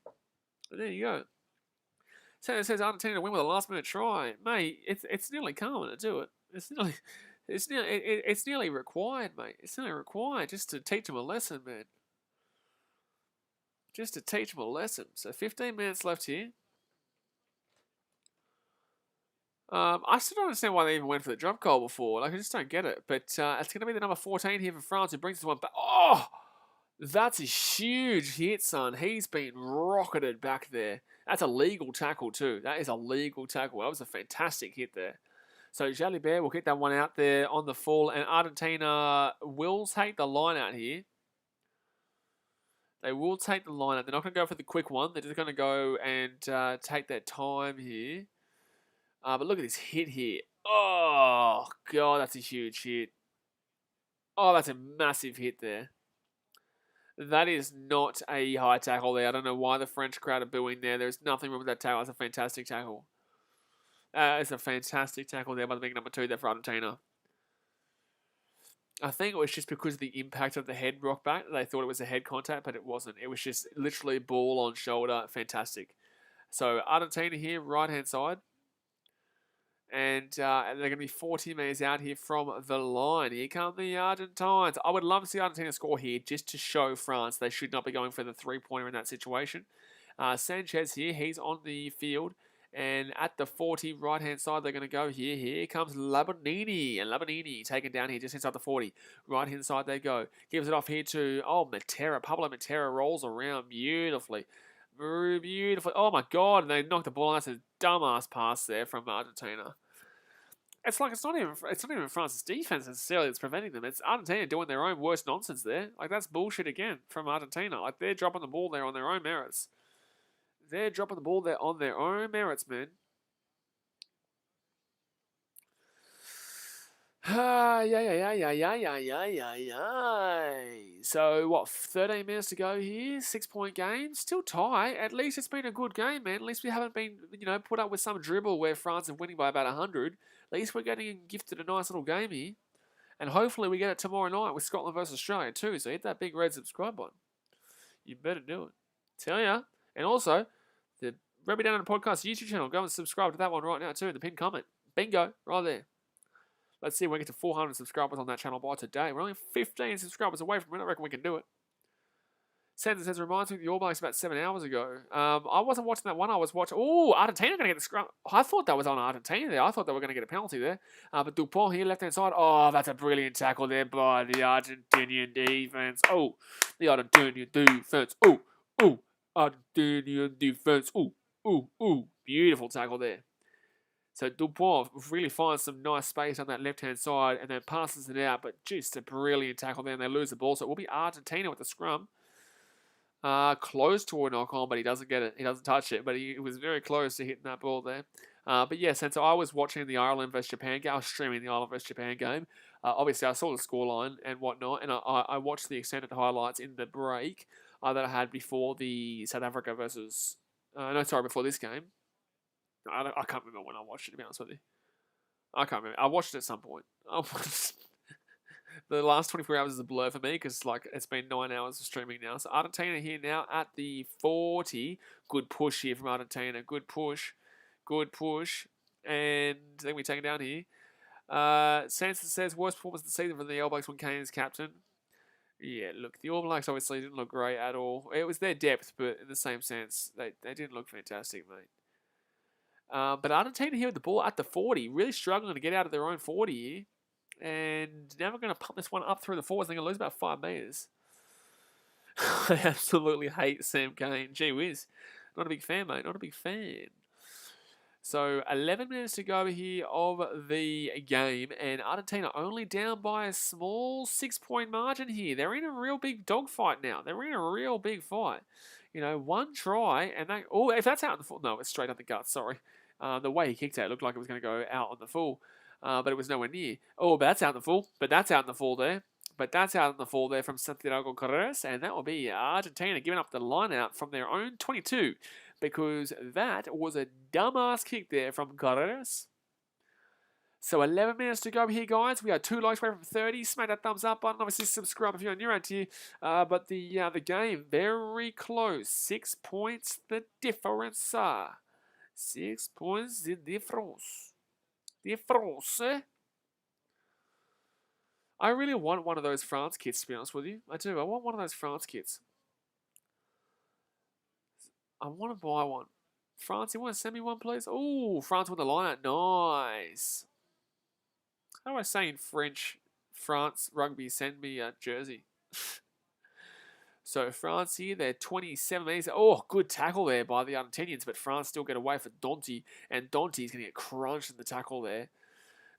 And there you go. So it says Argentina to win with a last-minute try. Mate, it's nearly coming to do it. It's nearly required, mate. It's nearly required just to teach them a lesson, man. Just to teach them a lesson. So 15 minutes left here. I still don't understand why they even went for the drop goal before. I just don't get it. But it's going to be the number 14 here for France who brings this one back. Oh! That's a huge hit, son. He's been rocketed back there. That's a legal tackle too. That is a legal tackle. That was a fantastic hit there. So Jalibert will get that one out there on the full. And Argentina will take the line out here. They will take the line out. They're not going to go for the quick one. They're just going to go and take their time here. But look at this hit here. Oh, God, that's a huge hit. Oh, that's a massive hit there. That is not a high tackle there. I don't know why the French crowd are booing there. There's nothing wrong with that tackle. It's a fantastic tackle. It's a fantastic tackle there by the big number 2 there for Argentina. I think it was just because of the impact of the head rock back. They thought it was a head contact, but it wasn't. It was just literally ball on shoulder. Fantastic. So Argentina here, right-hand side. And they're going to be 40 meters out here from the line. Here come the Argentines. I would love to see Argentina score here just to show France they should not be going for the 3-pointer in that situation. Sanchez here, he's on the field. And at the 40 right-hand side, they're going to go here. Here comes Labonini. And Labonini taken down here just inside the 40. Right-hand side they go. Gives it off here to, Matera. Pablo Matera rolls around beautifully. Beautifully. Oh my God! And they knocked the ball. That's a dumbass pass there from Argentina. It's not even France's defense necessarily that's preventing them. It's Argentina doing their own worst nonsense there. That's bullshit again from Argentina. They're dropping the ball there on their own merits. They're dropping the ball there on their own merits, man. So, what, 13 minutes to go here? 6-point game. Still tie. At least it's been a good game, man. At least we haven't been, put up with some dribble where France are winning by about 100. At least we're getting gifted a nice little game here. And hopefully we get it tomorrow night with Scotland versus Australia too. So hit that big red subscribe button. You better do it. Tell ya. And also, the Rugby Down on the Podcast YouTube channel. Go and subscribe to that one right now too in the pinned comment. Bingo. Right there. Let's see if we get to 400 subscribers on that channel by today. We're only 15 subscribers away from it. I reckon we can do it. Sanders says, reminds me of the All Blacks about 7 hours ago. I wasn't watching that one. I was watching... Oh, Argentina going to get the scrum. I thought that was on Argentina there. I thought they were going to get a penalty there. But Dupont here, left-hand side. Oh, that's a brilliant tackle there by the Argentinian defense. Oh, the Argentinian defense. Oh, Argentinian defense. Oh. Beautiful tackle there. So Dupont really finds some nice space on that left-hand side and then passes it out. But just a brilliant tackle there, and they lose the ball. So it will be Argentina with the scrum. Close to a knock-on, but he doesn't get it. He doesn't touch it, but he was very close to hitting that ball there. But yes, and so I was watching the Ireland vs Japan game. I was streaming the Ireland vs Japan game. Obviously, I saw the scoreline and whatnot, and I watched the extended highlights in the break that I had before the South Africa versus... before this game. I can't remember when I watched it, to be honest with you. I can't remember. I watched it at some point. The last 24 hours is a blur for me because it's been 9 hours of streaming now. So Argentina here now at the 40. Good push here from Argentina. Good push. And then we take it down here. Sanson says, worst performance of the season for the All Blacks when Kane is captain. Yeah, look, the All Blacks obviously didn't look great at all. It was their depth, but in the same sense, they didn't look fantastic, mate. But Argentina here with the ball at the 40. Really struggling to get out of their own 40 here. And now we're going to pump this one up through the forwards. They're going to lose about 5 metres. I absolutely hate Sam Cane. Gee whiz. Not a big fan, mate. Not a big fan. So 11 minutes to go here of the game. And Argentina only down by a small 6-point margin here. They're in a real big dogfight now. They're in a real big fight. You know, one try and that... Oh, if that's out in the full... No, it's straight on the gut. Sorry. The way he kicked it, it looked like it was going to go out on the full. But it was nowhere near. Oh, but that's out in the full. But that's out in the full there. From Santiago Carreras. And that will be Argentina giving up the line out from their own 22. Because that was a dumbass kick there from Carreras. So 11 minutes to go here, guys. We are 2 likes away from 30. Smack that thumbs up button. Obviously, subscribe if you're new around here. But the game, very close. 6 points the difference. 6 points the difference. I really want one of those France kits, to be honest with you. I do. I want one of those France kits. I want to buy one. France, you want to send me one, please? Oh, France won the line out. Nice. How do I say in French? France Rugby, send me a jersey. So France here, they're 27 metres. Oh, good tackle there by the Argentinians, but France still get away for Donti, and Donti's going to get crunched in the tackle there.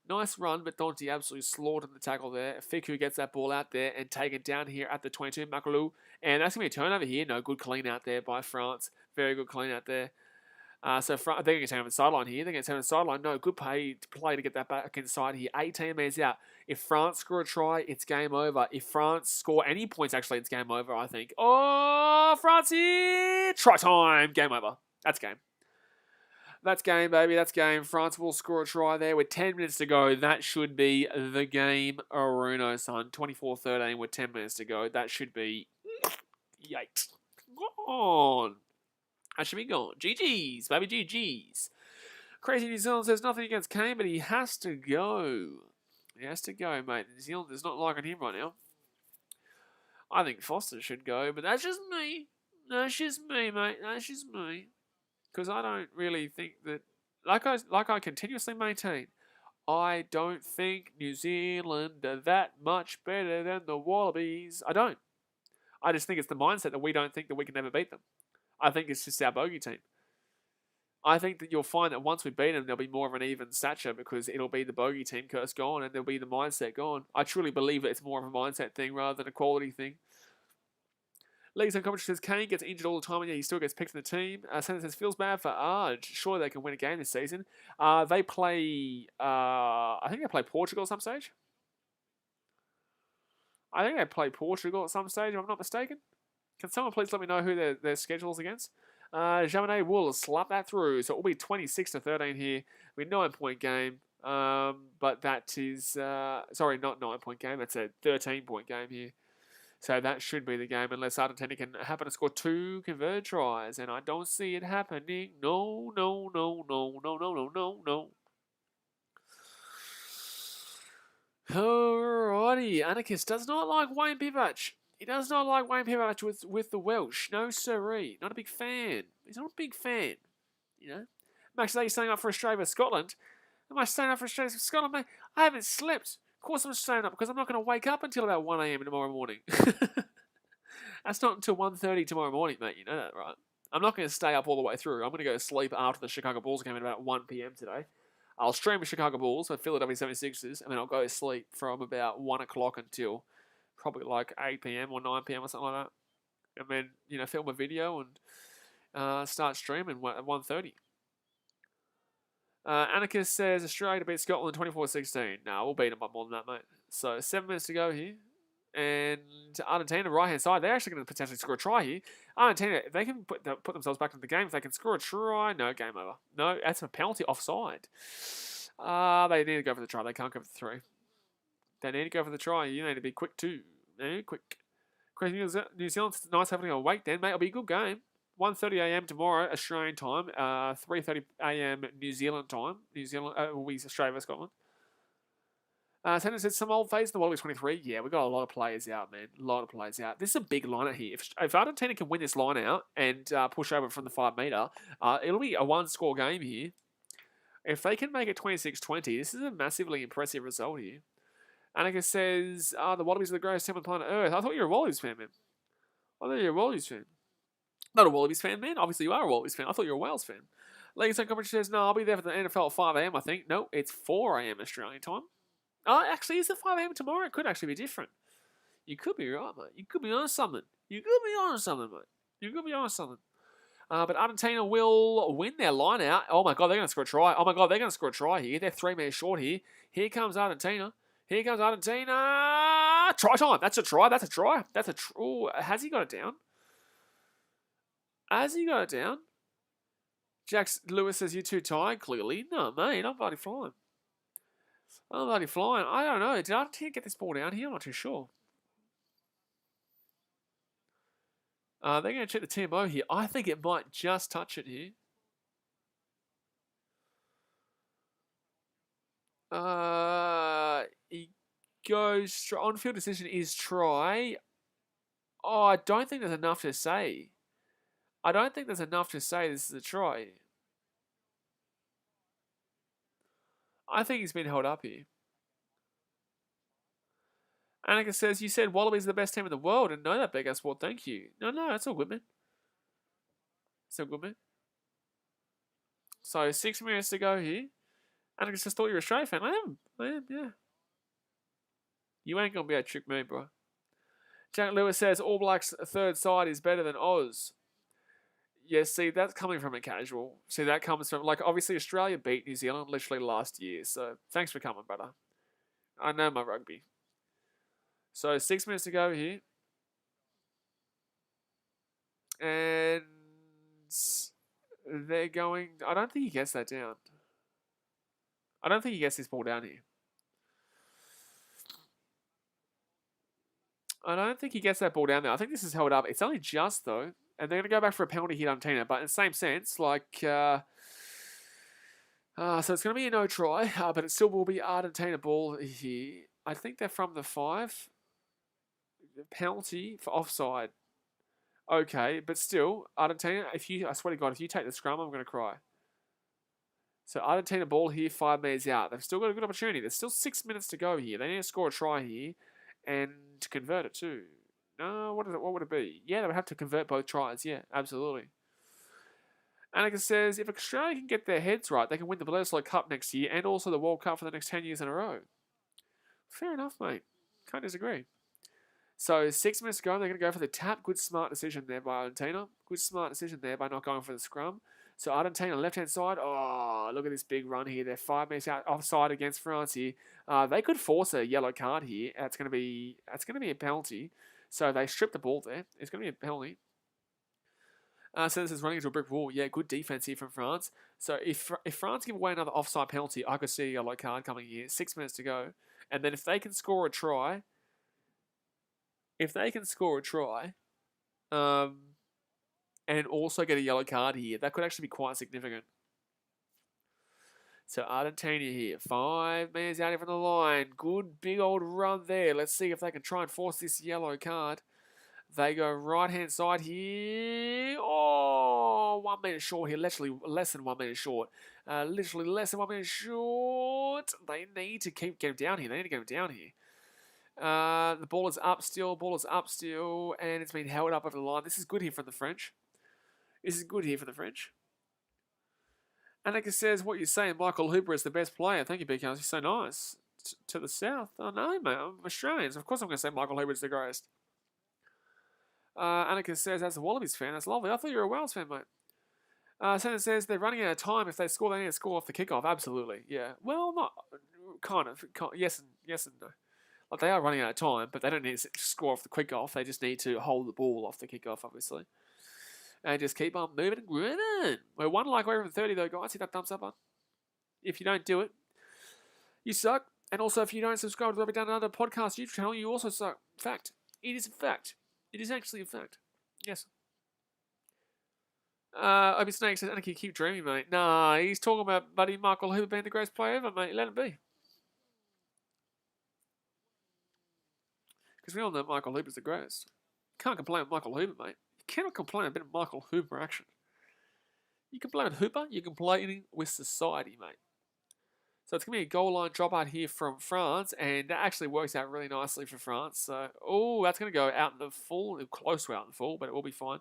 Nice run, but Donti absolutely slaughtered the tackle there. Fiku gets that ball out there and taken down here at the 22, Makalou. And that's going to be a turnover here. No, good clean out there by France. Very good clean out there. So they're going to take on the sideline here. They're going to take on the sideline. No, good play to get that back inside here. 18 minutes out. If France score a try, it's game over. If France score any points, actually, it's game over, I think. Oh, France here! Try time! Game over. That's game. That's game, baby. That's game. France will score a try there with 10 minutes to go. That should be the game. Aruno, son. 24-13 with 10 minutes to go. That should be... Yikes. Gone. That should be gone. GG's, baby, GG's. Crazy New Zealand says nothing against Kane, but he has to go. He has to go, mate. New Zealand is not liking him right now. I think Foster should go, but that's just me. That's just me, mate. That's just me. Because I don't really think that... Like I continuously maintain, I don't think New Zealand are that much better than the Wallabies. I don't. I just think it's the mindset that we don't think that we can never beat them. I think it's just our bogey team. I think that you'll find that once we beat them, there'll be more of an even stature because it'll be the bogey team curse gone and there'll be the mindset gone. I truly believe that it's more of a mindset thing rather than a quality thing. Leagues and commentary says Kane gets injured all the time and yet he still gets picked in the team. Senator says feels bad for Arg. Surely they can win a game this season. They play, I think they play Portugal at some stage. I think they play Portugal at some stage, if I'm not mistaken. Can someone please let me know who their schedule is against? Jaminet will slap that through. So it will be 26-13 here. It'll be a 9-point game. But that is... sorry, not 9-point game. That's a 13-point game here. So that should be the game unless Argentina can happen to score 2 converted tries. And I don't see it happening. No. Alrighty. Anarchist does not like Wayne Bivach. He does not like Wayne Pivach with the Welsh. No siree. Not a big fan. He's not a big fan. You know? Max, are you staying up for Australia versus Scotland? Am I staying up for Australia versus Scotland, mate? I haven't slept. Of course I'm staying up because I'm not going to wake up until about 1 a.m. tomorrow morning. That's not until 1:30 tomorrow morning, mate. You know that, right? I'm not going to stay up all the way through. I'm going to go to sleep after the Chicago Bulls game at about 1 p.m. today. I'll stream the Chicago Bulls, the Philadelphia 76ers, and then I'll go to sleep from about 1 o'clock until probably like 8 p.m. or 9 p.m. or something like that. And then, you know, film a video and start streaming at 1:30. Anarchist says Australia to beat Scotland 24-16. No, we'll beat them by more than that, mate. So 7 minutes to go here. And Argentina, right-hand side, they're actually going to potentially score a try here. Argentina, if they can put themselves back into the game, if they can score a try, no, game over. No, that's a penalty offside. They need to go for the try. They can't go for the 3. They need to go for the try. You need to be quick too. Quick. New Zealand's nice having a wait then, mate. It'll be a good game. 1:30 a.m. tomorrow, Australian time. 3:30 a.m. New Zealand time. New Zealand will be Australia versus Scotland. Sanders said some old phase in the Wallabies 23. Yeah, we've got a lot of players out, man. A lot of players out. This is a big line out here. If Argentina can win this line out and push over from the 5 metre, it'll be a 1-score game here. If they can make it 26-20, this is a massively impressive result here. Annika says, the Wallabies are the greatest team on planet Earth. I thought you were a Wallabies fan, man. I thought you were a Wallabies fan. Not a Wallabies fan, man. Obviously, you are a Wallabies fan. I thought you were a Wales fan. Legacy Coverage says, no, I'll be there for the NFL at 5 a.m, I think. No, it's 4 a.m. Australian time. Oh, actually, is it 5 a.m. tomorrow? It could actually be different. You could be right, mate. You could be on something. You could be on something, mate. You could be on something. But Argentina will win their line out. Oh, my God, they're going to score a try. Oh, my God, they're going to score a try here. They're 3 minutes short here. Here comes Argentina. Here comes Argentina. Try time. That's a try. That's a try. That's a try. Oh, has he got it down? Has he got it down? Jax Lewis says, you too tired, clearly. No, mate, I'm bloody flying. I'm bloody flying. I don't know. Did Argentina get this ball down here? I'm not too sure. They're going to check the TMO here. I think it might just touch it here. He goes on-field decision is try. Oh, I don't think there's enough to say. I don't think there's enough to say this is a try. I think he's been held up here. Annika says, you said Wallabies are the best team in the world, and know that, Big Ass Sport. Thank you. No, that's all good, man. It's all good, man. So, 6 minutes to go here. Annika says, thought you were an Australia fan. I am, yeah. You ain't going to be able to trick me, bro. Jack Lewis says, All Blacks' third side is better than Oz. Yeah, see, that's coming from a casual. See, that comes from, like, obviously Australia beat New Zealand literally last year. So, thanks for coming, brother. I know my rugby. So, 6 minutes to go here. And they're going... I don't think he gets that down. I don't think he gets this ball down here. I don't think he gets that ball down there. I think this is held up. It's only just, though. And they're going to go back for a penalty hit on Argentina. But in the same sense, like... so it's going to be a no try. But it still will be Argentina ball here. I think they're from the 5. Penalty for offside. Okay, but still, Argentina, I swear to God, if you take the scrum, I'm going to cry. So Argentina ball here, 5 minutes out. They've still got a good opportunity. There's still 6 minutes to go here. They need to score a try here and convert it too. No, what would it be? Yeah, they would have to convert both tries. Yeah, absolutely. Annika says, if Australia can get their heads right, they can win the Bledisloe Cup next year and also the World Cup for the next 10 years in a row. Fair enough, mate. Can't disagree. So 6 minutes to go, they're going to go for the tap. Good smart decision there by Argentina. Good smart decision there by not going for the scrum. So Argentina left-hand side. Oh, look at this big run here. They're 5 minutes out offside against France here. They could force a yellow card here. It's going to be a penalty. So they strip the ball there. It's going to be a penalty. So this is running into a brick wall. Yeah, good defense here from France. So if France give away another offside penalty, I could see a yellow card coming here. 6 minutes to go. And then if they can score a try... and also get a yellow card here, that could actually be quite significant. So Argentina here, 5 minutes out from the line. Good big old run there. Let's see if they can try and force this yellow card. They go right-hand side here. Oh, 1 metre short here. Literally less than 1 metre short. Literally less than 1 metre short. They need to get him down here. They need to get him down here. The ball is up still. And it's been held up over the line. This is good here for the French. Annika says, what you're saying, Michael Hooper is the best player. Thank you, BK. He's so nice. To the south. Oh, no, mate. I'm Australians. Of course I'm going to say Michael Hooper is the greatest. Annika says, that's a Wallabies fan. That's lovely. I thought you were a Wales fan, mate. Senator says, they're running out of time. If they score, they need to score off the kickoff. Absolutely. Yeah. Well, not kind of. Yes and no. Like, they are running out of time, but they don't need to score off the kickoff. They just need to hold the ball off the kickoff, obviously. And just keep on moving and grooving. We're 1 like away from 30, though, guys. Hit that thumbs up button. If you don't do it, you suck. And also, if you don't subscribe to the Rugby Down Under podcast YouTube channel, you also suck. Fact. It is a fact. It is actually a fact. Yes. Obi Snake says, Anarchy, keep dreaming, mate. Nah, he's talking about buddy Michael Hooper being the greatest player ever, mate. Let him be. Because we all know Michael Hooper's the greatest. Can't complain with Michael Hooper, mate. You cannot complain a bit of Michael Hooper action. You can play with Hooper, you can play with society, mate. So it's going to be a goal line drop out here from France, and that actually works out really nicely for France. So, that's going to go out in the full, close to out in the full, but it will be fine.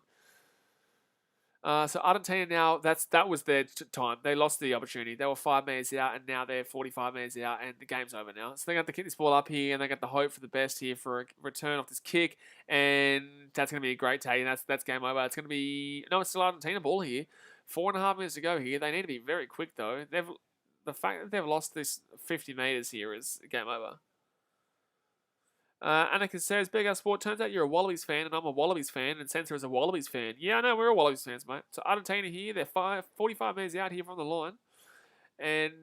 So Argentina now, that was their time. They lost the opportunity. They were 5 minutes out, and now they're 45 minutes out, and the game's over now. So they got to kick this ball up here, and they got the hope for the best here for a return off this kick, and that's going to be a great take, and that's game over. It's going to be, no, it's still Argentina ball here. 4.5 minutes to go here. They need to be very quick, though. The fact that they've lost this 50 metres here is game over. Anakin says, Big Ass Sport, turns out you're a Wallabies fan, and I'm a Wallabies fan, and Sensor is a Wallabies fan. Yeah, I know, we're all Wallabies fans, mate. So Argentina here, they're 45 metres out here from the line, and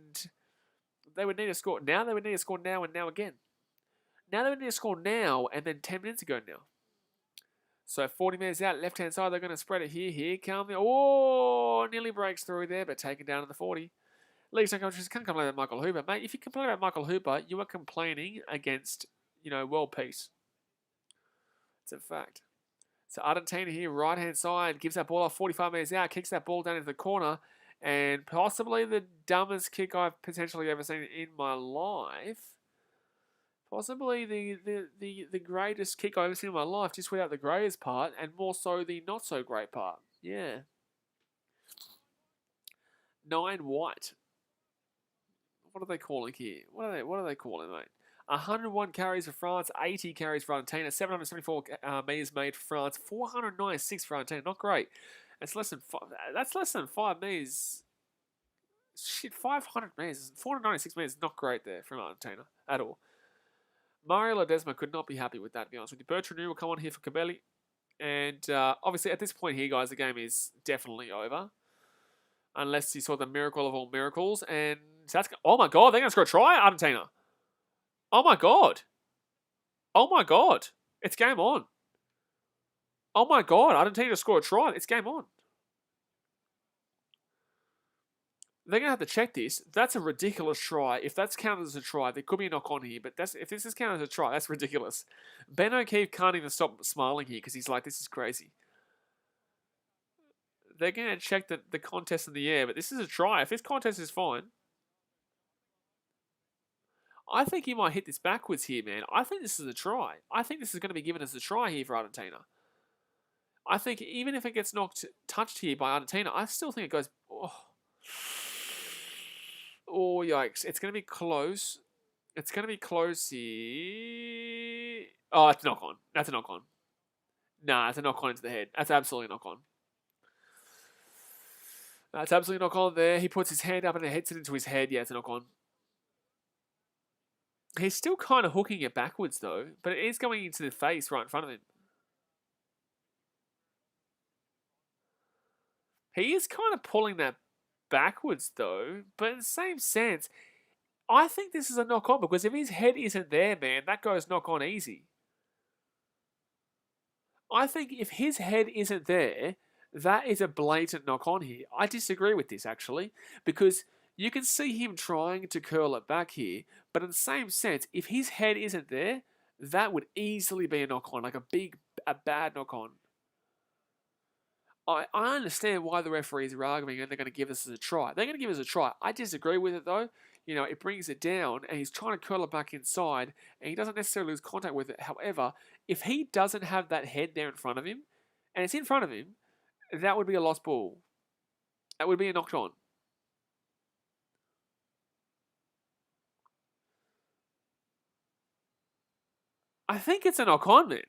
they would need to score now. They would need to score now and now again. Now they would need to score now, and then 10 minutes ago now. So 40 metres out, left-hand side, they're going to spread it here. Here come the... Oh, nearly breaks through there, but taken down to the 40. Leagues and countries can't complain about Michael Hooper. Mate, if you complain about Michael Hooper, you are complaining against... world peace. It's a fact. So Argentina here, right-hand side, gives that ball off 45 metres out, kicks that ball down into the corner, and possibly the dumbest kick I've potentially ever seen in my life. Possibly the greatest kick I've ever seen in my life, just without the greatest part, and more so the not-so-great part. Yeah. 9 white. What are they calling here? What are they calling, mate? 101 carries for France, 80 carries for Argentina, 774 metres made for France, 496 for Argentina. Not great. That's less than 5 metres. Shit, 500 metres, 496 metres. Not great there from Argentina at all. Mario Ledesma could not be happy with that, to be honest with you. Bertrand will come on here for Cabelli. And obviously at this point here, guys, the game is definitely over. Unless you saw the miracle of all miracles. And that's... Oh my God, they're going to score a try, Argentina. Oh my God. Oh my God. It's game on. Oh my God, Argentina to score a try. It's game on. They're going to have to check this. That's a ridiculous try. If that's counted as a try, there could be a knock on here. But if this is counted as a try, that's ridiculous. Ben O'Keefe can't even stop smiling here because he's like, this is crazy. They're going to check the contest in the air, but this is a try. If this contest is fine, I think he might hit this backwards here, man. I think this is a try. I think this is going to be given as a try here for Argentina. I think even if it gets touched here by Argentina, I still think it goes... Oh, yikes. It's going to be close. It's going to be close here. Oh, it's a knock on. That's a knock on. Nah, it's a knock on into the head. That's absolutely a knock on. That's absolutely a knock on there. He puts his hand up and it hits it into his head. Yeah, it's a knock on. He's still kind of hooking it backwards, though. But it is going into the face right in front of him. He is kind of pulling that backwards, though. But in the same sense, I think this is a knock-on. Because if his head isn't there, man, that goes knock-on easy. I think if his head isn't there, that is a blatant knock-on here. I disagree with this, actually. Because... you can see him trying to curl it back here, but in the same sense, if his head isn't there, that would easily be a knock-on, like a big a bad knock-on. I understand why the referees are arguing and they're going to give us a try. They're going to give us a try. I disagree with it though. It brings it down and he's trying to curl it back inside and he doesn't necessarily lose contact with it. However, if he doesn't have that head there in front of him and it's in front of him, that would be a lost ball. That would be a knocked on. I think it's a knock on, man.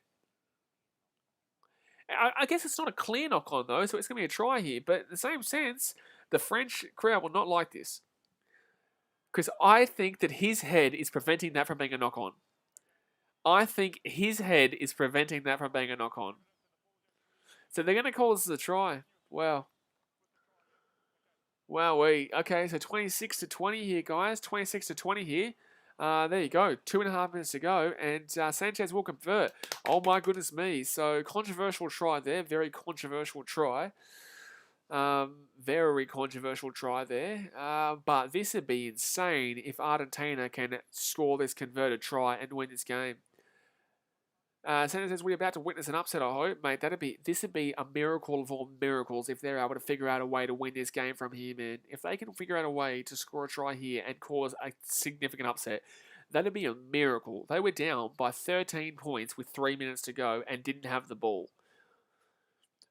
I guess it's not a clear knock on though, so it's going to be a try here. But in the same sense, the French crowd will not like this. Because I think that his head is preventing that from being a knock on. I think his head is preventing that from being a knock on. So they're going to call this a try. Wow. Wowee. Okay, so 26-20 here, guys. 26-20 here. There you go. 2.5 minutes to go, and Sanchez will convert. Oh my goodness me! So controversial try there. Very controversial try. Very controversial try there. But this would be insane if Argentina can score this converted try and win this game. Sanchez says we're about to witness an upset. I hope, mate. This would be a miracle of all miracles if they're able to figure out a way to win this game from here, man. If they can figure out a way to score a try here and cause a significant upset, that'd be a miracle. They were down by 13 points with 3 minutes to go and didn't have the ball.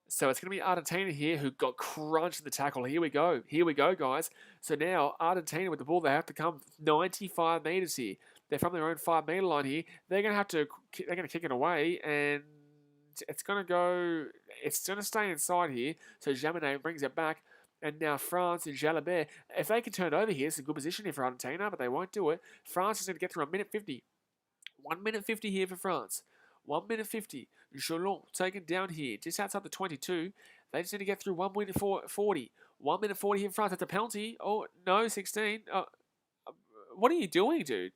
So it's going to be Argentina here who got crunched in the tackle. Here we go. Here we go, guys. So now Argentina with the ball, they have to come 95 metres here. They're from their own 5 metre line here. They're going to kick it away, and it's going to stay inside here. So Jaminet brings it back, and now France and Jalabert, if they can turn it over here, it's a good position here for Argentina, but they won't do it. France is going to get through 1:50. 1:50 here for France. 1:50. Jolon taken down here, just outside the 22. They just need to get through 1:40. 1:40 here for France. That's a penalty. Oh, no, 16. What are you doing, dude?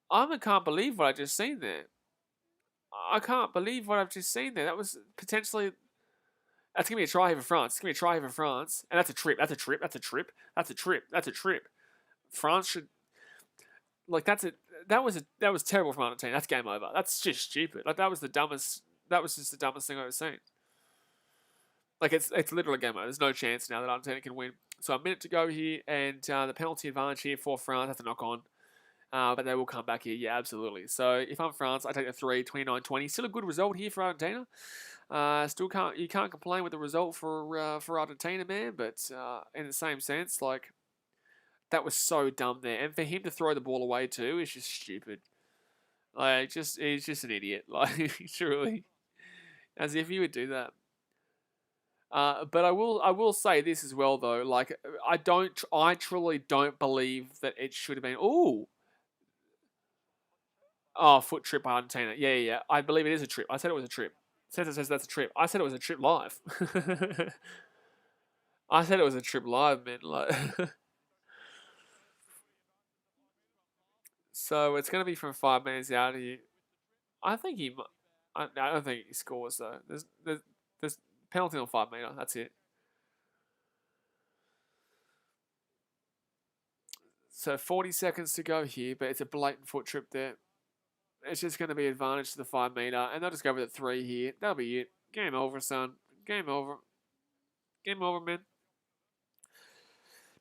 I can't believe what I just seen there. I can't believe what I've just seen there. That was potentially... That's going to be a try here for France. It's going to be a try here for France. And that's a trip. That's a trip. That's a trip. That's a trip. That's a trip. France should... That was terrible from Argentina. That's game over. That's just stupid. That was just the dumbest thing I've ever seen. It's literally game over. There's no chance now that Argentina can win. So a minute to go here, and the penalty advantage here for France. That's a knock on. But they will come back here. Yeah, absolutely. So if I'm France, I take the 3, 29-20. Still a good result here for Argentina. You can't complain with the result for Argentina, man. But in the same sense, that was so dumb there, and for him to throw the ball away too is just stupid. He's just an idiot. Truly, as if he would do that. But I will say this as well though. I truly don't believe that it should have been. Foot trip by Argentina. Yeah. I believe it is a trip. I said it was a trip. Sensor says that's a trip. I said it was a trip live. I said it was a trip live, man. So it's going to be from 5 minutes out here. I don't think he scores though. There's penalty on 5 metre. That's it. So 40 seconds to go here, but it's a blatant foot trip there. It's just going to be advantage to the 5 metre, and they'll just go with the 3 here. That'll be it. Game over, son. Game over. Game over, man.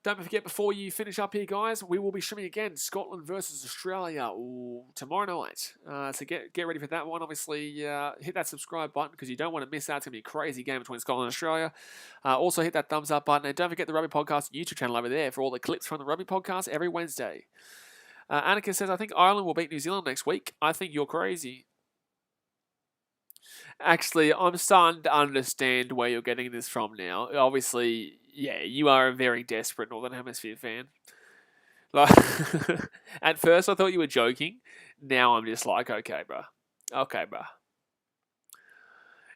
Don't forget, before you finish up here, guys, we will be streaming again Scotland versus Australia tomorrow night. So get ready for that one. Obviously, hit that subscribe button because you don't want to miss out. It's going to be a crazy game between Scotland and Australia. Also, hit that thumbs up button. And don't forget the Rugby Podcast YouTube channel over there for all the clips from the Rugby Podcast every Wednesday. Annika says, I think Ireland will beat New Zealand next week. I think you're crazy. Actually, I'm starting to understand where you're getting this from now. Obviously, yeah, you are a very desperate Northern Hemisphere fan. At first, I thought you were joking. Now I'm just like, okay, bro.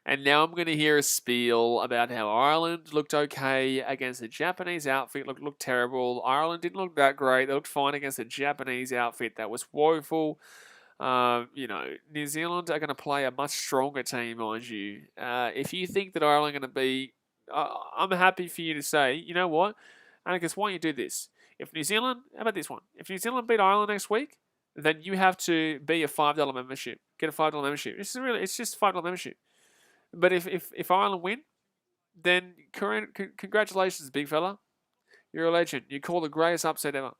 And now I'm going to hear a spiel about how Ireland looked okay against the Japanese outfit, looked terrible. Ireland didn't look that great. They looked fine against the Japanese outfit that was woeful. New Zealand are going to play a much stronger team, mind you. If you think that Ireland are going to be... I'm happy for you to say, you know what? Anarchist, why don't you do this? How about this one? If New Zealand beat Ireland next week, then you have to be a $5 membership. Get a $5 membership. It's just $5 membership. But if Ireland win, then congratulations, big fella. You're a legend. You call the greatest upset ever.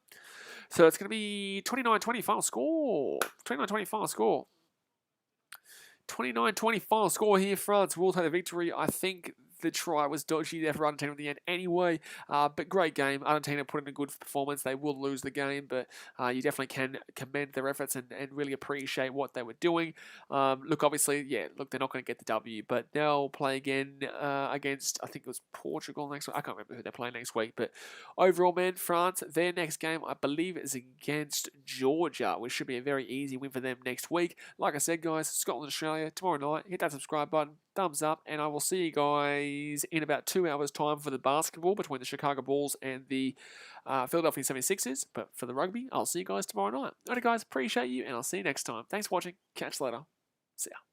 So it's going to be 29-20 final score. 29-20 final score. 29-20 final score here. France will take the victory. I think the try was dodgy there for Argentina at the end anyway, but great game. Argentina put in a good performance. They will lose the game, but you definitely can commend their efforts and really appreciate what they were doing. Look, obviously, they're not going to get the W, but they'll play again against, I think it was Portugal next week. I can't remember who they're playing next week, but overall, man, France, their next game, I believe, is against Georgia, which should be a very easy win for them next week. Like I said, guys, Scotland, Australia, tomorrow night. Hit that subscribe button, thumbs up, and I will see you guys in about 2 hours' time for the basketball between the Chicago Bulls and the Philadelphia 76ers. But for the rugby, I'll see you guys tomorrow night. Alright, guys, appreciate you, and I'll see you next time. Thanks for watching. Catch you later. See ya.